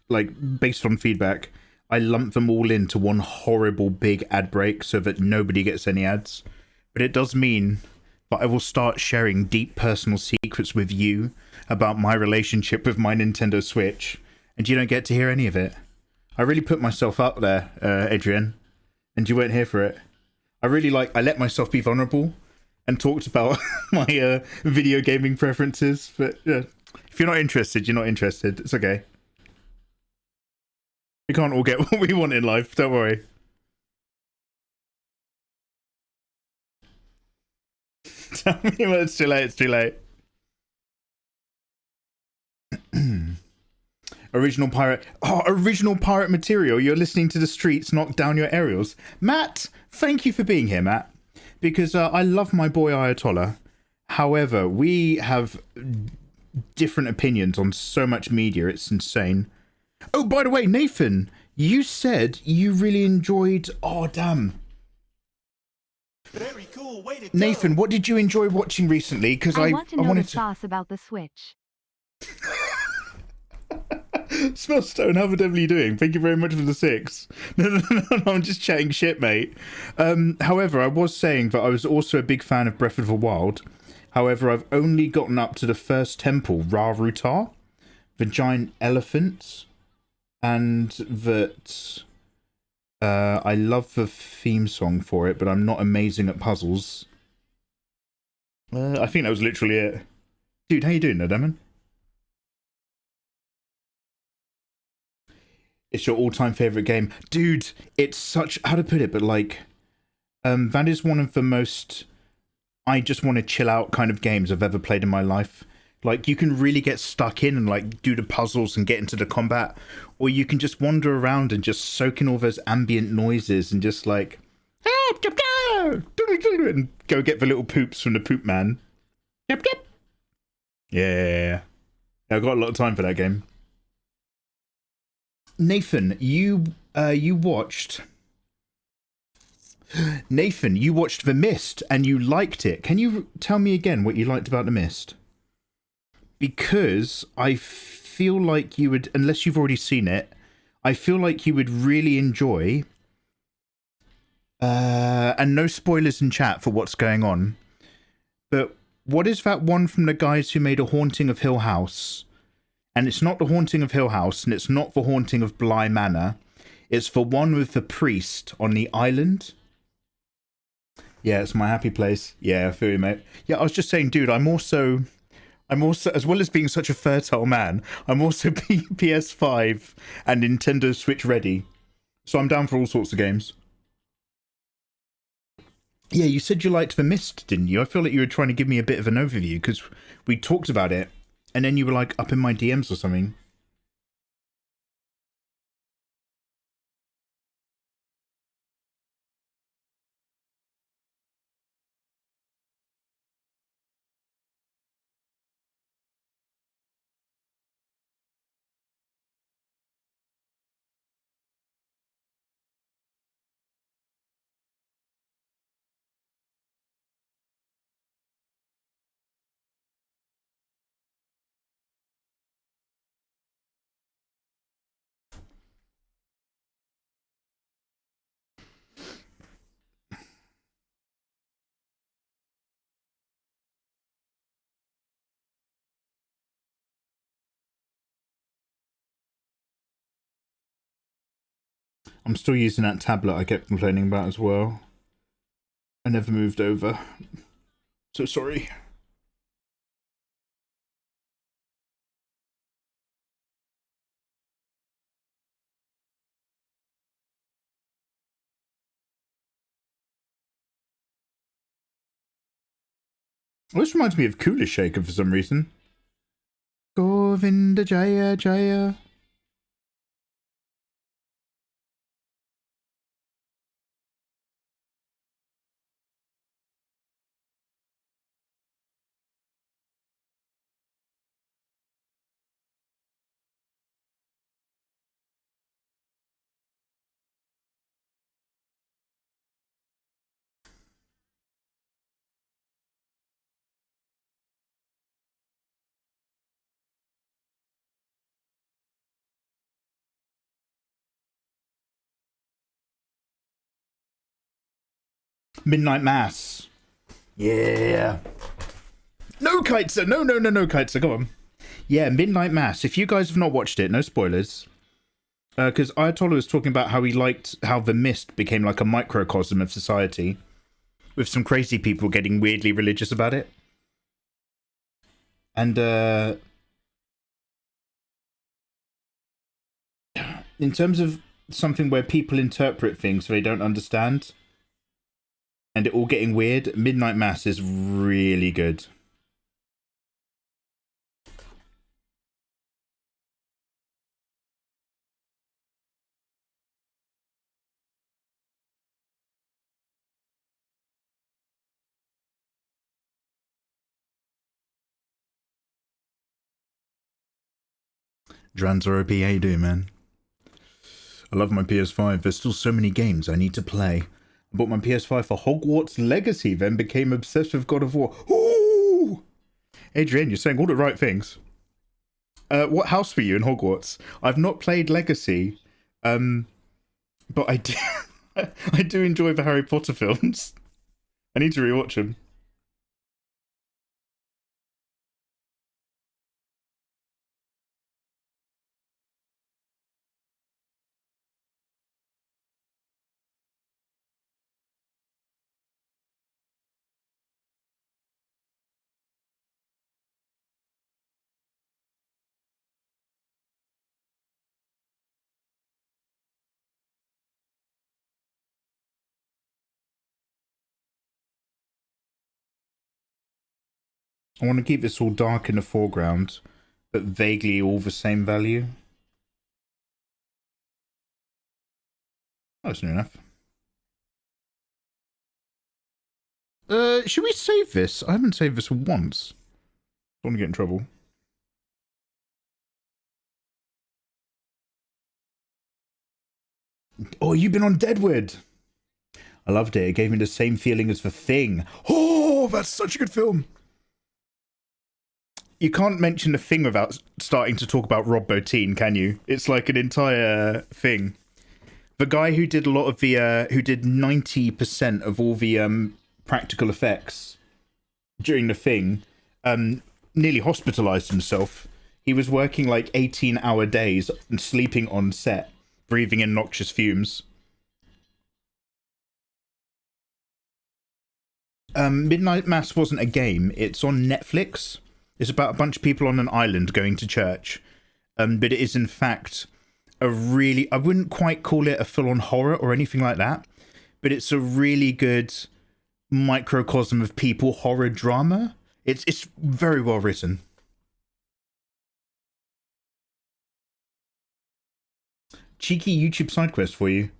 like, based on feedback, I lump them all into one horrible big ad break so that nobody gets any ads. But it does mean that I will start sharing deep personal secrets with you about my relationship with my Nintendo Switch, and you don't get to hear any of it. I really put myself up there, Adrienne, and you weren't here for it. I let myself be vulnerable and talked about my video gaming preferences, but if you're not interested, you're not interested. It's okay. We can't all get what we want in life, don't worry. Tell me when it's too late. Original pirate material. You're listening to the streets knock down your aerials. Matt, thank you for being here, Matt. Because I love my boy Ayatollah. However, we have different opinions on so much media. It's insane. Oh, by the way, Nathan, you said you really enjoyed... Oh, damn. Very cool. Way to go. Nathan, what did you enjoy watching recently? Because I want to know wanted the sauce about the Switch. Smellstone, how the devil are you doing? Thank you very much for the 6. No, I'm just chatting shit, mate. However, I was saying that I was also a big fan of Breath of the Wild. However, I've only gotten up to the first temple, ritar, the giant elephant, and that I love the theme song for it, but I'm not amazing at puzzles. I think that was literally it. Dude, how you doing there, Demon? It's your all-time favorite game. Dude, it's such... How to put it, but like... that is one of the most... I just want to chill out kind of games I've ever played in my life. Like, you can really get stuck in and like do the puzzles and get into the combat. Or you can just wander around and just soak in all those ambient noises and just like... And go get the little poops from the poop man. Yeah. I've got a lot of time for that game. Nathan, you watched The Mist and you liked it. Can you tell me again what you liked about The Mist? Because I feel like you would, unless you've already seen it, I feel like you would really enjoy, and no spoilers in chat for what's going on, but what is that one from the guys who made A Haunting of Hill House? And it's not The Haunting of Hill House, and it's not The Haunting of Bly Manor. It's the one with the priest on the island. Yeah, it's my happy place. Yeah, I feel you, mate. Yeah, I was just saying, dude, I'm also, as well as being such a fertile man, I'm also PS5 and Nintendo Switch ready. So I'm down for all sorts of games. Yeah, you said you liked The Mist, didn't you? I feel like you were trying to give me a bit of an overview, because we talked about it, and then you were like up in my DMs or something. I'm still using that tablet I kept complaining about as well. I never moved over. So sorry. Well, this reminds me of Cooler Shaker for some reason. Govinda Jaya Jaya. Midnight Mass. Yeah. No, Kitzer. No, Kitzer. Go on. Yeah, Midnight Mass. If you guys have not watched it, no spoilers. Because Ayatollah was talking about how he liked how The Mist became like a microcosm of society, with some crazy people getting weirdly religious about it. And in terms of something where people interpret things they don't understand, and it all getting weird, Midnight Mass is really good. Dranzoropi, how you doing, man? I love my PS5. There's still so many games I need to play. I bought my PS5 for Hogwarts Legacy, then became obsessed with God of War. Ooh! Adrian, you're saying all the right things. What house were you in Hogwarts? I've not played Legacy, but I do, I do enjoy the Harry Potter films. I need to rewatch them. I want to keep this all dark in the foreground, but vaguely all the same value. Oh, that's near enough. Should we save this? I haven't saved this once. Don't want to get in trouble. Oh, you've been on Deadwood. I loved it. It gave me the same feeling as The Thing. Oh, that's such a good film. You can't mention The Thing without starting to talk about Rob Bottin, can you? It's like an entire thing. The guy who did a lot of the, who did 90% of all the practical effects during The Thing, nearly hospitalized himself. He was working like 18-hour days and sleeping on set, breathing in noxious fumes. Midnight Mass wasn't a game. It's on Netflix. It's about a bunch of people on an island going to church. But it is, in fact, a really... I wouldn't quite call it a full-on horror or anything like that. But it's a really good microcosm of people horror drama. It's very well written. Cheeky YouTube side quest for you.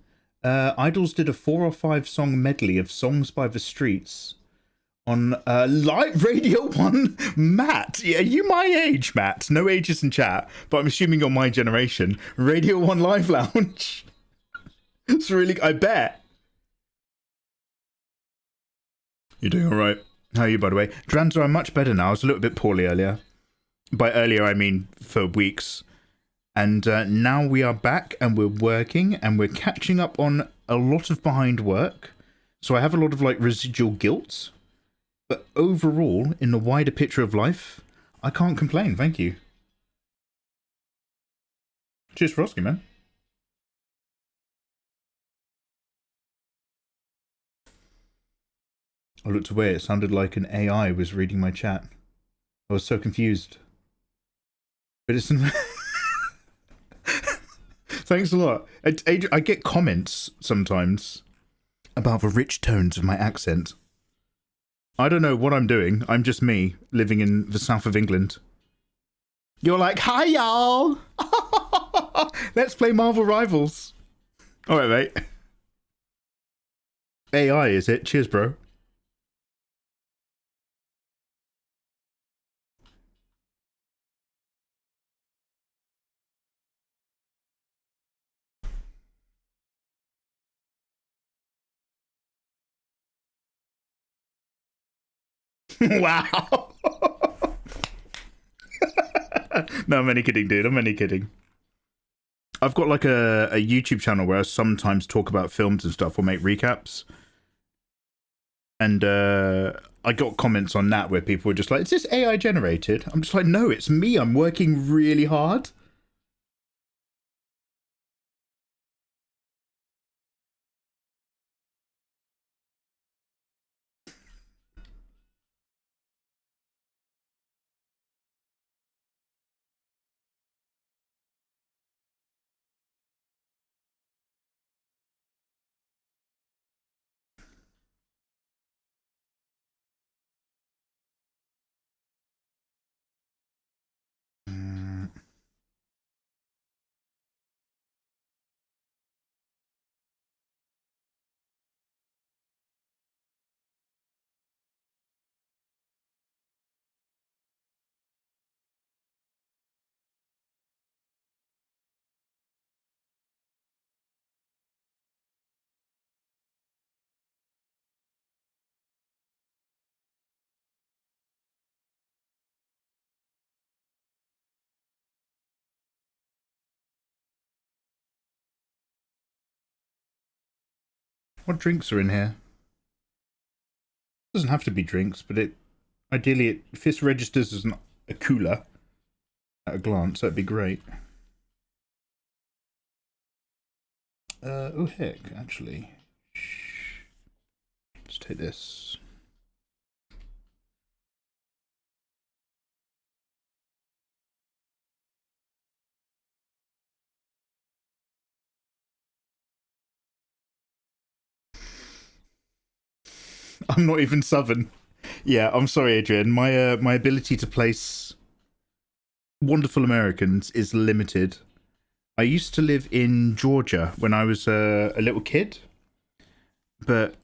Idols did a 4 or 5 song medley of Songs by the Streets on Light Radio 1. Matt, yeah, are you my age, Matt? No ages in chat, but I'm assuming you're my generation. Radio 1 Live Lounge. It's really, I bet. You're doing all right. How are you, by the way? Dranza, I'm much better now. I was a little bit poorly earlier. By earlier, I mean for weeks. And now we are back and we're working and we're catching up on a lot of behind work. So I have a lot of like residual guilt. But overall, in the wider picture of life, I can't complain. Thank you. Cheers for asking, man. I looked away. It sounded like an AI was reading my chat. I was so confused. But it's... Thanks a lot. I get comments sometimes about the rich tones of my accent. I don't know what I'm doing. I'm just me, living in the south of England. You're like, hi, y'all! Let's play Marvel Rivals. All right, mate. AI, is it? Cheers, bro. Wow. No, I'm only kidding, dude. I'm only kidding. I've got like a YouTube channel where I sometimes talk about films and stuff or make recaps. And I got comments on that where people were just like, is this AI generated? I'm just like, no, it's me. I'm working really hard. What drinks are in here? Doesn't have to be drinks, but it ideally if this registers as a cooler at a glance, that'd be great. Oh heck, actually. Let's take this. I'm not even Southern. Yeah, I'm sorry, Adrian. My ability to place wonderful Americans is limited. I used to live in Georgia when I was a little kid, but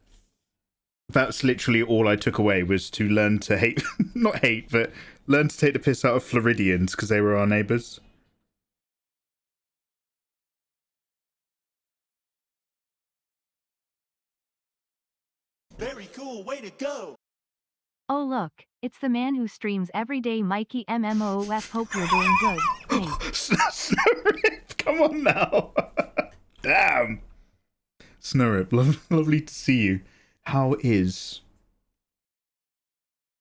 that's literally all I took away was to learn to hate, not hate, but learn to take the piss out of Floridians because they were our neighbors. Very cool, way to go. Oh look, it's the man who streams every day, Mikey MMOS. Hope you're doing good, mate. Snowrip, come on now. Damn. Snowrip, lovely to see you. How is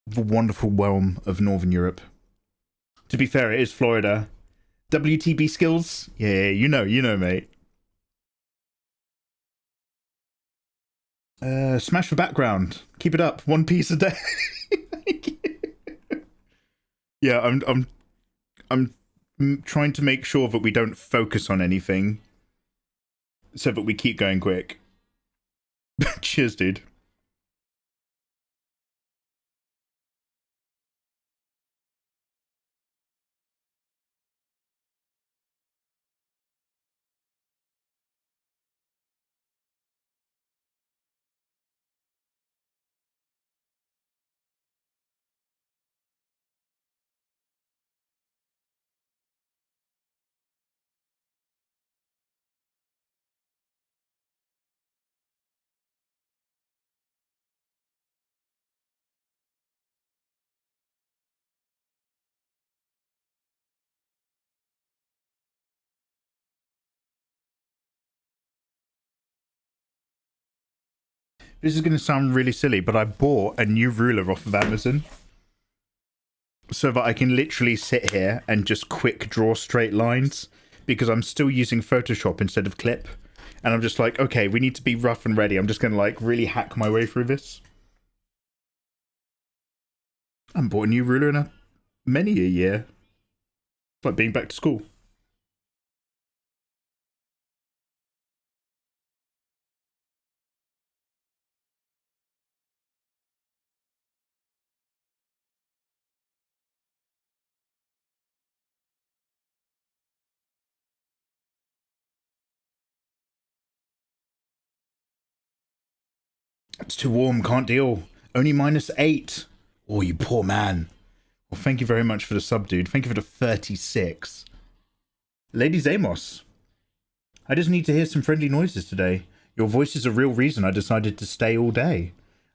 the wonderful realm of Northern Europe? To be fair, it is Florida. WTB skills? Yeah, you know, mate. Smash for background. Keep it up. One piece a day. Yeah, I'm trying to make sure that we don't focus on anything, so that we keep going quick. Cheers, dude. This is going to sound really silly, but I bought a new ruler off of Amazon so that I can literally sit here and just quick draw straight lines, because I'm still using Photoshop instead of Clip. And I'm just like, okay, we need to be rough and ready. I'm just going to like really hack my way through this. I haven't bought a new ruler in many a year. It's like being back to school. It's too warm, can't deal. Only -8. Oh, you poor man. Well, thank you very much for the sub, dude. Thank you for the 36. Lady Zamos. I just need to hear some friendly noises today. Your voice is a real reason I decided to stay all day.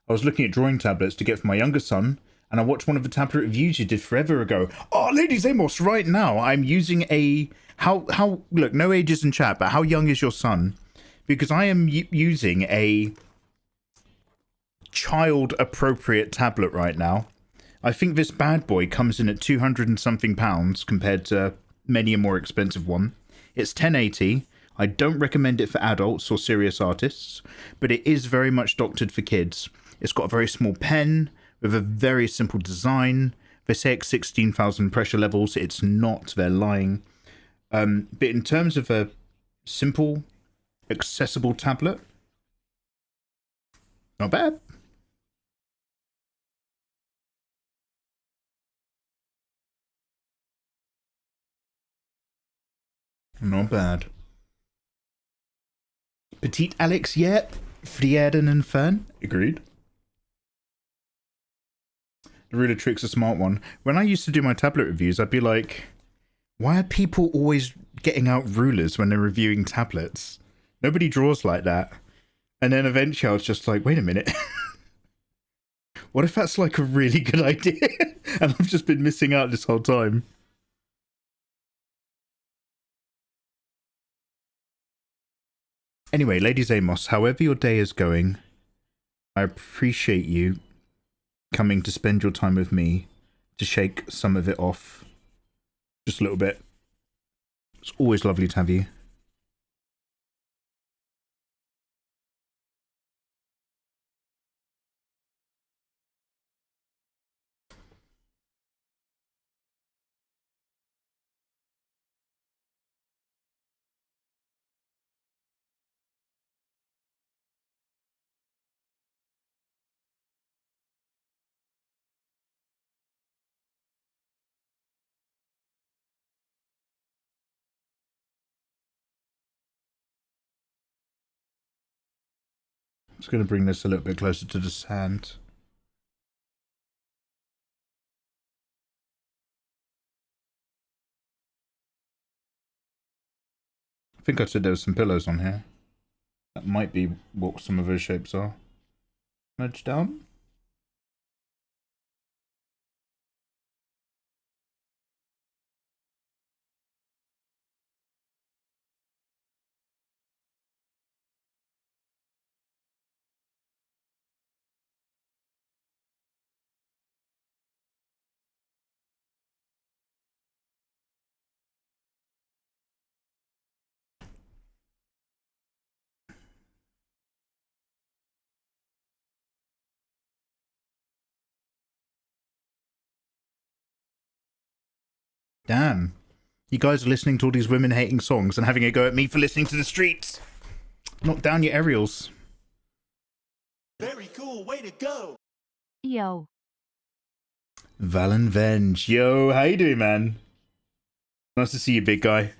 I was looking at drawing tablets to get for my younger son, and I watched one of the tablet reviews you did forever ago. Oh, Lady Zamos, right now I'm using a... How... Look, no ages in chat, but how young is your son? Because I am using a child-appropriate tablet right now. I think this bad boy comes in at 200 and something pounds compared to many a more expensive one. It's 1080. I don't recommend it for adults or serious artists, but it is very much doctored for kids. It's got a very small pen with a very simple design. They say it's 16,000 pressure levels. It's not. They're lying. But in terms of a simple, accessible tablet, not bad. Not bad. Petite Alex, yeah. Frieren and Fern, agreed. The ruler trick's a smart one. When I used to do my tablet reviews, I'd be like, why are people always getting out rulers when they're reviewing tablets? Nobody draws like that. And then eventually I was just like, wait a minute. What if that's like a really good idea? And I've just been missing out this whole time. Anyway, Lady Zamos, however your day is going, I appreciate you coming to spend your time with me to shake some of it off. Just a little bit. It's always lovely to have you. Just going to bring this a little bit closer to the sand. I think I said there was some pillows on here. That might be what some of those shapes are. Merge down. Damn. You guys are listening to all these women-hating songs and having a go at me for listening to the streets. Knock down your aerials. Very cool, way to go. Yo. Valen Venge. Yo, how you doing, man? Nice to see you, big guy.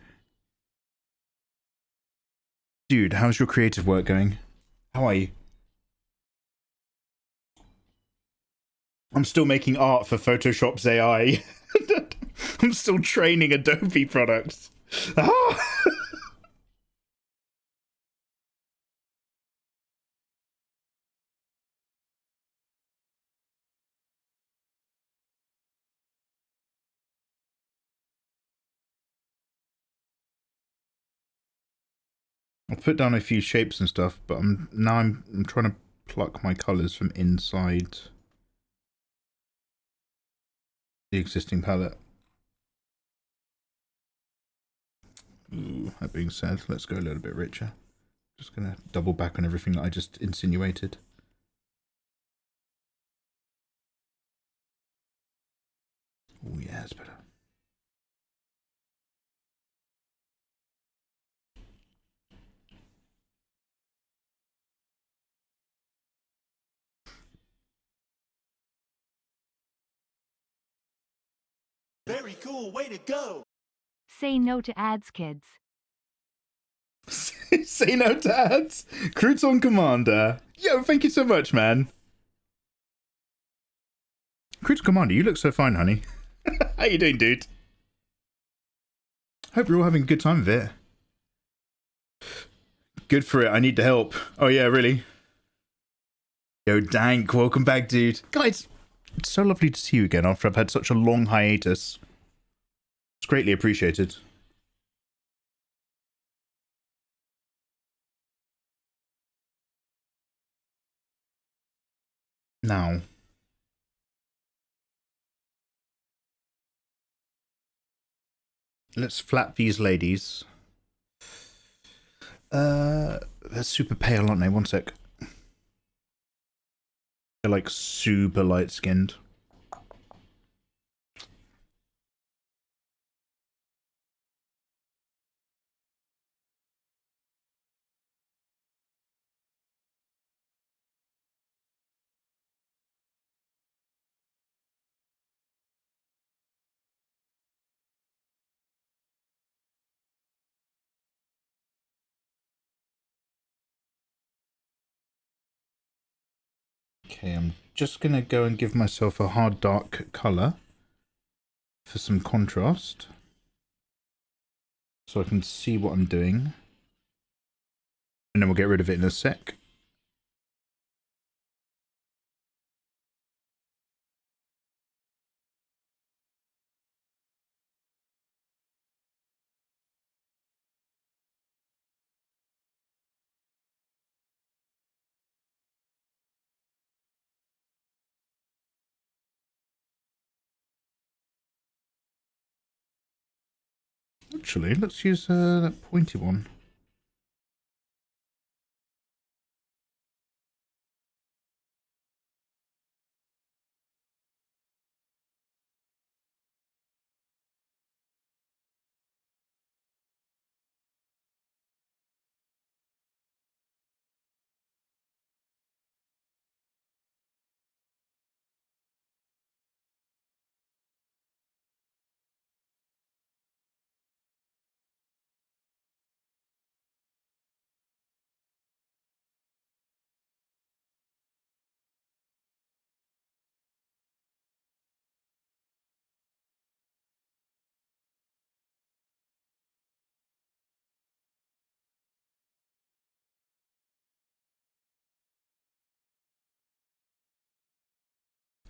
Dude, how's your creative work going? How are you? I'm still making art for Photoshop's AI. I'm still training Adobe products. Ah! I've put down a few shapes and stuff, but I'm trying to pluck my colors from inside the existing palette. Ooh, that being said, let's go a little bit richer. Just gonna double back on everything that I just insinuated. Oh yeah, it's better. Very cool, way to go. Say no to ads, kids. Say no to ads. Crouton Commander. Yo, thank you so much, man. Crouton Commander, you look so fine, honey. How you doing, dude? Hope you're all having a good time with it. Good for it. I need the help. Oh yeah, really? Yo, Dank, welcome back, dude. Guys, it's so lovely to see you again after I've had such a long hiatus. It's greatly appreciated. Now, let's flap these ladies. They're super pale, aren't they? One sec. They're like super light skinned. Okay, I'm just going to go and give myself a hard dark colour for some contrast so I can see what I'm doing, and then we'll get rid of it in a sec. Actually, let's use that pointy one.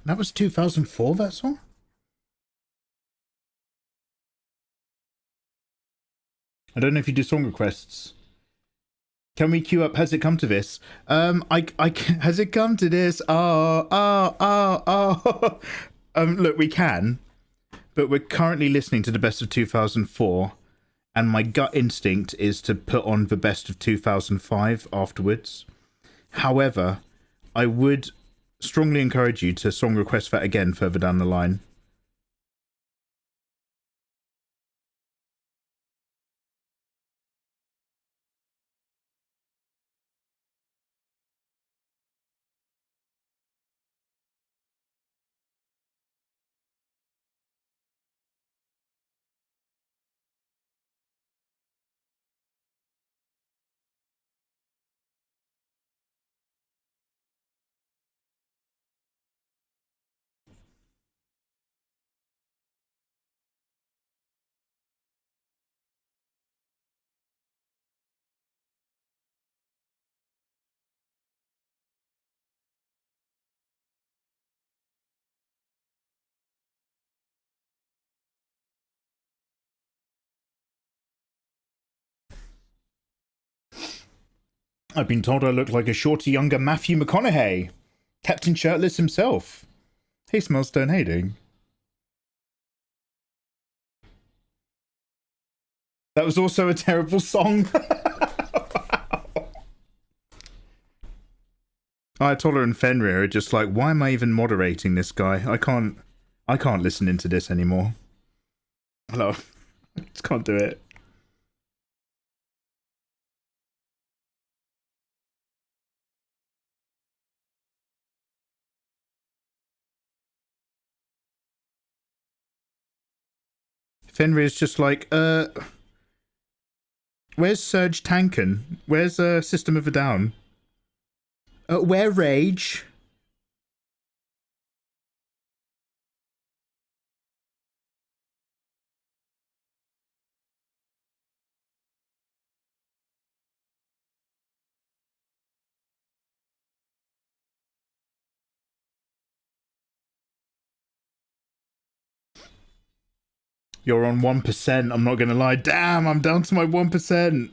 That was 2004, that song? I don't know if you do song requests. Can we queue up Has It Come to This? Has it come to this? Look, we can, but we're currently listening to the best of 2004, and my gut instinct is to put on the best of 2005 afterwards. However, I would strongly encourage you to song request that again further down the line. I've been told I look like a shorter, younger Matthew McConaughey. Captain Shirtless himself. Hey, Smells Stone Hating. That was also a terrible song. Ayatollah and Fenrir are just like, why am I even moderating this guy? I can't listen into this anymore. Hello. I just can't do it. Fenrir's just like, where's Serge Tankin? Where's System of a Down? Where Rage? You're on 1%, I'm not gonna lie. Damn, I'm down to my 1%.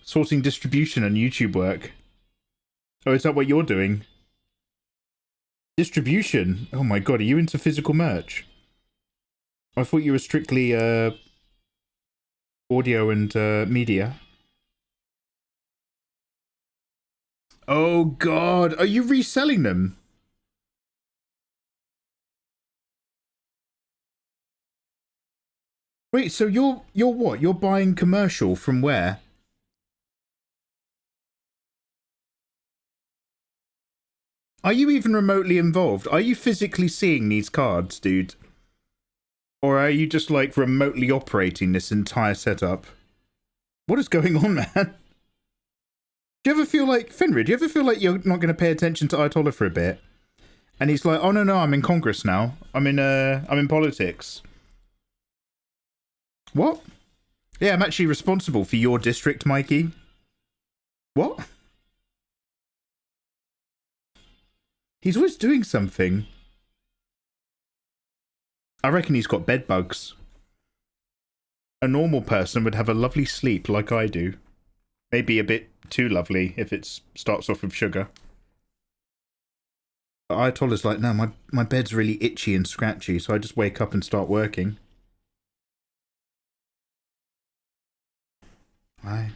Sorting distribution and YouTube work. Oh, is that what you're doing? Distribution? Oh my god, are you into physical merch? I thought you were strictly audio and media. Oh god, are you reselling them? Wait, so you're what? You're buying commercial from where? Are you even remotely involved? Are you physically seeing these cards, dude? Or are you just like remotely operating this entire setup? What is going on, man? Do you ever feel like, Fenrir, do you ever feel like you're not going to pay attention to Ayatollah for a bit? And he's like, oh no, I'm in Congress now. I'm in politics. What? Yeah, I'm actually responsible for your district, Mikey. What? He's always doing something. I reckon he's got bed bugs. A normal person would have a lovely sleep like I do. Maybe a bit too lovely if it starts off with sugar. But Ayatollah's like, no, my bed's really itchy and scratchy, so I just wake up and start working. Aye.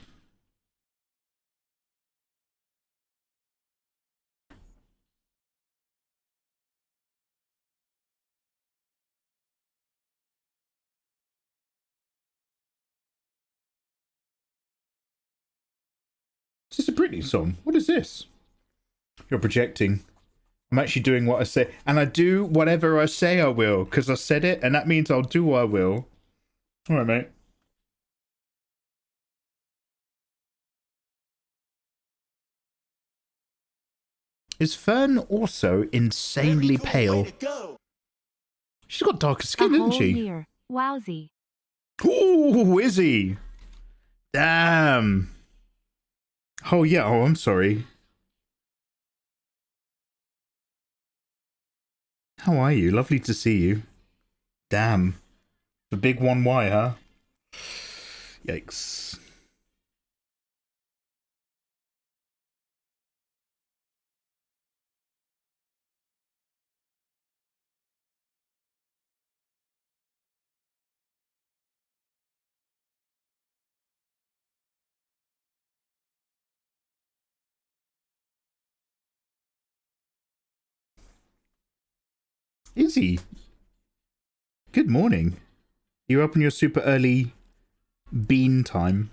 Is this a Britney song? What is this? You're projecting. I'm actually doing what I say. And I do whatever I say I will, because I said it, and that means I'll do what I will. Alright, mate. Is Fern also insanely Very cool, pale? way to go. She's got darker skin, A isn't whole she? year. Wowsy. Ooh, is he? Damn. Oh, yeah. Oh, I'm sorry. How are you? Lovely to see you. Damn. The big 1Y, huh? Yikes. Izzy, good morning. You're up in your super early bean time.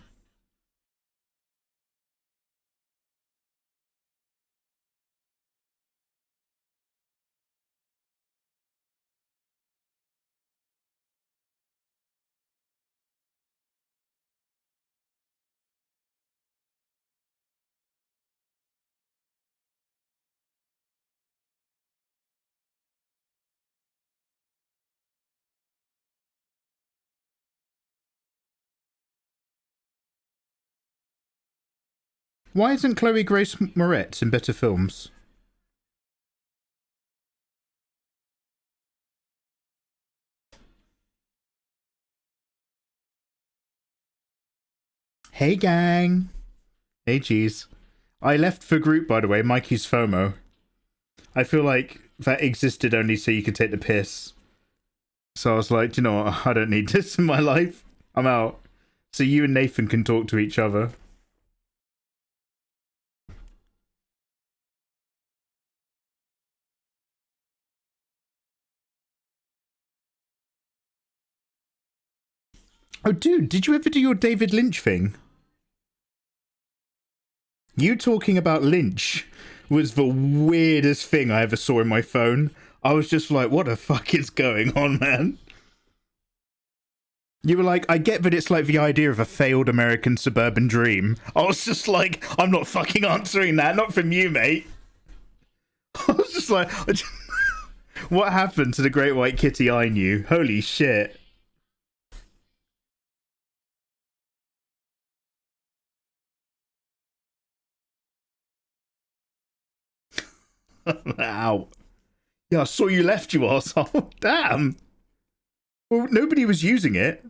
Why isn't Chloe Grace Moretz in better films? Hey, gang. Hey, geez. I left for group, by the way, Mikey's FOMO. I feel like that existed only so you could take the piss. So I was like, you know what? I don't need this in my life. I'm out. So you and Nathan can talk to each other. Oh, dude, did you ever do your David Lynch thing? You talking about Lynch was the weirdest thing I ever saw in my phone. I was just like, what the fuck is going on, man? You were like, I get that it's like the idea of a failed American suburban dream. I was just like, I'm not fucking answering that. Not from you, mate. I was just like, what happened to the great white kitty I knew? Holy shit. Ow. Yeah, I saw you left, you arsehole. Damn. Well, nobody was using it.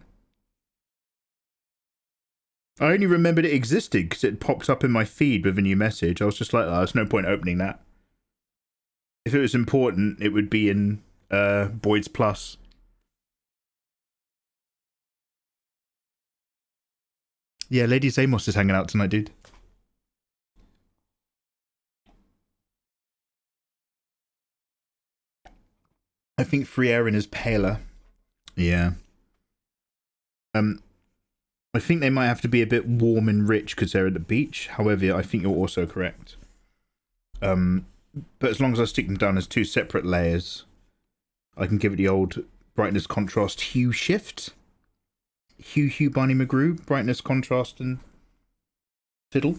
I only remembered it existed because it popped up in my feed with a new message. I was just like, oh, there's no point opening that. If it was important, it would be in Boyd's Plus. Yeah, Lady Zamos is hanging out tonight, dude. I think Frieren is paler. Yeah. I think they might have to be a bit warm and rich because they're at the beach. However, I think you're also correct. But as long as I stick them down as two separate layers, I can give it the old brightness, contrast, hue shift. Hue, Barney McGrew, brightness, contrast, and fiddle.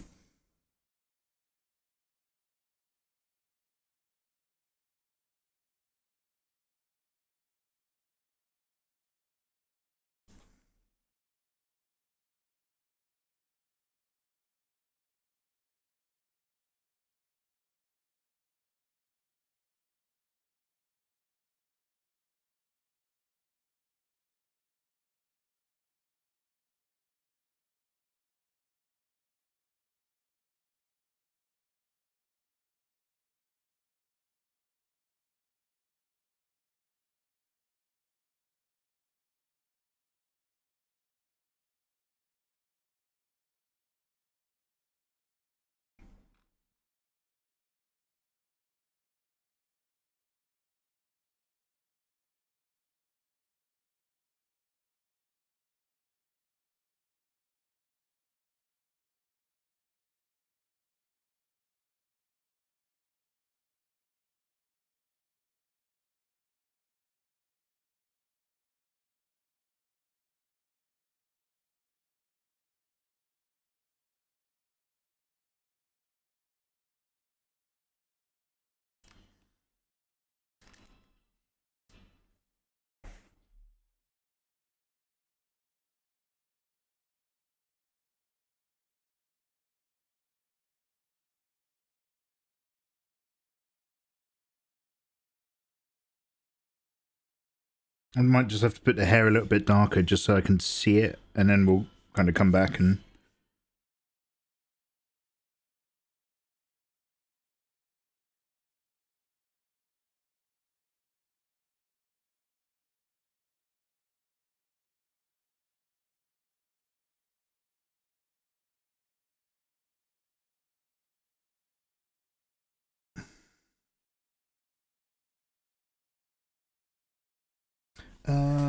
I might just have to put the hair a little bit darker just so I can see it, and then we'll kind of come back and...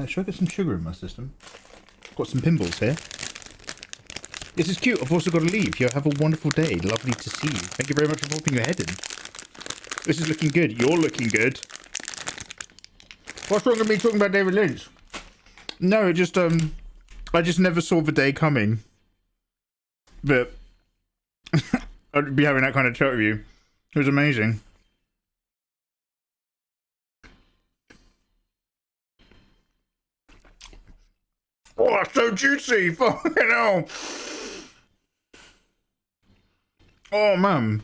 should I get some sugar in my system? Got some pinballs here. This is cute. I've also got to leave. You have a wonderful day. Lovely to see you. Thank you very much for popping your head in. This is looking good. You're looking good. What's wrong with me talking about David Lynch? No, I just never saw the day coming. But I'd be having that kind of chat with you. It was amazing. Oh, it's so juicy! Fucking hell! Oh, man.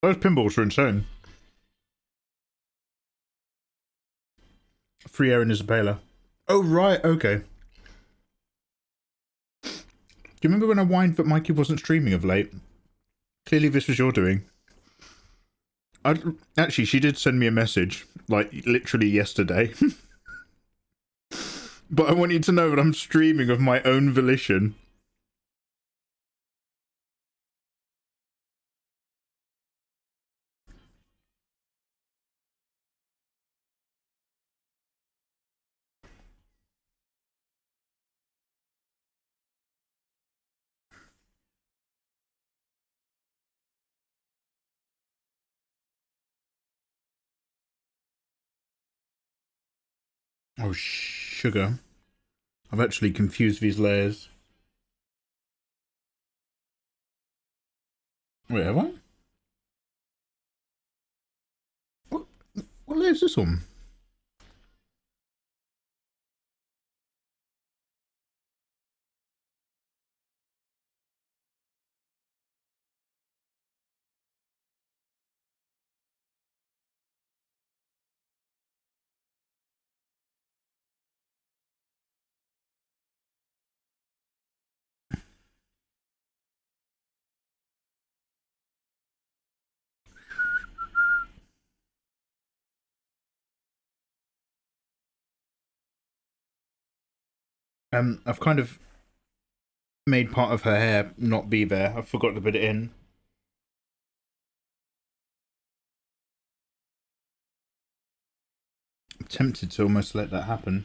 Those pinballs are insane. Frieren is a paler. Oh, right, okay. Do you remember when I whined that Mikey wasn't streaming of late? Clearly this was your doing. Actually, she did send me a message, like, literally yesterday. But I want you to know that I'm streaming of my own volition. Oh, sugar. I've actually confused these layers. Wait, have I? What layer is this on? I've kind of made part of her hair not be there. I forgot to put it in. I'm tempted to almost let that happen.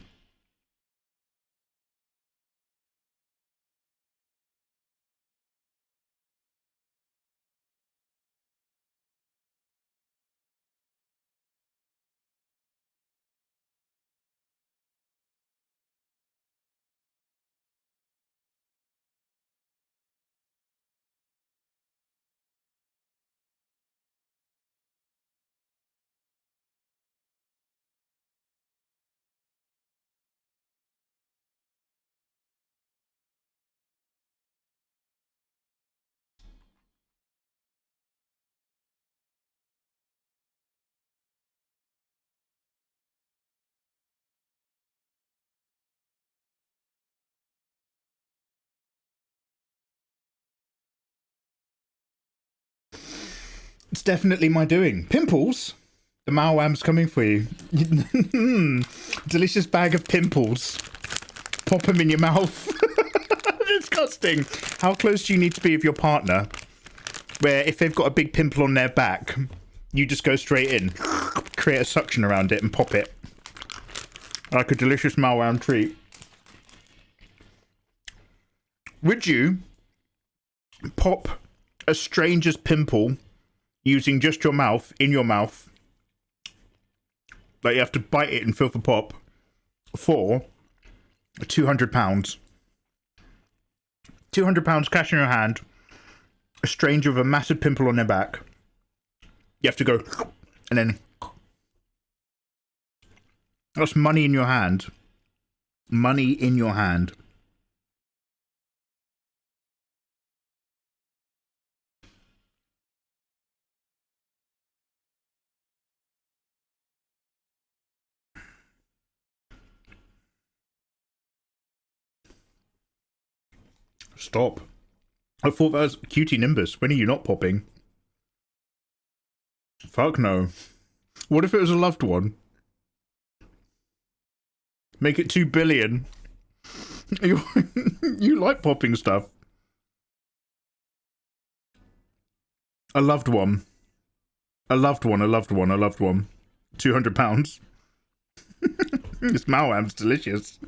It's definitely my doing. Pimples? The Malwam's coming for you. Delicious bag of pimples. Pop them in your mouth. Disgusting. How close do you need to be with your partner? Where if they've got a big pimple on their back, you just go straight in, create a suction around it and pop it. Like a delicious Malwam treat. Would you pop a stranger's pimple using just your mouth, in your mouth, Like, you have to bite it and feel for pop for £200. £200 cash in your hand. A stranger with a massive pimple on their back. You have to go, and then that's money in your hand. Money in your hand. Stop. I thought that was Cutie Nimbus. When are you not popping? Fuck no. What if it was a loved one? Make it 2 billion. You like popping stuff. A loved one. A loved one, a loved one, a loved one. £200. This Malwam's delicious.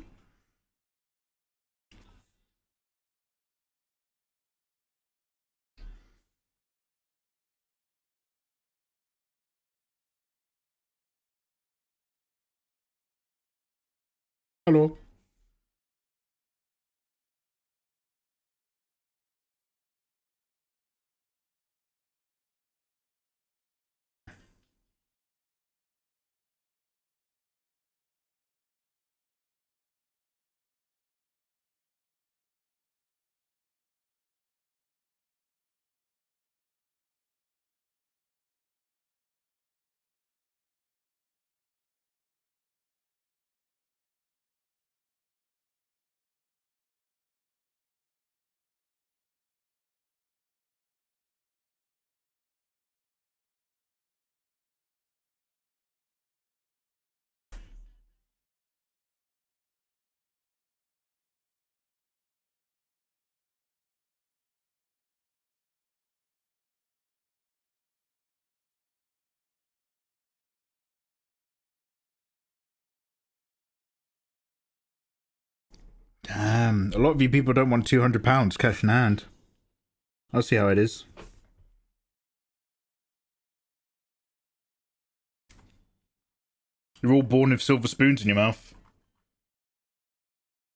Hello. Damn, a lot of you people don't want £200 cash in hand. I'll see how it is. You're all born with silver spoons in your mouth.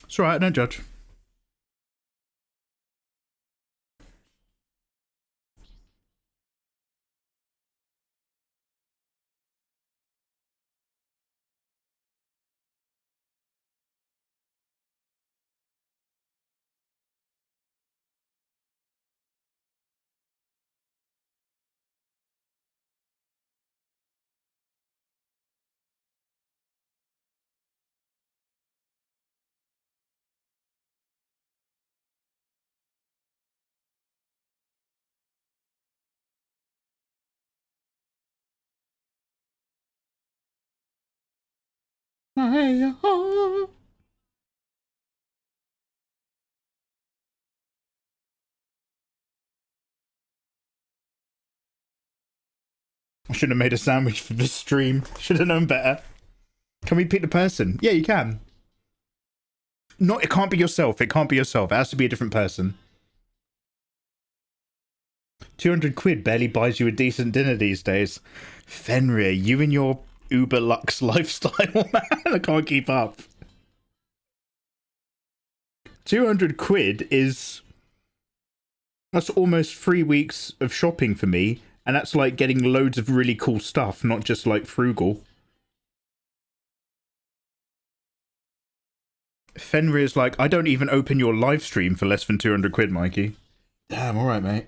It's alright, don't judge. I should have made a sandwich for this stream. Should have known better. Can we pick the person? Yeah, you can. No, it can't be yourself. It can't be yourself. It has to be a different person. 200 quid barely buys you a decent dinner these days. Fenrir, you and your Uber Lux lifestyle, man. I can't keep up. 200 quid is... That's almost 3 weeks of shopping for me. And that's like getting loads of really cool stuff, not just like frugal. Fenrir's like, I don't even open your live stream for less than 200 quid, Mikey. Damn, alright, mate.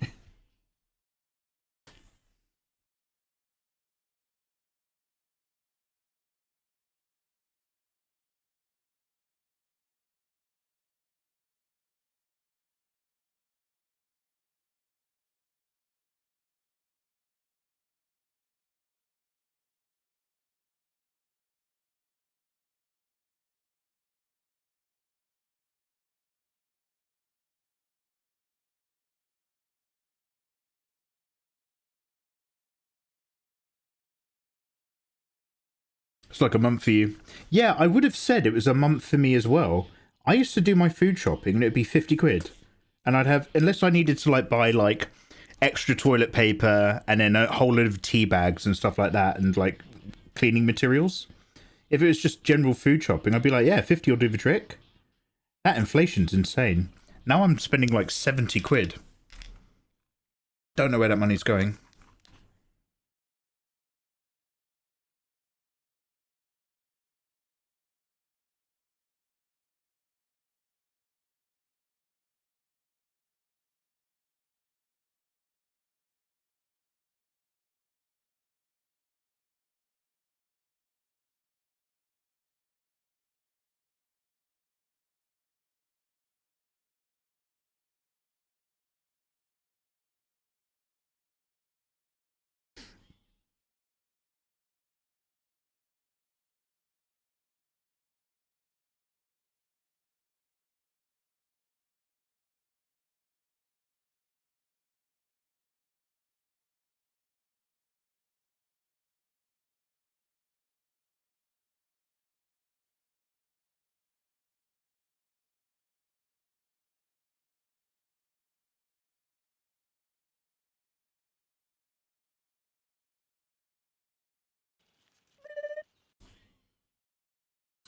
It's like a month for you. Yeah, I would have said it was a month for me as well. I used to do my food shopping and it'd be 50 quid. And I'd have, unless I needed to like buy like extra toilet paper and then a whole load of tea bags and stuff like that and like cleaning materials. If it was just general food shopping, I'd be like, yeah, 50 will do the trick. That inflation's insane. Now I'm spending like 70 quid. Don't know where that money's going.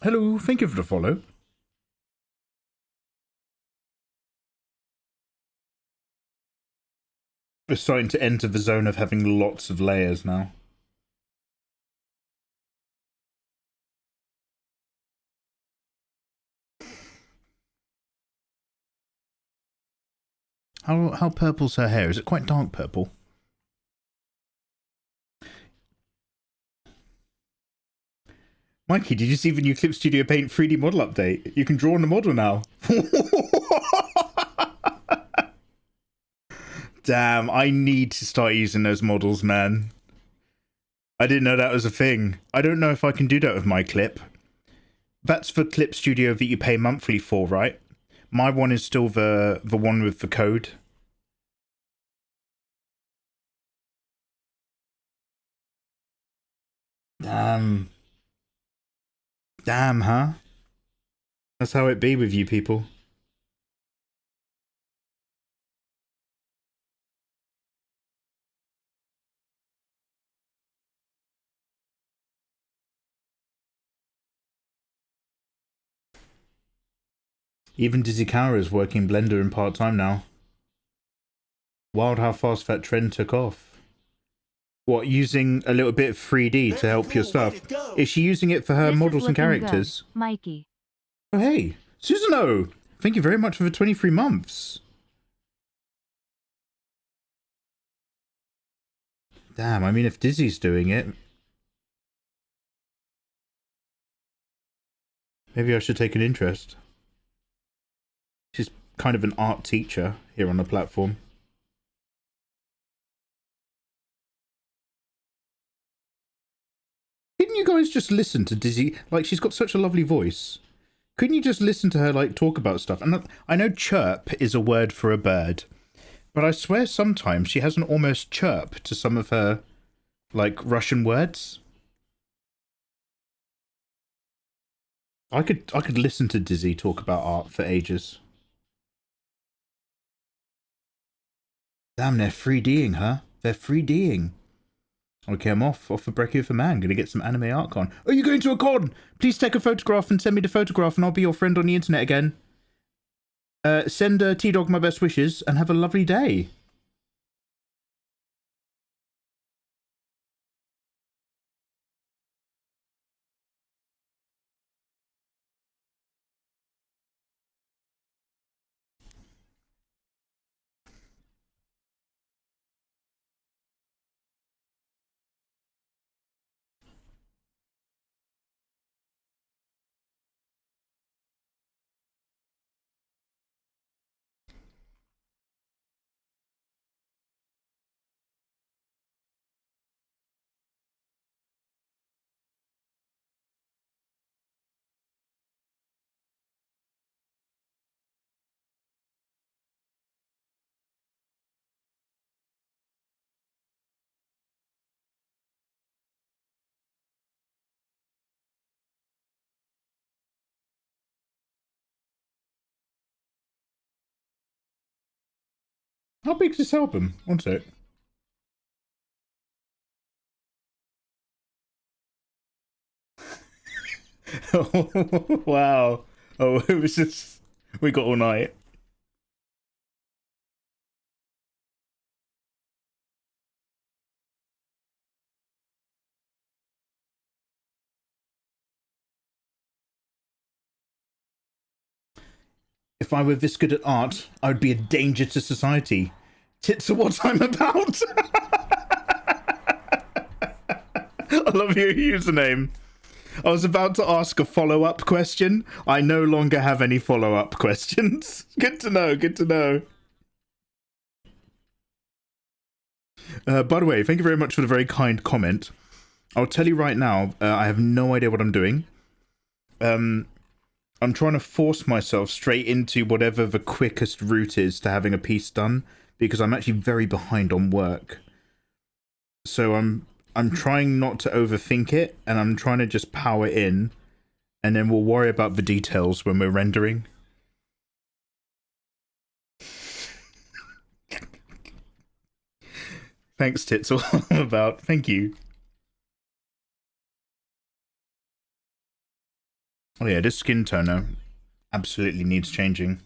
Hello, thank you for the follow. We're starting to enter the zone of having lots of layers now. How purple's her hair? Is it quite dark purple? Mikey, did you see the new Clip Studio Paint 3D model update? You can draw on the model now. Damn, I need to start using those models, man. I didn't know that was a thing. I don't know if I can do that with my clip. That's the Clip Studio that you pay monthly for, right? My one is still the one with the code. Damn. Damn, huh? That's how it be with you people. Even Dizzy Cara is working Blender in part-time now. Wild how fast that trend took off. What, using a little bit of 3D to help your stuff? Is she using it for her This models is and looking characters? good, Mikey. Oh, hey, Susano! Thank you very much for the 23 months. Damn, I mean, if Dizzy's doing it, maybe I should take an interest. She's kind of an art teacher here on the platform. Couldn't you guys just listen to Dizzy? Like, she's got such a lovely voice. Couldn't you just listen to her, like, talk about stuff? And I know chirp is a word for a bird, but I swear sometimes she has an almost chirp to some of her, like, Russian words. I could listen to Dizzy talk about art for ages. Damn, they're 3D'ing, huh? They're 3D'ing. Okay, I'm off for brekkie with a man. Gonna get some anime art con. Are you going to a con? Please take a photograph and send me the photograph and I'll be your friend on the internet again. Send T-Dog my best wishes and have a lovely day. How big is this album? One sec. Wow. Oh, it was just we got all night. If I were this good at art, I would be a danger to society. Tits are what I'm about. I love your username. I was about to ask a follow-up question. I no longer have any follow-up questions. Good to know, good to know. By the way, thank you very much for the very kind comment. I'll tell you right now, I have no idea what I'm doing. I'm trying to force myself straight into whatever the quickest route is to having a piece done, because I'm actually very behind on work. So I'm trying not to overthink it, and I'm trying to just power in, and then we'll worry about the details when we're rendering. Thanks, Tits, all about. Thank you. Oh yeah, this skin toner absolutely needs changing.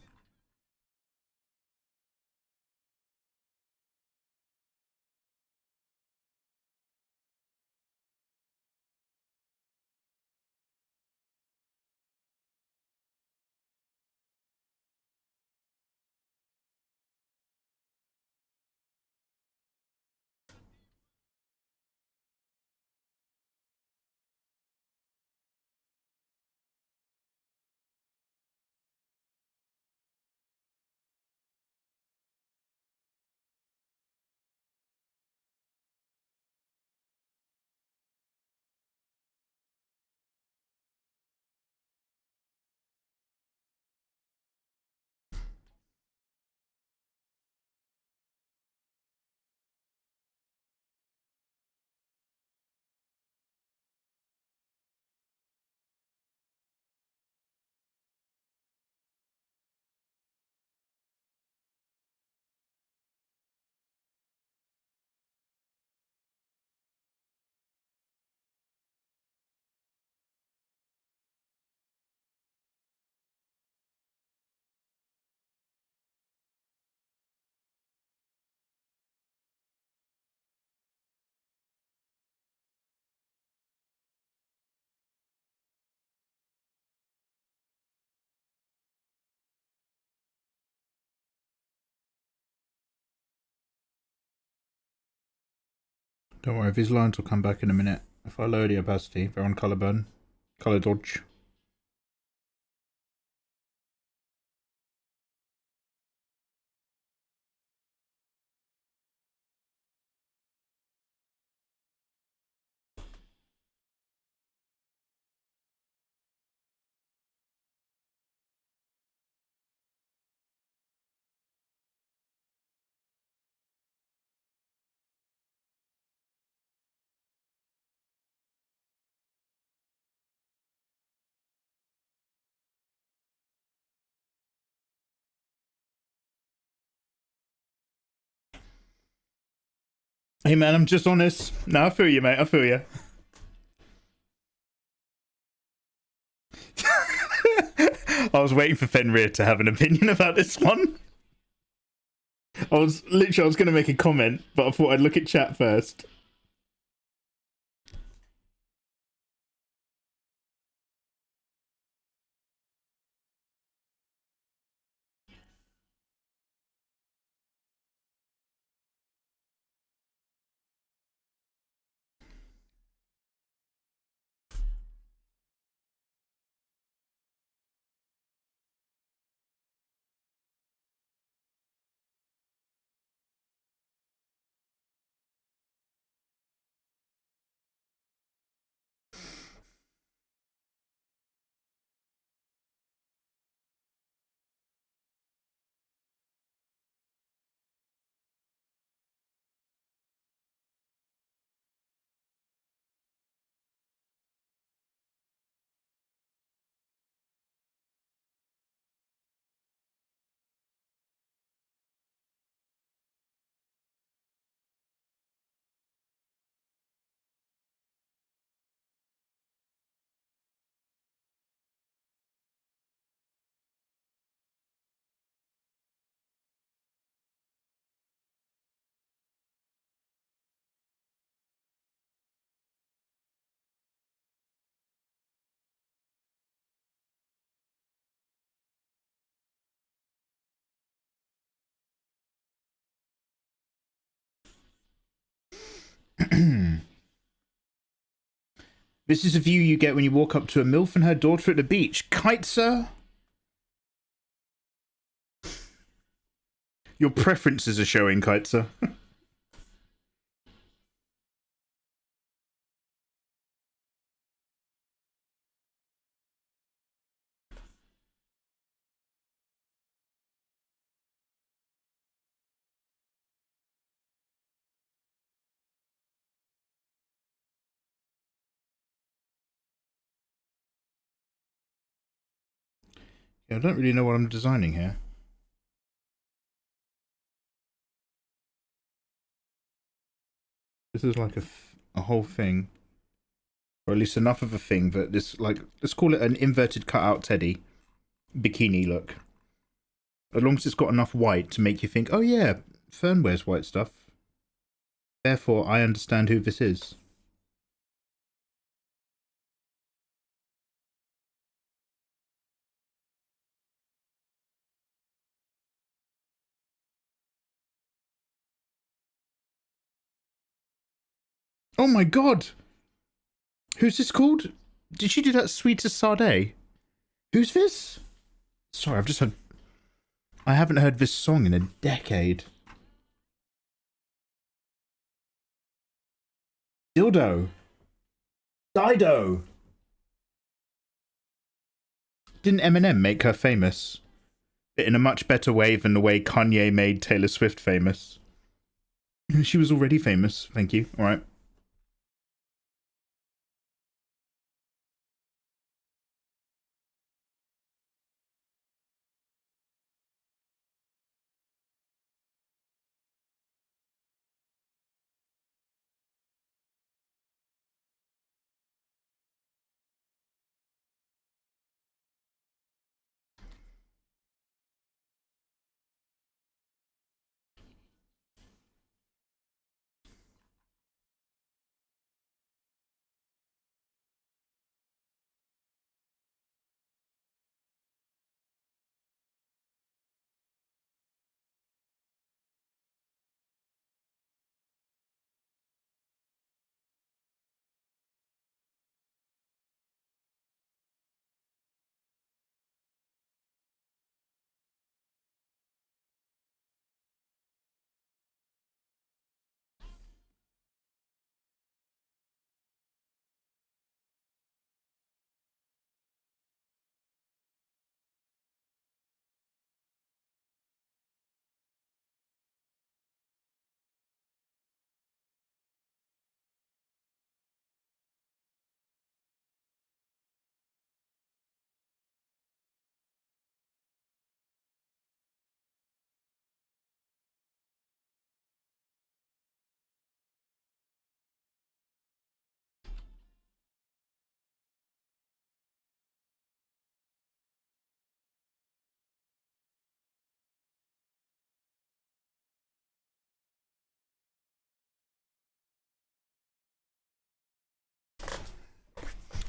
Don't worry, these lines will come back in a minute. If I lower the opacity, they're on color burn. Color dodge. Hey man, I'm just honest. No, I feel you, mate. I feel you. I was waiting for Fenrir to have an opinion about this one. I was going to make a comment, but I thought I'd look at chat first. This is a view you get when you walk up to a MILF and her daughter at the beach. Kite, sir? Your preferences are showing, Kite, sir. Yeah, I don't really know what I'm designing here. This is like a whole thing. Or at least enough of a thing that this, like, let's call it an inverted cutout teddy. Bikini look. As long as it's got enough white to make you think, oh yeah, Fern wears white stuff. Therefore, I understand who this is. Oh my god! Who's this called? Did she do that Sweetest Sade? Who's this? Sorry, I've just heard... I haven't heard this song in a decade. Dildo. Dido. Didn't Eminem make her famous? But in a much better way than the way Kanye made Taylor Swift famous. She was already famous, thank you. Alright.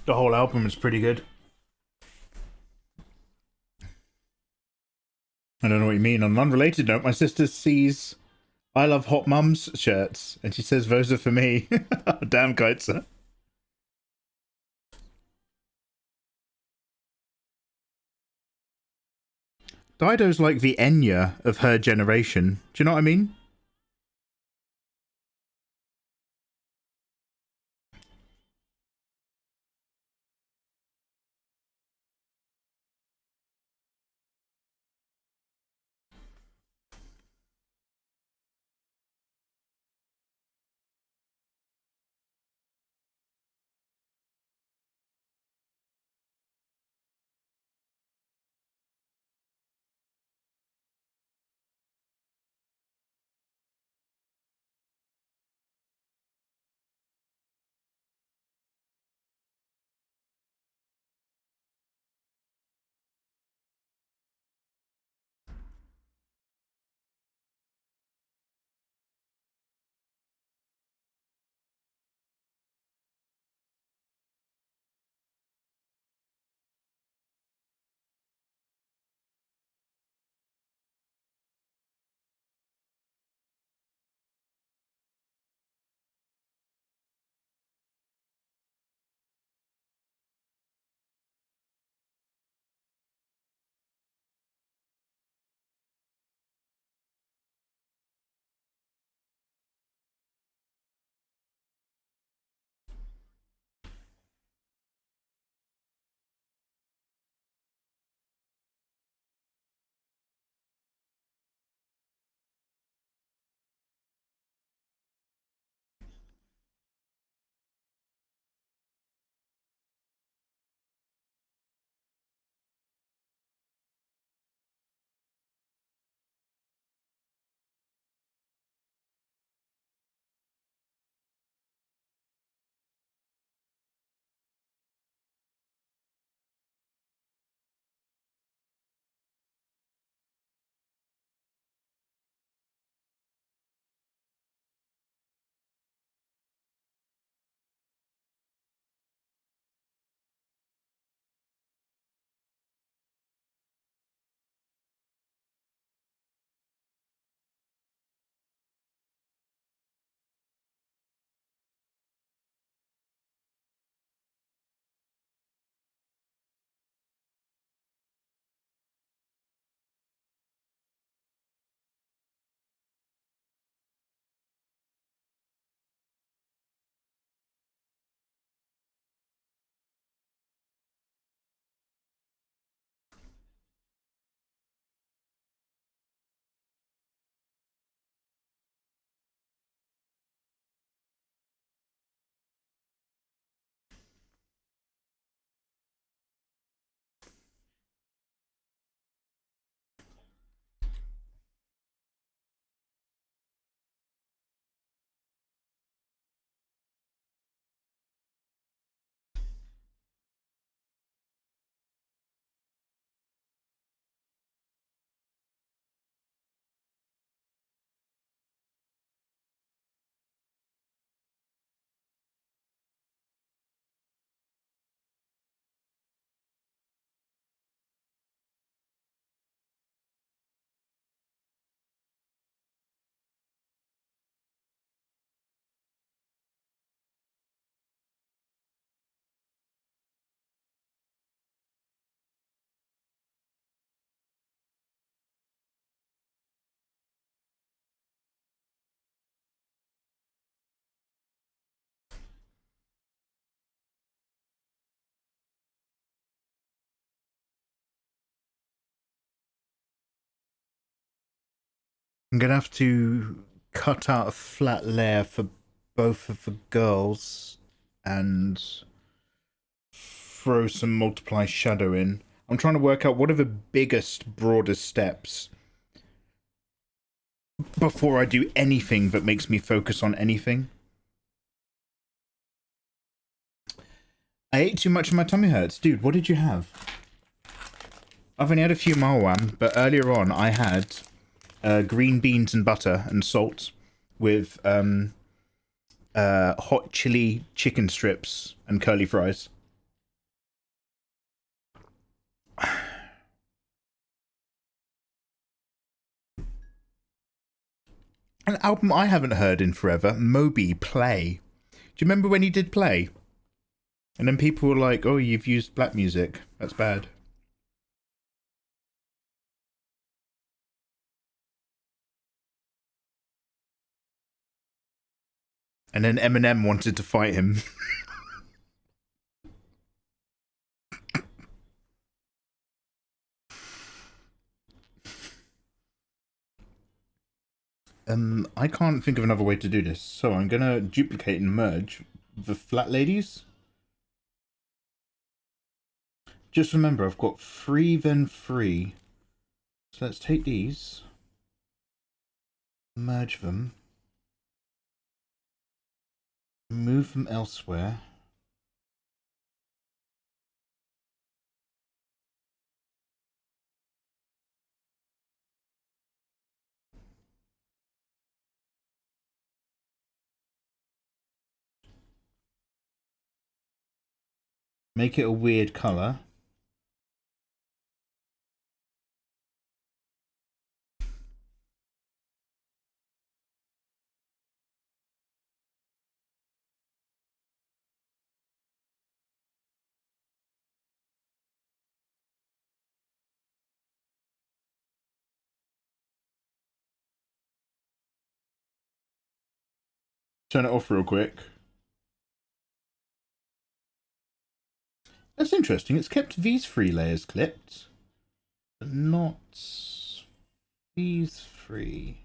The whole album is pretty good. I don't know what you mean. On an unrelated note, my sister sees I Love Hot Mums shirts, and she says those are for me. Damn, Kaitza. Dido's like the Enya of her generation. Do you know what I mean? I'm gonna have to cut out a flat layer for both of the girls and throw some multiply shadow in. I'm trying to work out what are the biggest, broadest steps before I do anything that makes me focus on anything. I ate too much and my tummy hurts. Dude, what did you have? I've only had a few malwam, but earlier on I had green beans and butter and salt with hot chili chicken strips and curly fries. An album I haven't heard in forever, Moby Play. Do you remember when he did Play? And then people were like, oh, you've used black music. That's bad. And then Eminem wanted to fight him. I can't think of another way to do this, so I'm gonna duplicate and merge the flat ladies. Just remember, I've got 3 then 3. So let's take these, merge them, move them elsewhere. Make it a weird color. Turn it off real quick. That's interesting. It's kept these 3 layers clipped, but not these 3.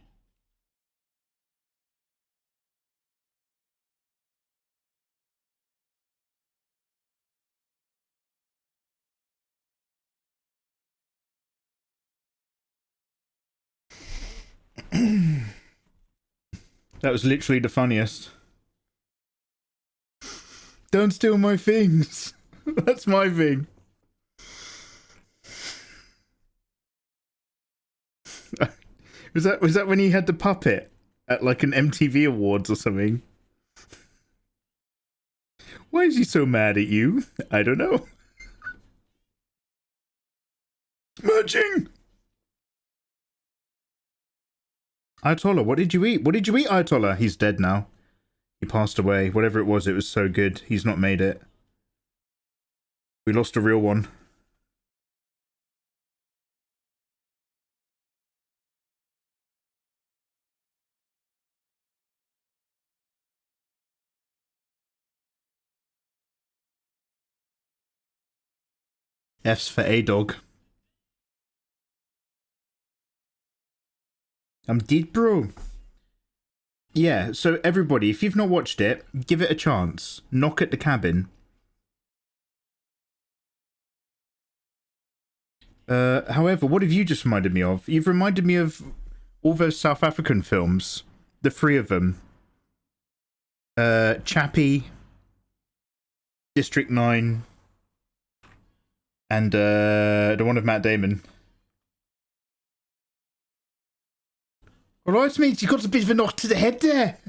That was literally the funniest. Don't steal my things. That's my thing. Was that when he had the puppet at like an MTV Awards or something? Why is he so mad at you? I don't know. Merging! Ayatollah, what did you eat? What did you eat, Ayatollah? He's dead now. He passed away. Whatever it was so good. He's not made it. We lost a real one. F's for A-Dog. I'm dead, bro. Yeah, so everybody, if you've not watched it, give it a chance. Knock at the Cabin. However, what have you just reminded me of? You've reminded me of all those South African films. The 3 of them. Chappie, District 9, and the one of Matt Damon. Alright, mate, you got a bit of a knock to the head there.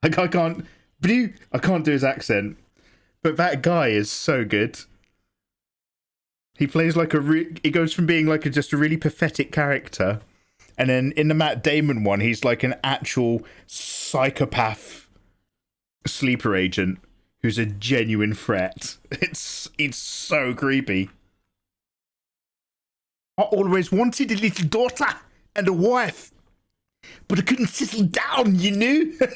I can't do his accent. But that guy is so good. He plays like he goes from being like just a really pathetic character, and then in the Matt Damon one, he's like an actual psychopath sleeper agent who's a genuine threat. It's so creepy. I always wanted a little daughter and a wife, but I couldn't settle down, you know?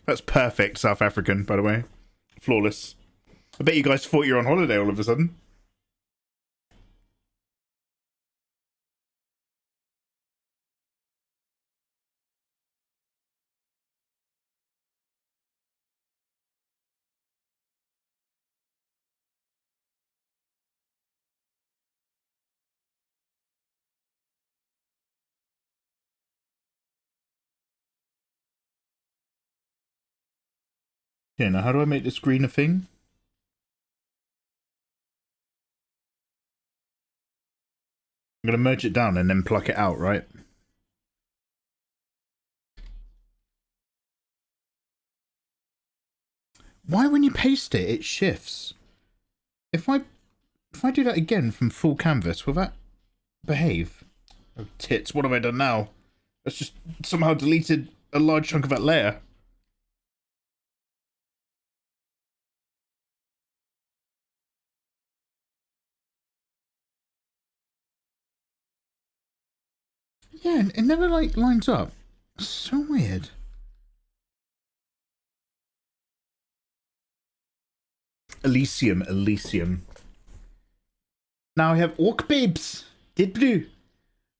That's perfect South African, by the way. Flawless. I bet you guys thought you were on holiday all of a sudden. Okay, now how do I make this green a thing? I'm gonna merge it down and then pluck it out, right? Why when you paste it, it shifts? If I do that again from full canvas, will that behave? Oh tits, what have I done now? That's just somehow deleted a large chunk of that layer. Yeah, it never like lines up. So weird. Elysium, Elysium. Now I have orc babes. Did blue.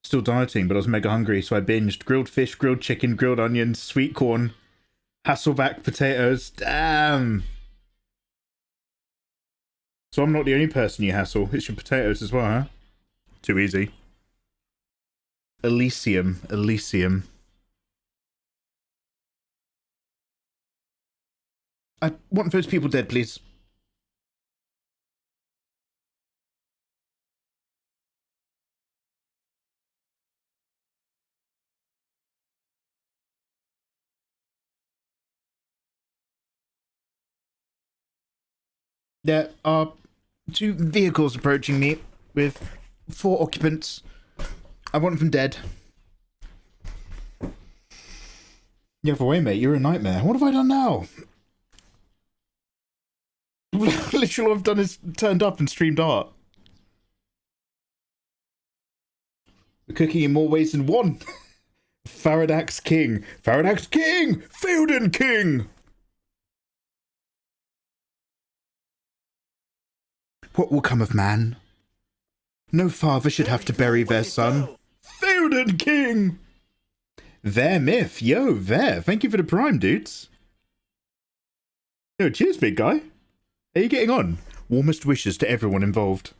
Still dieting, but I was mega hungry, so I binged grilled fish, grilled chicken, grilled onions, sweet corn, Hasselback potatoes. Damn. So I'm not the only person you hassle. It's your potatoes as well, huh? Too easy. Elysium, Elysium. I want those people dead, please. There are 2 vehicles approaching me with 4 occupants. I want them dead. The other way, mate. You're a nightmare. What have I done now? Literally all I've done is turned up and streamed art. We're cooking in more ways than one. Faraday's King. Faraday's King! Feudin King! What will come of man? No father should have to bury their son. Feudin King! There, Myth. Yo, there. Thank you for the prime, dudes. Yo, cheers, big guy. How are you getting on? Warmest wishes to everyone involved.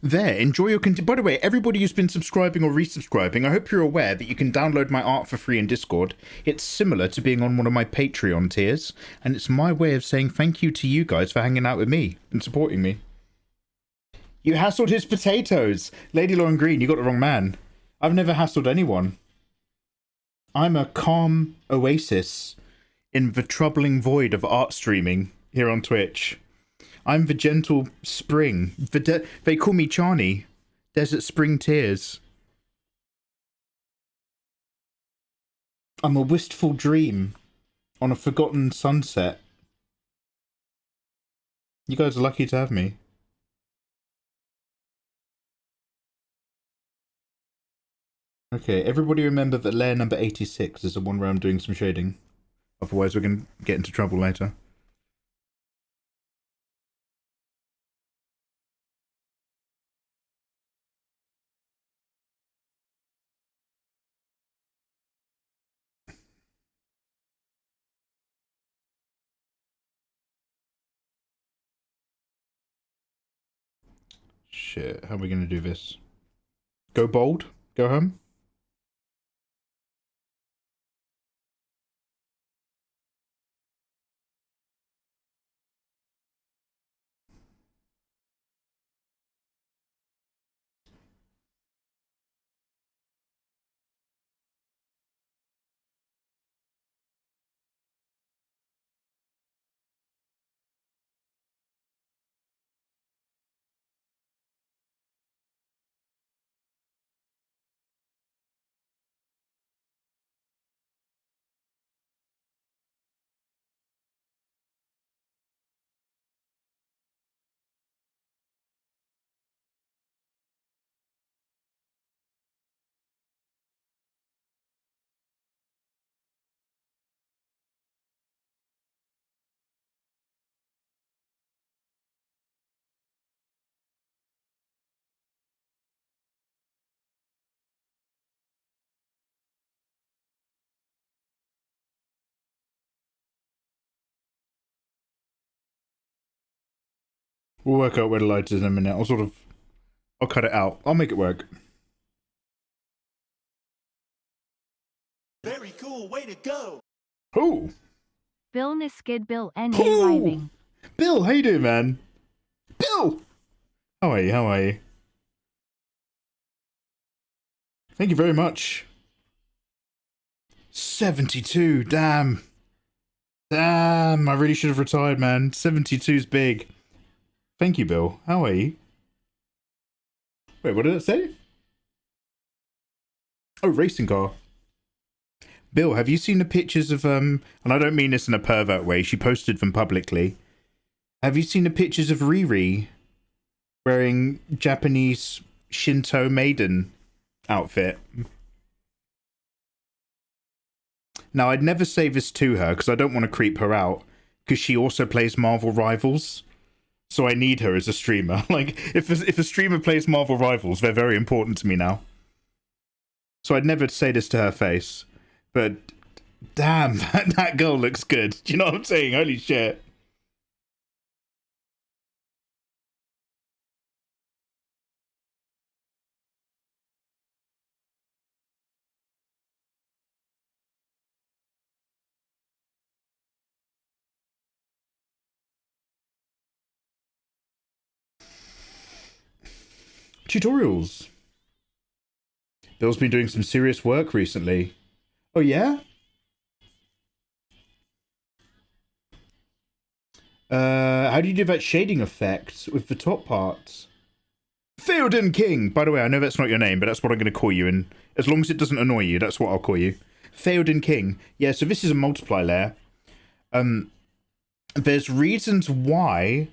There, enjoy your By the way, everybody who's been subscribing or resubscribing, I hope you're aware that you can download my art for free in Discord. It's similar to being on one of my Patreon tiers, and it's my way of saying thank you to you guys for hanging out with me and supporting me. You hassled his potatoes! Lady Lauren Green, you got the wrong man. I've never hassled anyone. I'm a calm oasis in the troubling void of art streaming here on Twitch. I'm the gentle spring. They call me Charney. Desert Spring Tears. I'm a wistful dream on a forgotten sunset. You guys are lucky to have me. Okay, everybody remember that layer number 86 is the one where I'm doing some shading. Otherwise we're going to get into trouble later. Shit, how are we going to do this? Go bold? Go home? We'll work out where the light is in a minute. I'll cut it out. I'll make it work. Very cool, way to go. Oh, Bill Niskid Bill N.A. Ooh. Rhyming. Bill, how you doing, man? Bill! How are you? How are you? Thank you very much. 72, damn. Damn, I really should have retired, man. 72's big. Thank you, Bill. How are you? Wait, what did it say? Oh, racing car. Bill, have you seen the pictures of, and I don't mean this in a pervert way, she posted them publicly. Have you seen the pictures of Riri wearing Japanese Shinto maiden outfit? Now, I'd never say this to her because I don't want to creep her out, because she also plays Marvel Rivals. So I need her as a streamer. Like, if a streamer plays Marvel Rivals, they're very important to me now. So I'd never say this to her face. But, damn, that girl looks good. Do you know what I'm saying? Holy shit. Tutorials. Bill's been doing some serious work recently. Oh, yeah? How do you do that shading effect with the top parts? Theoden King! By the way, I know that's not your name, but that's what I'm going to call you, and as long as it doesn't annoy you, that's what I'll call you. Theoden King. Yeah, so this is a multiply layer. There's reasons why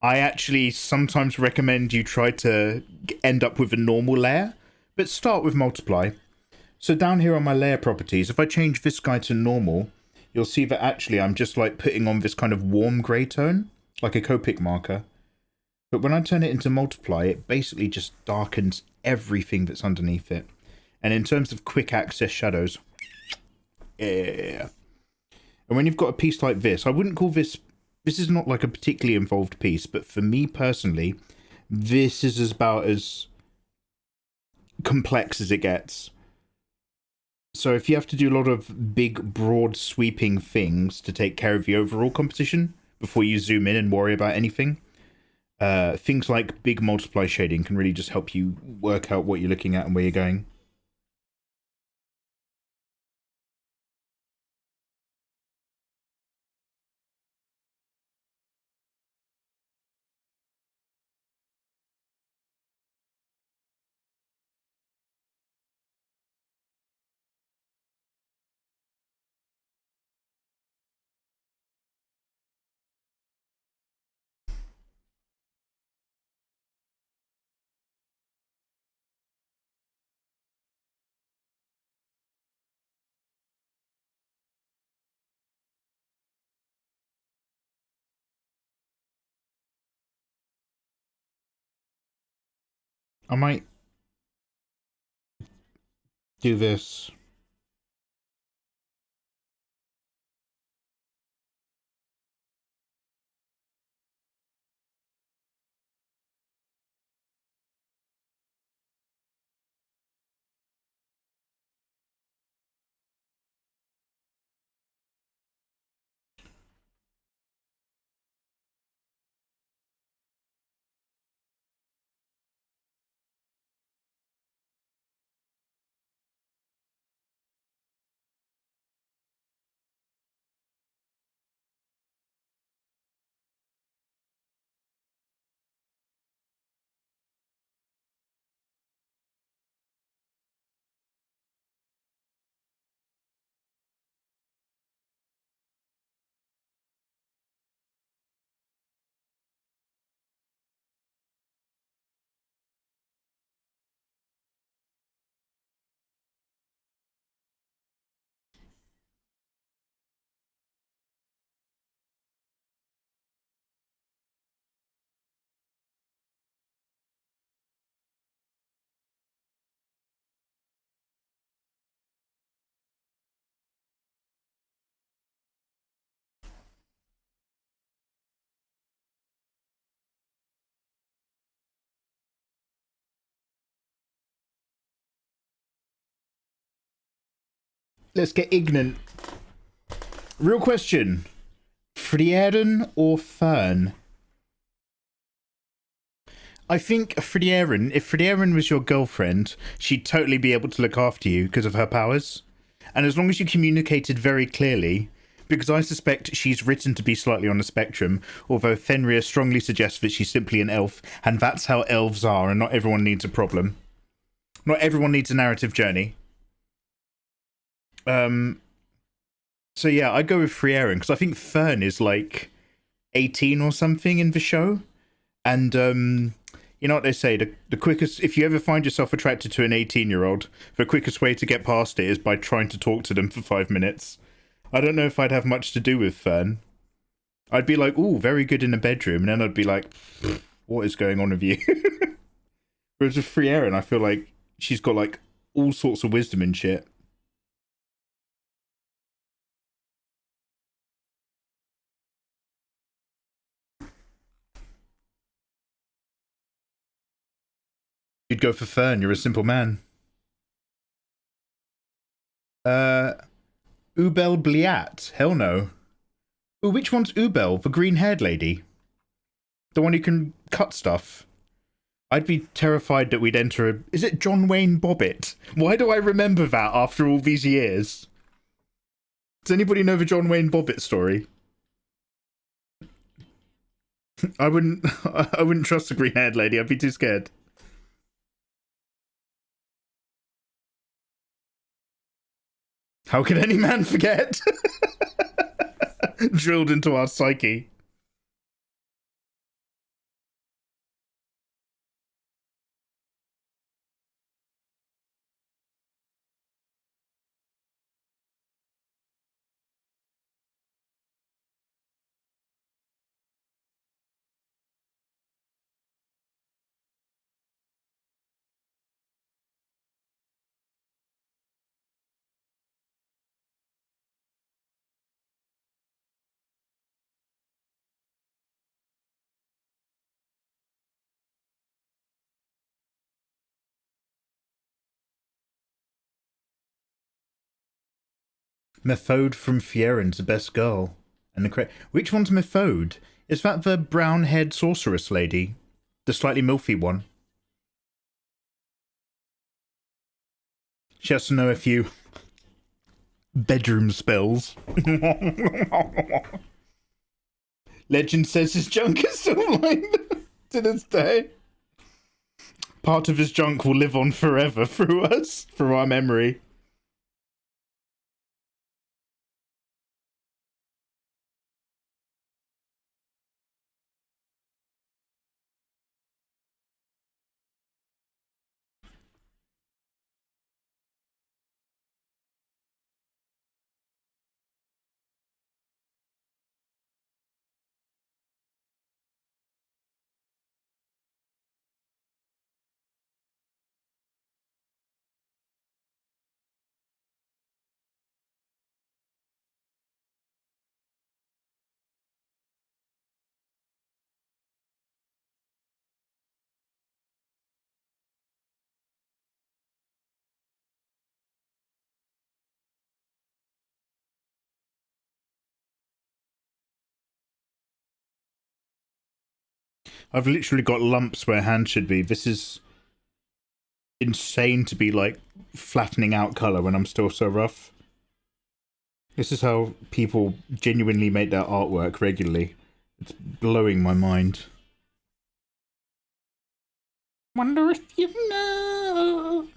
I actually sometimes recommend you try to end up with a normal layer, but start with multiply. So down here on my layer properties, if I change this guy to normal, you'll see that actually I'm just like putting on this kind of warm grey tone, like a Copic marker. But when I turn it into multiply, it basically just darkens everything that's underneath it. And in terms of quick access shadows, yeah. And when you've got a piece like this, I wouldn't call this is not like a particularly involved piece, but for me personally, this is about as complex as it gets. So if you have to do a lot of big, broad, sweeping things to take care of the overall composition before you zoom in and worry about anything, things like big multiply shading can really just help you work out what you're looking at and where you're going. I might do this. Let's get ignorant. Real question. Frieren or Fern? I think Frieren, if Frieren was your girlfriend, she'd totally be able to look after you because of her powers. And as long as you communicated very clearly, because I suspect she's written to be slightly on the spectrum, although Fenrir strongly suggests that she's simply an elf, and that's how elves are, and not everyone needs a problem. Not everyone needs a narrative journey. So yeah, I'd go with Frieren, because I think Fern is like 18 or something in the show. And you know what they say, the quickest, if you ever find yourself attracted to an 18-year-old, the quickest way to get past it is by trying to talk to them for 5 minutes. I don't know if I'd have much to do with Fern. I'd be like, ooh, very good in the bedroom, and then I'd be like, what is going on with you? Whereas with Frieren, I feel like she's got like all sorts of wisdom and shit. You'd go for Fern, you're a simple man. Ubel Bliat? Hell no. Ooh, which one's Ubel? The green-haired lady? The one who can cut stuff? I'd be terrified that we'd enter a... Is it John Wayne Bobbitt? Why do I remember that after all these years? Does anybody know the John Wayne Bobbitt story? I wouldn't trust the green-haired lady. I'd be too scared. How can any man forget? Drilled into our psyche. Methode from Fieren's the best girl. And the which one's Methode? Is that the brown-haired sorceress lady? The slightly milfy one? She has to know a few bedroom spells. Legend says his junk is still alive to this day. Part of his junk will live on forever through us, through our memory. I've literally got lumps where hands should be. This is insane to be like flattening out colour when I'm still so rough. This is how people genuinely make their artwork regularly. It's blowing my mind. Wonder if you know.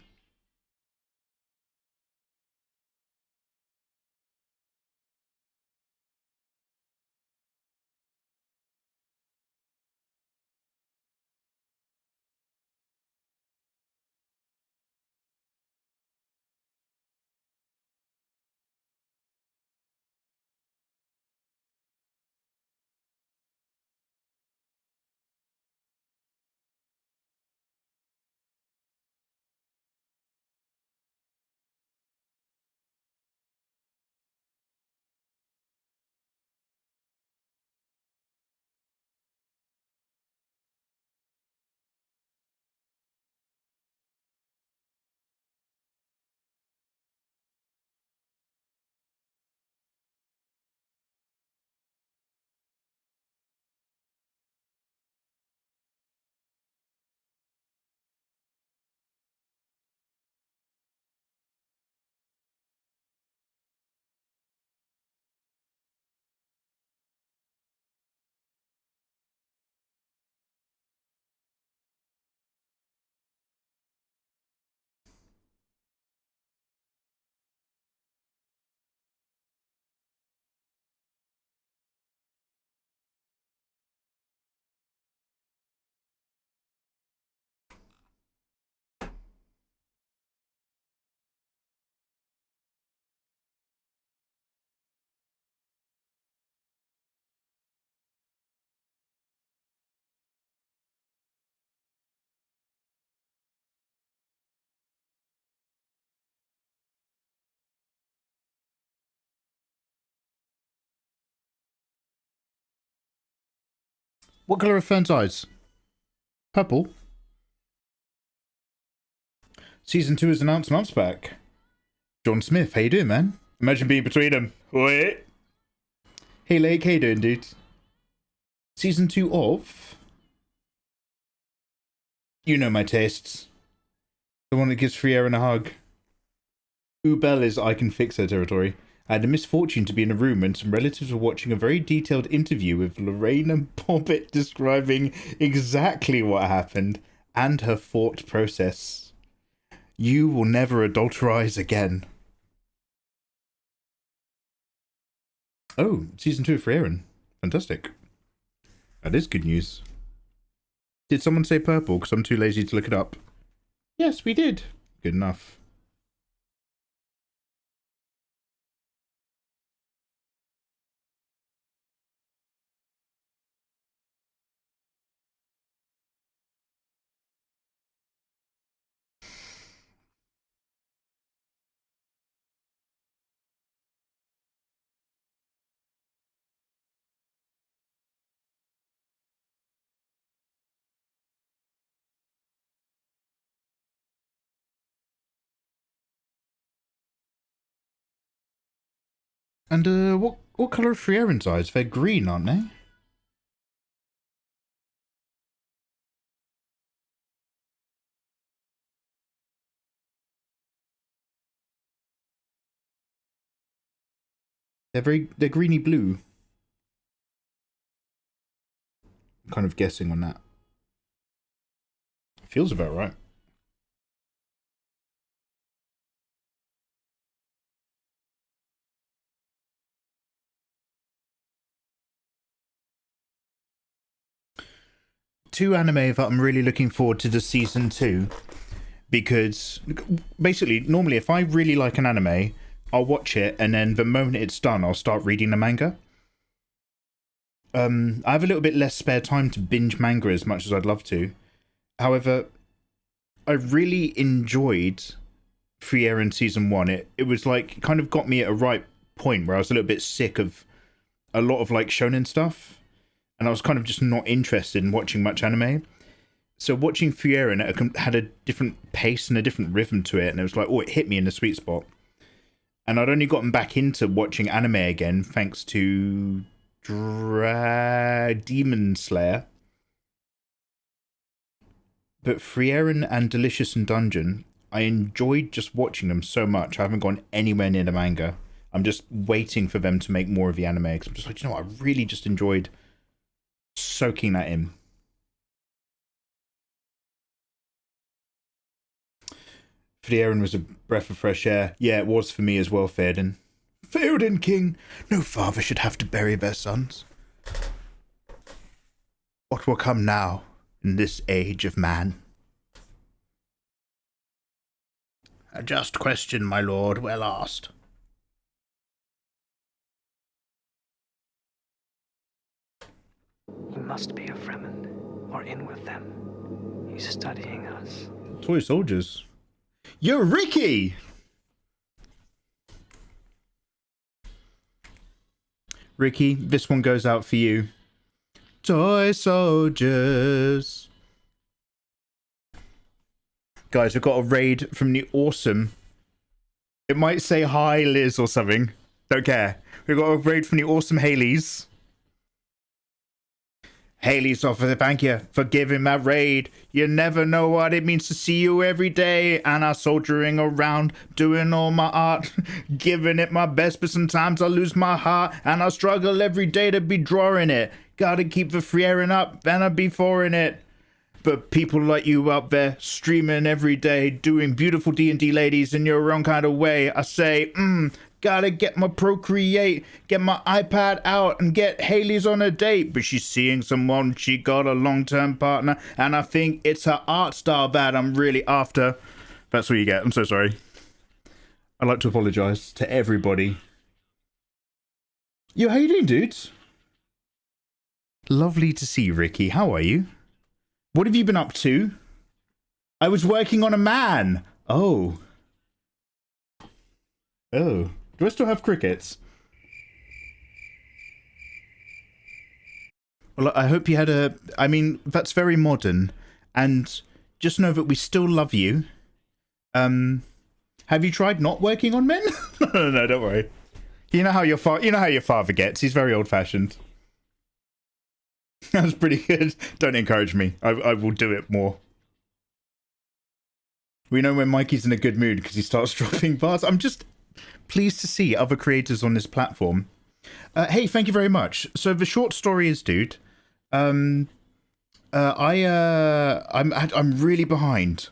What colour are Fern's eyes? Purple. Season 2 is announced months back. John Smith, how you doing, man? Imagine being between them. Wait. Hey, Lake, how you doing, dude? Season 2 of... You know my tastes. The one that gives Frieren a hug. Ubel is I can fix her territory. I had the misfortune to be in a room when some relatives were watching a very detailed interview with Lorraine and Bobbitt describing exactly what happened and her thought process. You will never adulterize again. Oh, season 2 of Frieren. Fantastic. That is good news. Did someone say purple? Because I'm too lazy to look it up. Yes, we did. Good enough. And what colour are Frieren's eyes? They're green, aren't they? They're greeny blue. I'm kind of guessing on that. Feels about right. Two anime that I'm really looking forward to the season 2, because basically normally if I really like an anime, I'll watch it and then the moment it's done I'll start reading the manga. I have a little bit less spare time to binge manga as much as I'd love to. However, I really enjoyed Frieren season 1. It was like kind of got me at a right point where I was a little bit sick of a lot of like shonen stuff. And I was kind of just not interested in watching much anime. So watching Frieren, it had a different pace and a different rhythm to it. And it was like, oh, it hit me in the sweet spot. And I'd only gotten back into watching anime again thanks to Demon Slayer. But Frieren and Delicious and Dungeon, I enjoyed just watching them so much. I haven't gone anywhere near the manga. I'm just waiting for them to make more of the anime. Because I'm just like, you know what? I really just enjoyed soaking that in. Frieren was a breath of fresh air. Yeah, it was for me as well, Theoden. Theoden, king! No father should have to bury their sons. What will come now, in this age of man? A just question, my lord, well asked. He must be a Fremen, or in with them. He's studying us. Toy soldiers. Yo, Ricky! Ricky, this one goes out for you. Toy soldiers. Guys, we've got a raid from the awesome. It might say hi, Liz, or something. Don't care. We've got a raid from the awesome Haleys. Haley's offer, thank you for giving that raid. You never know what it means to see you every day. And I'm soldiering around, doing all my art, giving it my best, but sometimes I lose my heart. And I struggle every day to be drawing it. Gotta keep the Frieren up, and I'll be in it. But people like you out there, streaming every day, doing beautiful D&D ladies in your own kind of way. I say, gotta get my Procreate, get my iPad out and get Haley's on a date. But she's seeing someone, she got a long-term partner, and I think it's her art style that I'm really after. That's what you get. I'm so sorry. I'd like to apologise to everybody. Yo, how you doing, dudes? Lovely to see you, Ricky. How are you? What have you been up to? I was working on a man. Oh. Oh. Do I still have crickets? Well, I hope you had a... I mean, that's very modern. And just know that we still love you. Have you tried not working on men? No, don't worry. You know how your father gets. He's very old-fashioned. That was pretty good. Don't encourage me. I will do it more. We know when Mikey's in a good mood because he starts dropping bars. I'm just pleased to see other creators on this platform. Hey, thank you very much. So the short story is, dude, I'm really behind.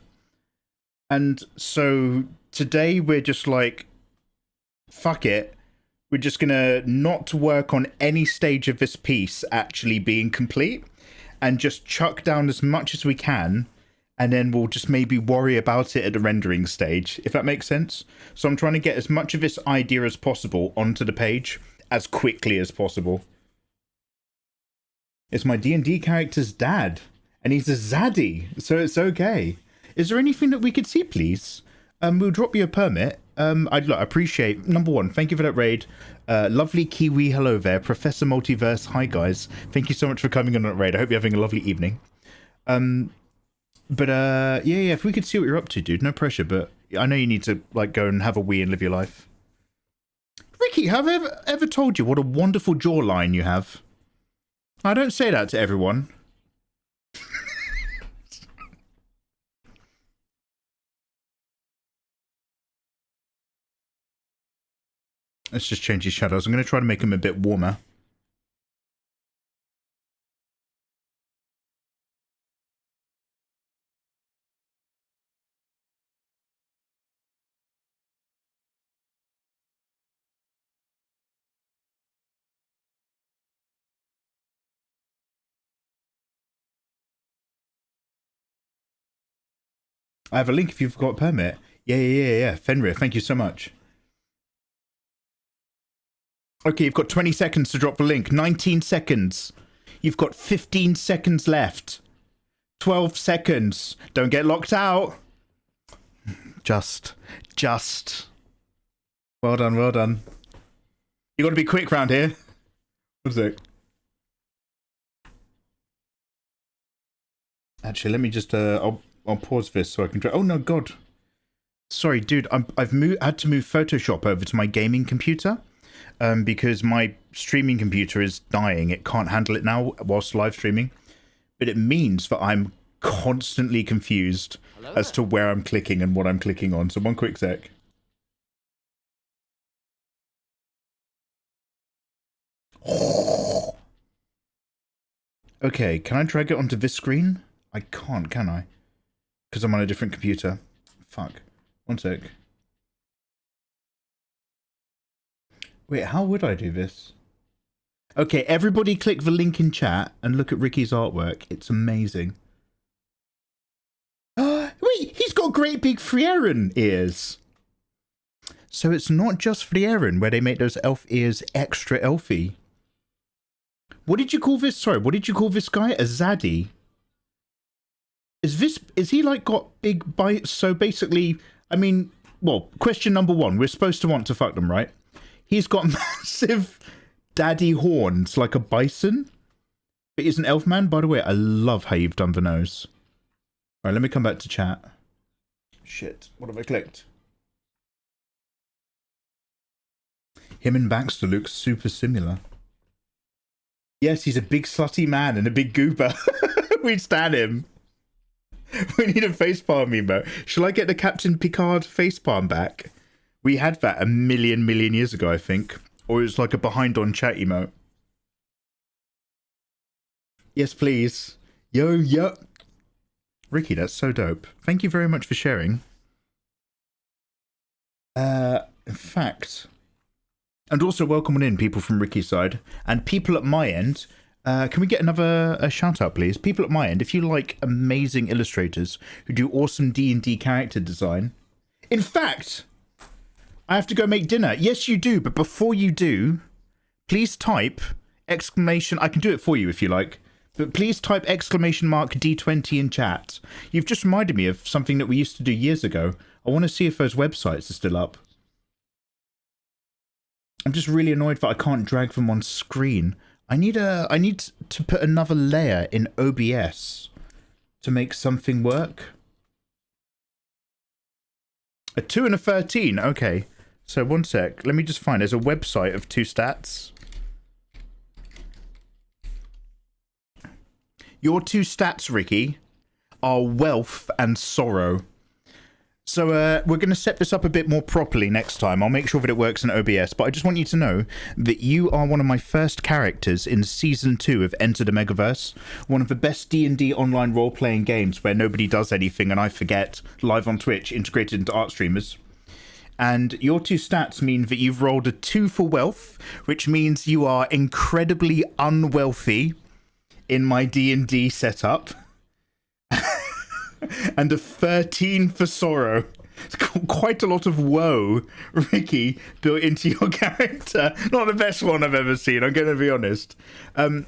And so today we're just like, fuck it. We're just gonna not work on any stage of this piece actually being complete and just chuck down as much as we can. And then we'll just maybe worry about it at the rendering stage, if that makes sense. So I'm trying to get as much of this idea as possible onto the page as quickly as possible. It's my D&D character's dad, and he's a zaddy, so it's okay. Is there anything that we could see, please? We'll drop you a permit. I'd appreciate, number one, thank you for that raid. Lovely Kiwi, hello there. Professor Multiverse, hi guys. Thank you so much for coming on that raid. I hope you're having a lovely evening. But yeah, if we could see what you're up to, dude, no pressure, but I know you need to, like, go and have a wee and live your life. Ricky, have I ever told you what a wonderful jawline you have? I don't say that to everyone. Let's just change his shadows. I'm going to try to make him a bit warmer. I have a link if you've got a permit. Yeah. Fenrir, thank you so much. Okay, you've got 20 seconds to drop the link. 19 seconds. You've got 15 seconds left. 12 seconds. Don't get locked out. Just. Well done. You got to be quick round here. One sec. Actually, let me just, I'll pause this so I can... Oh, no, God. Sorry, dude. I've had to move Photoshop over to my gaming computer because my streaming computer is dying. It can't handle it now whilst live streaming. But it means that I'm constantly confused as to where I'm clicking and what I'm clicking on. So one quick sec. Okay, can I drag it onto this screen? I can't, can I? Because I'm on a different computer. Fuck. One sec. Wait, how would I do this? Okay, everybody click the link in chat and look at Ricky's artwork. It's amazing. Wait, he's got great big Frieren ears. So it's not just Frieren where they make those elf ears extra elfy. What did you call this? Sorry, what did you call this guy? A zaddy? Is he like got big bites? So basically, I mean, well, question number one, we're supposed to want to fuck them, right? He's got massive daddy horns like a bison, but he's an elf man. By the way, I love how you've done the nose. All right, let me come back to chat. Shit, what have I clicked? Him and Baxter look super similar. Yes, he's a big slutty man and a big goober. We'd stand him. We need a facepalm emote. Shall I get the Captain Picard facepalm back? We had that a million years ago, I think. Or it was like a behind on chat emote. Yes, please. Yo. Ricky, that's so dope. Thank you very much for sharing. In fact... And also welcome on in, people from Ricky's side. And people at my end, can we get another shout out, please? People at my end, if you like amazing illustrators who do awesome D&D character design. In fact, I have to go make dinner. Yes, you do. But before you do, please type exclamation. I can do it for you if you like. But please type exclamation mark D20 in chat. You've just reminded me of something that we used to do years ago. I want to see if those websites are still up. I'm just really annoyed that I can't drag them on screen. I need to put another layer in OBS to make something work. A 2 and a 13. Okay. So one sec. Let me just find. There's a website of 2 stats. Your 2 stats, Ricky, are wealth and sorrow. So we're going to set this up a bit more properly next time. I'll make sure that it works in OBS, but I just want you to know that you are one of my first characters in Season 2 of Enter the Megaverse, one of the best D&D online role-playing games where nobody does anything and I forget, live on Twitch, integrated into art streamers. And your 2 stats mean that you've rolled a 2 for wealth, which means you are incredibly unwealthy in my D&D setup. And a 13 for sorrow. It's quite a lot of woe, Ricky, built into your character. Not the best one I've ever seen, I'm going to be honest.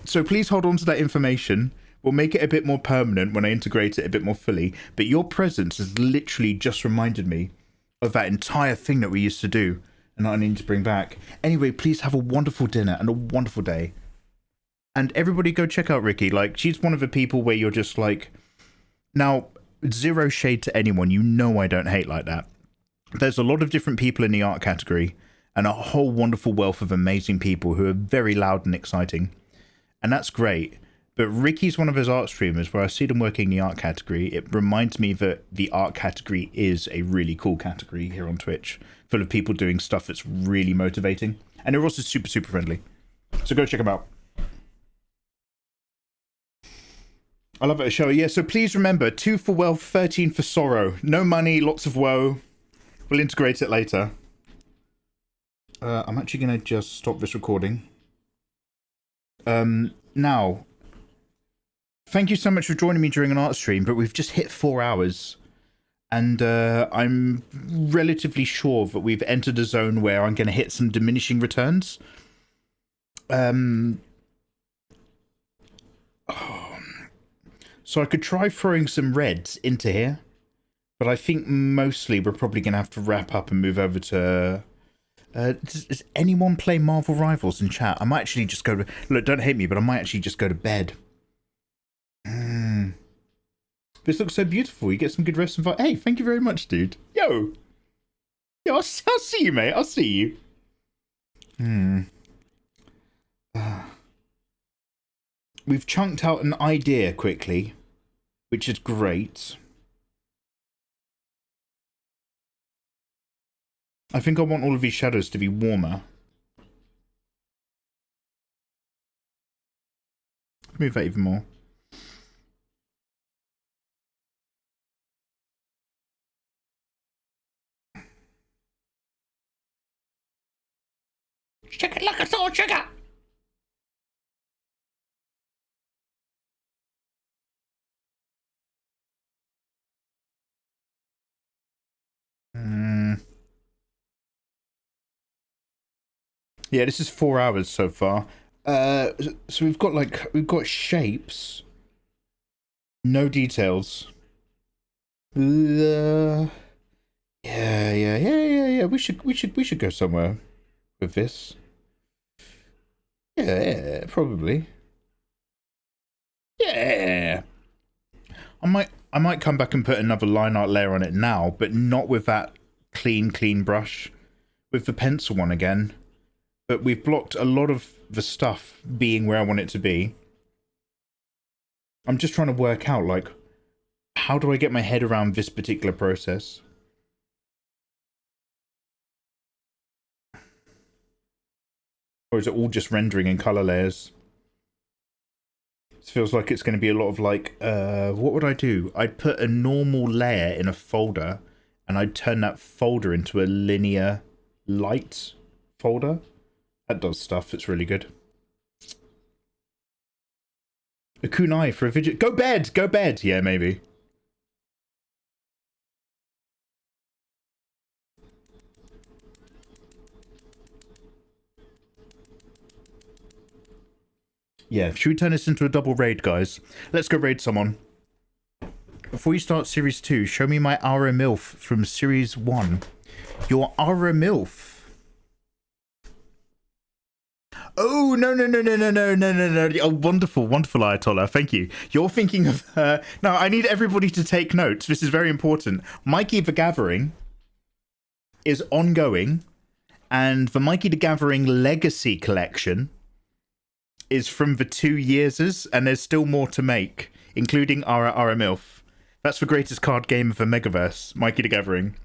So please hold on to that information. We'll make it a bit more permanent when I integrate it a bit more fully. But your presence has literally just reminded me of that entire thing that we used to do and that I need to bring back. Anyway, please have a wonderful dinner and a wonderful day. And everybody go check out Ricky. Like, she's one of the people where you're just like... Now... Zero shade to anyone, you know I don't hate like that. There's a lot of different people in the art category and a whole wonderful wealth of amazing people who are very loud and exciting. And that's great. But Ricky's one of his art streamers where I see them working in the art category. It reminds me that the art category is a really cool category here on Twitch, full of people doing stuff that's really motivating. And they're also super, super friendly. So go check them out. I love it, a show. Yeah, so please remember, 2 for wealth, 13 for sorrow. No money, lots of woe. We'll integrate it later. I'm actually going to just stop this recording. Now, thank you so much for joining me during an art stream, but we've just hit 4 hours. And I'm relatively sure that we've entered a zone where I'm going to hit some diminishing returns. So I could try throwing some reds into here, but I think mostly we're probably going to have to wrap up and move over to... does anyone play Marvel Rivals in chat? I might actually just go to... Look, don't hate me, but I might actually just go to bed. This looks so beautiful. You get some good rest and... Hey, thank you very much, dude. Yo, I'll see you, mate. I'll see you. We've chunked out an idea quickly, which is great. I think I want all of these shadows to be warmer. Move that even more. Shake it like a salt sugar! Yeah, this is 4 hours so far. So we've got shapes, no details. Yeah. We should go somewhere with this. Yeah, probably. Yeah. I might come back and put another line art layer on it now, but not with that clean brush. With the pencil one again. But we've blocked a lot of the stuff being where I want it to be. I'm just trying to work out, like, how do I get my head around this particular process? Or is it all just rendering in color layers? This feels like it's going to be a lot of like, what would I do? I'd put a normal layer in a folder and I'd turn that folder into a linear light folder. That does stuff. It's really good. A kunai for a video. Go bed! Go bed! Yeah, maybe. Yeah, should we turn this into a double raid, guys? Let's go raid someone. Before you start Series 2, show me my Aura MILF from Series 1. Your Aura MILF. Oh, Oh, no. Oh, wonderful, wonderful Ayatollah. Thank you. You're thinking of her. No, I need everybody to take notes. This is very important. Mikey the Gathering is ongoing, and the Mikey the Gathering Legacy collection is from the 2 yearses, and there's still more to make, including Ara MILF. That's the greatest card game of the Megaverse, Mikey the Gathering.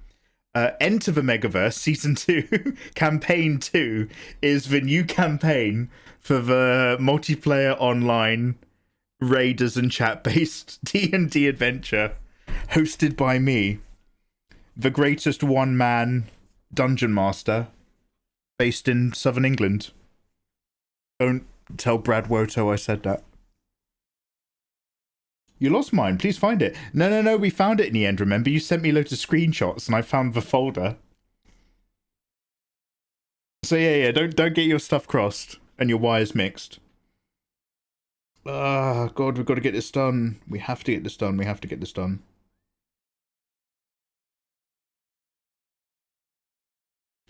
Enter the Megaverse Season 2, Campaign 2 is the new campaign for the multiplayer online raiders and chat-based D&D adventure, hosted by me, the greatest one-man dungeon master, based in southern England. Don't tell Brad Woto I said that. You lost mine. Please find it. No. We found it in the end. Remember, you sent me loads of screenshots, and I found the folder. So yeah. Don't get your stuff crossed and your wires mixed. Ah, God, we've got to get this done. We have to get this done.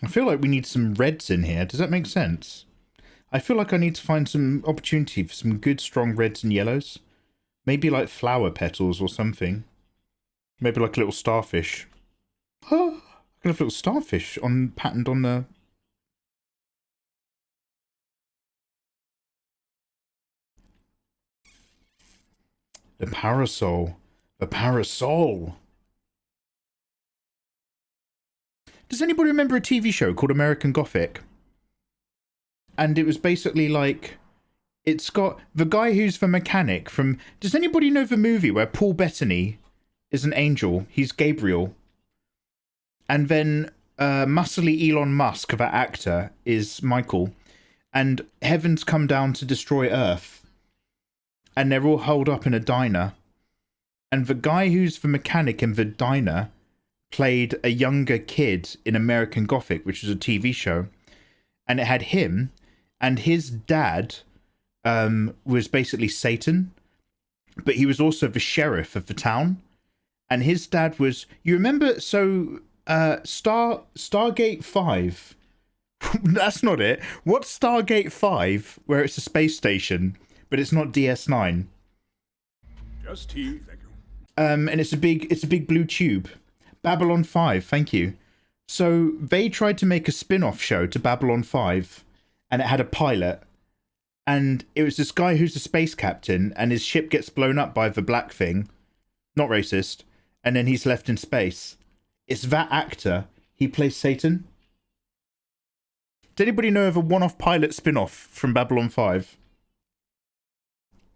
I feel like we need some reds in here. Does that make sense? I feel like I need to find some opportunity for some good, strong reds and yellows. Maybe like flower petals or something. Maybe like a little starfish. Oh, I got a little starfish patterned on the... The parasol. Does anybody remember a TV show called American Gothic? And it was basically like... It's got the guy who's the mechanic from... Does anybody know the movie where Paul Bettany is an angel? He's Gabriel. And then muscly Elon Musk, that actor, is Michael. And heaven's come down to destroy Earth. And they're all holed up in a diner. And the guy who's the mechanic in the diner played a younger kid in American Gothic, which was a TV show. And it had him and his dad... was basically Satan, but he was also the sheriff of the town, and his dad was, you remember, so Stargate 5, that's not it. What's Stargate 5 where it's a space station but it's not DS9? Just tea, thank you. And it's a big blue tube. Babylon 5, thank you. So they tried to make a spin-off show to Babylon 5, and it had a pilot. And it was this guy who's a space captain, and his ship gets blown up by the black thing. Not racist. And then he's left in space. It's that actor. He plays Satan. Does anybody know of a one-off pilot spin-off from Babylon 5?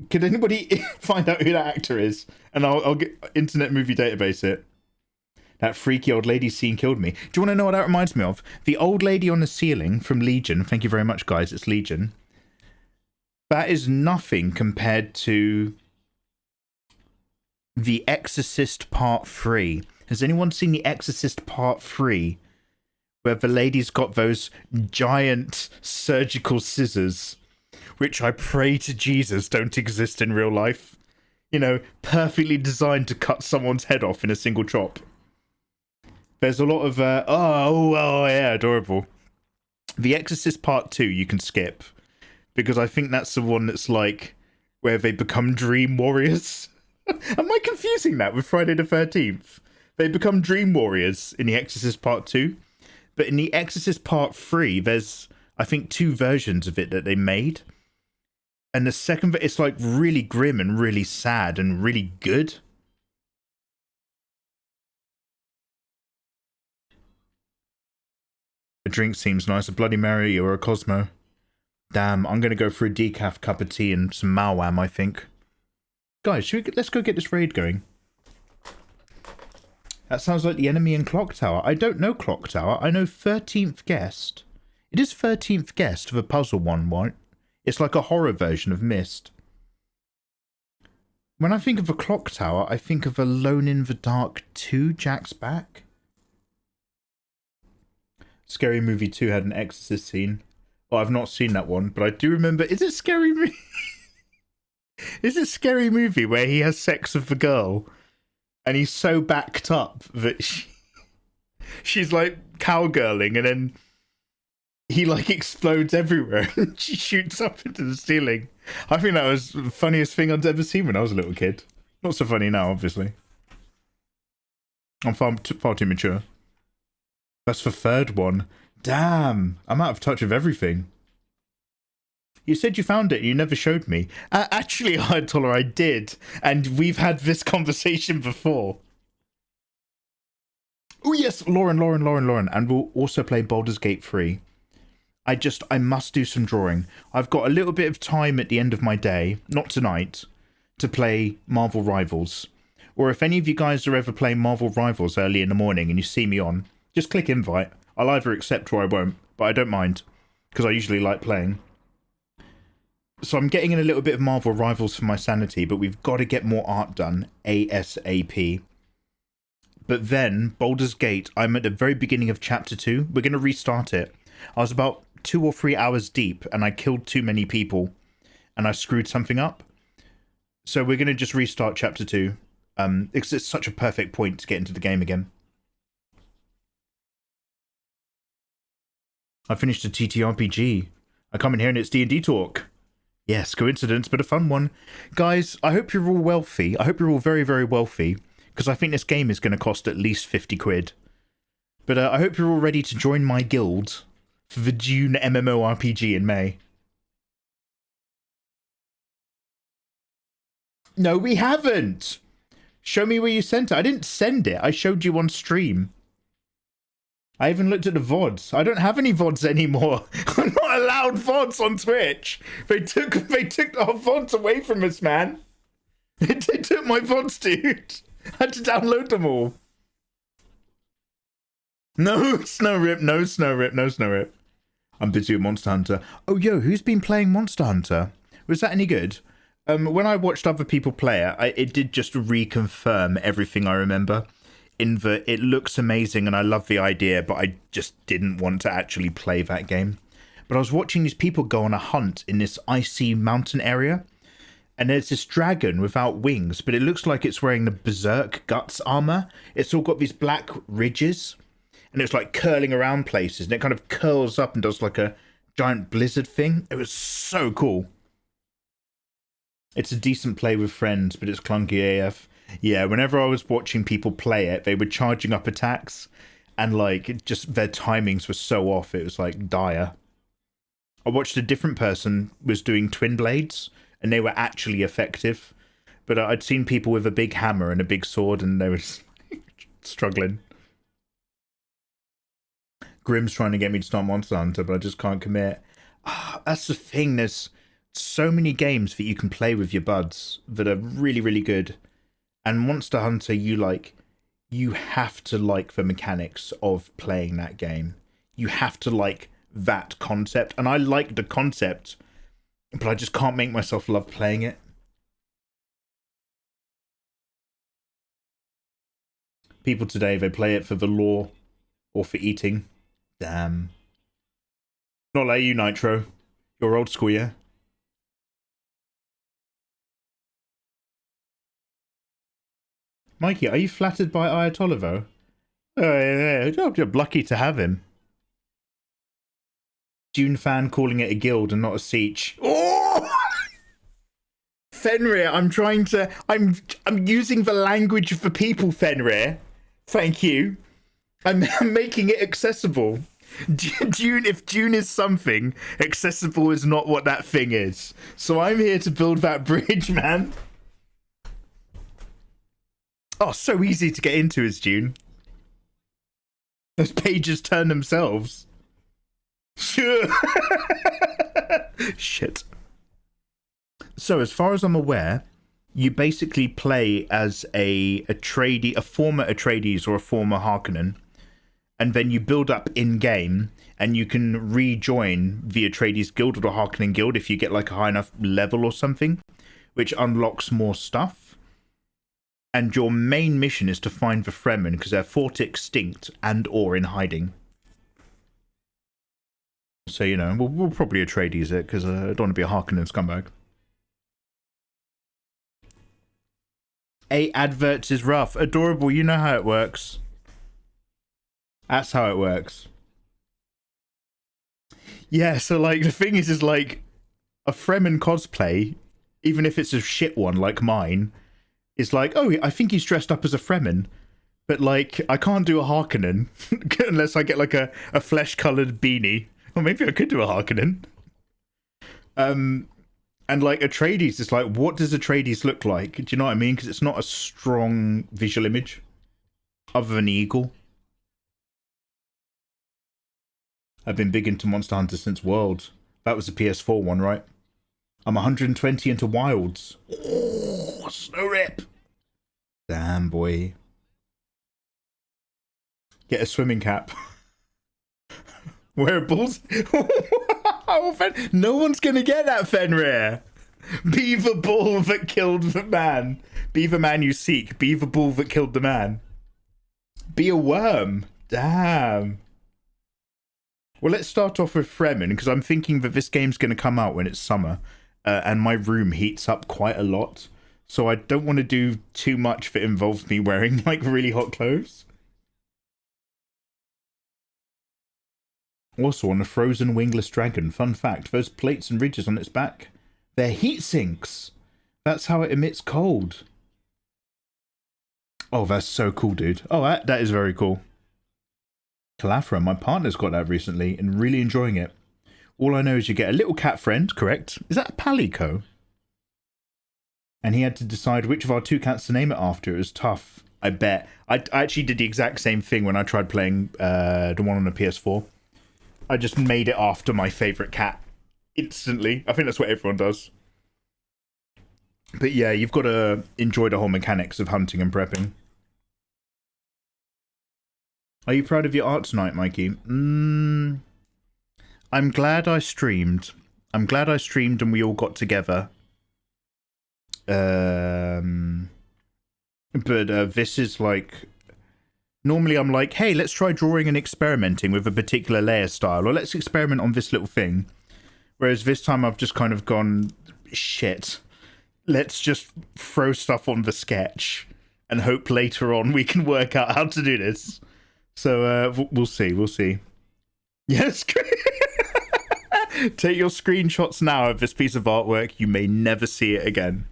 Could anybody find out who that actor is? And I'll get Internet Movie Database it. That freaky old lady scene killed me. Do you want to know what that reminds me of? The old lady on the ceiling from Legion. Thank you very much, guys. It's Legion. That is nothing compared to The Exorcist Part 3. Has anyone seen The Exorcist Part 3? Where the lady's got those giant surgical scissors, which I pray to Jesus don't exist in real life. You know, perfectly designed to cut someone's head off in a single chop. There's a lot of, oh yeah, adorable. The Exorcist Part 2 you can skip. Because I think that's the one that's like where they become dream warriors. Am I confusing that with Friday the 13th? They become dream warriors in The Exorcist Part 2. But in The Exorcist Part 3, there's, I think, 2 versions of it that they made. And the second, it's like really grim and really sad and really good. A drink seems nice. A Bloody Mary or a Cosmo. Damn, I'm going to go for a decaf cup of tea and some Malwam, I think. Guys, let's go get this raid going. That sounds like the enemy in Clock Tower. I don't know Clock Tower. I know 13th Guest. It is 13th Guest, the puzzle one, right? It's like a horror version of Myst. When I think of a Clock Tower, I think of Alone in the Dark 2, Jack's Back. Scary Movie 2 had an exorcist scene. Oh, I've not seen that one, but I do remember... Is it Scary Movie? Is it Scary Movie where he has sex with the girl and he's so backed up that she's like cowgirling, and then he like explodes everywhere and she shoots up into the ceiling. I think that was the funniest thing I'd ever seen when I was a little kid. Not so funny now, obviously. I'm far too mature. That's the third one. Damn, I'm out of touch with everything. You said you found it and you never showed me. Actually, Ayatollah, I did. And we've had this conversation before. Oh yes, Lauren. And we'll also play Baldur's Gate 3. I must do some drawing. I've got a little bit of time at the end of my day, not tonight, to play Marvel Rivals. Or if any of you guys are ever playing Marvel Rivals early in the morning and you see me on, just click invite. I'll either accept or I won't, but I don't mind, because I usually like playing. So I'm getting in a little bit of Marvel Rivals for my sanity, but we've got to get more art done ASAP. But then, Baldur's Gate, I'm at the very beginning of Chapter 2. We're going to restart it. I was about 2 or 3 hours deep, and I killed too many people, and I screwed something up. So we're going to just restart Chapter 2. It's such a perfect point to get into the game again. I finished a TTRPG. I come in here and it's D&D talk. Yes, coincidence, but a fun one. Guys, I hope you're all wealthy. I hope you're all very, very wealthy, because I think this game is going to cost at least 50 quid. But I hope you're all ready to join my guild for the June MMORPG in May. No, we haven't! Show me where you sent it. I didn't send it. I showed you on stream. I even looked at the VODs. I don't have any VODs anymore. I'm not allowed VODs on Twitch. They took our VODs away from us, man. They took my VODs, dude. I had to download them all. No snow rip. I'm busy with Monster Hunter. Oh, yo, who's been playing Monster Hunter? Was that any good? When I watched other people play it, it did just reconfirm everything I remember. In that it looks amazing and I love the idea, but I just didn't want to actually play that game. But I was watching these people go on a hunt in this icy mountain area, and there's this dragon without wings, but it looks like it's wearing the Berserk Guts armor. It's all got these black ridges, and it's like curling around places, and it kind of curls up and does like a giant blizzard thing. It was so cool. It's a decent play with friends, but it's clunky AF. Yeah, whenever I was watching people play it, they were charging up attacks, and like just their timings were so off, it was like dire. I watched a different person was doing twin blades, and they were actually effective, but I'd seen people with a big hammer and a big sword, and they were struggling. Grim's trying to get me to start Monster Hunter, but I just can't commit. That's the thing, there's so many games that you can play with your buds that are really, really good. And Monster Hunter, you have to like the mechanics of playing that game. You have to like that concept. And I like the concept, but I just can't make myself love playing it. People today, they play it for the lore or for eating. Damn. Not like you, Nitro. You're old school, yeah? Mikey, are you flattered by Ayatollah, though? You're lucky to have him. Dune fan calling it a guild and not a siege. Oh! Fenrir, I'm using the language of the people, Fenrir. Thank you. I'm making it accessible. Dune, if Dune is something, accessible is not what that thing is. So I'm here to build that bridge, man. Oh, so easy to get into is Dune. Those pages turn themselves. Sure. Shit. So, as far as I'm aware, you basically play as a Atreides, a former Atreides or a former Harkonnen, and then you build up in-game, and you can rejoin the Atreides guild or the Harkonnen guild if you get like a high enough level or something, which unlocks more stuff. And your main mission is to find the Fremen because they're fought extinct and or in hiding. So, you know, we'll probably Atreides it because I don't want to be a Harkonnen scumbag. 8 adverts is rough. Adorable, you know how it works. That's how it works. Yeah, so like the thing is like a Fremen cosplay, even if it's a shit one like mine, is like, oh, I think he's dressed up as a Fremen, but like I can't do a Harkonnen unless I get like a flesh-colored beanie. Or maybe I could do a Harkonnen. And like Atreides is like, what does Atreides look like? Do you know what I mean? Because it's not a strong visual image other than eagle. I've been big into Monster Hunter since Worlds. That was the PS4 one, right? I'm 120 into Wilds. Oh, snow rip. Damn, boy. Get a swimming cap. Wearables. No one's gonna get that, Fenrir. Be the bull that killed the man. Be the man you seek. Be the bull that killed the man. Be a worm. Damn. Well, let's start off with Fremen, because I'm thinking that this game's going to come out when it's summer, and my room heats up quite a lot, so I don't want to do too much that involves me wearing, like, really hot clothes. Also, on a frozen wingless dragon, fun fact, those plates and ridges on its back, they're heat sinks. That's how it emits cold. Oh, that's so cool, dude. Oh, that is very cool. Calafra, my partner's got that recently and really enjoying it. All I know is you get a little cat friend, correct? Is that a Palico? And he had to decide which of our two cats to name it after. It was tough, I bet. I actually did the exact same thing when I tried playing the one on the PS4. I just made it after my favourite cat instantly. I think that's what everyone does. But yeah, you've got to enjoy the whole mechanics of hunting and prepping. Are you proud of your art tonight, Mikey? I'm glad I streamed. I'm glad I streamed and we all got together. But this is like... Normally I'm like, hey, let's try drawing and experimenting with a particular layer style. Or let's experiment on this little thing. Whereas this time I've just kind of gone, shit. Let's just throw stuff on the sketch. And hope later on we can work out how to do this. So we'll see, we'll see. Yes. Take your screenshots now of this piece of artwork. You may never see it again.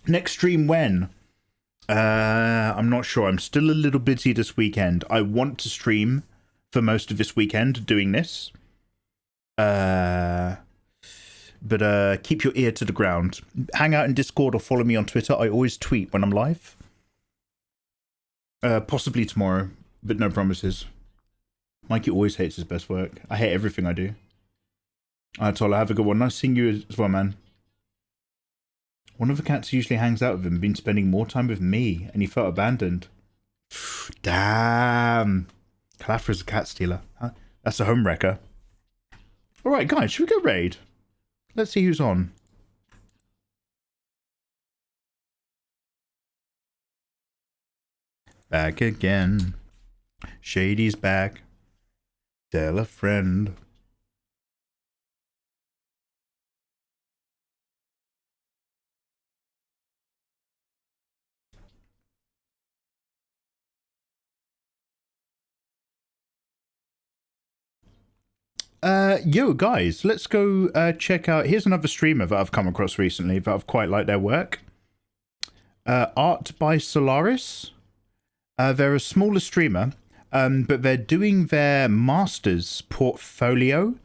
Next stream when? I'm not sure. I'm still a little busy this weekend. I want to stream for most of this weekend doing this. But keep your ear to the ground. Hang out in Discord or follow me on Twitter. I always tweet when I'm live. Possibly tomorrow, but no promises. Mikey always hates his best work. I hate everything I do. Tola, have a good one. Nice seeing you as well, man. One of the cats usually hangs out with him, been spending more time with me, and he felt abandoned. Damn. Calafra's a cat stealer. Huh? That's a home wrecker. Alright, guys, should we go raid? Let's see who's on. Back again. Shady's back. Tell a friend. Yo, guys, let's go check out... Here's another streamer that I've come across recently that I've quite liked their work. Art by Solaris. They're a smaller streamer, but they're doing their master's portfolio,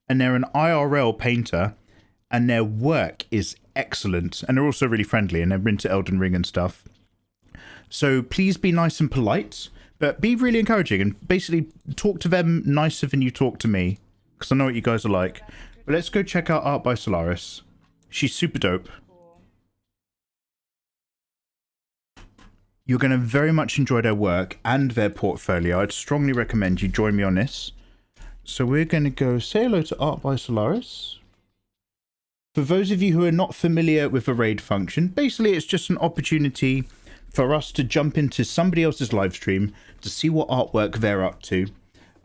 and they're an IRL painter, and their work is excellent, and they're also really friendly, and they've been to Elden Ring and stuff. So please be nice and polite, but be really encouraging, and basically talk to them nicer than you talk to me, because I know what you guys are like. But let's go check out Art by Solaris. She's super dope. You're going to very much enjoy their work and their portfolio. I'd strongly recommend you join me on this. So we're going to go say hello to Art by Solaris. For those of you who are not familiar with the raid function, basically it's just an opportunity for us to jump into somebody else's live stream to see what artwork they're up to.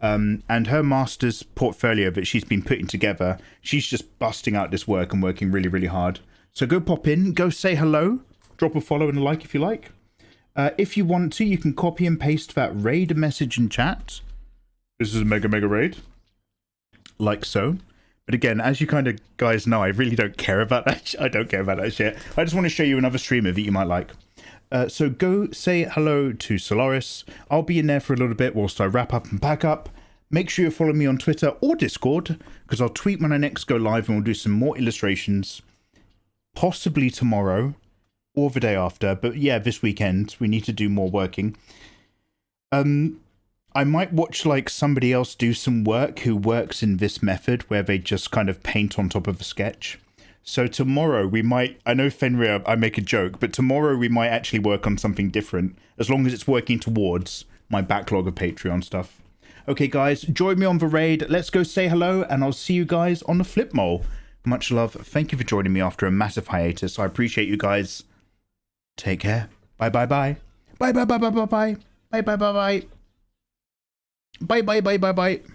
And her master's portfolio that she's been putting together, she's just busting out this work and working really, really hard. So go pop in, go say hello, drop a follow and a like if you like. If you want to, you can copy and paste that raid message in chat. This is a mega raid. like so. But again, as you kind of guys know, I really don't care about that. I don't care about that shit. I just want to show you another streamer that you might like. So go say hello to Solaris. I'll be in there for a little bit whilst I wrap up and pack up. Make sure you follow me on Twitter or Discord, because I'll tweet when I next go live and we'll do some more illustrations. Possibly tomorrow or the day after. But yeah, this weekend. We need to do more working. I might watch like somebody else do some work who works in this method where they just kind of paint on top of a sketch. So tomorrow we might, I know Fenrir, I make a joke, but tomorrow we might actually work on something different, as long as it's working towards my backlog of Patreon stuff. Okay guys, join me on the raid, let's go say hello, and I'll see you guys on the flip mole. Much love, thank you for joining me after a massive hiatus, I appreciate you guys. Take care, bye bye bye. Bye bye bye bye bye bye. Bye bye bye bye. Bye bye bye bye bye.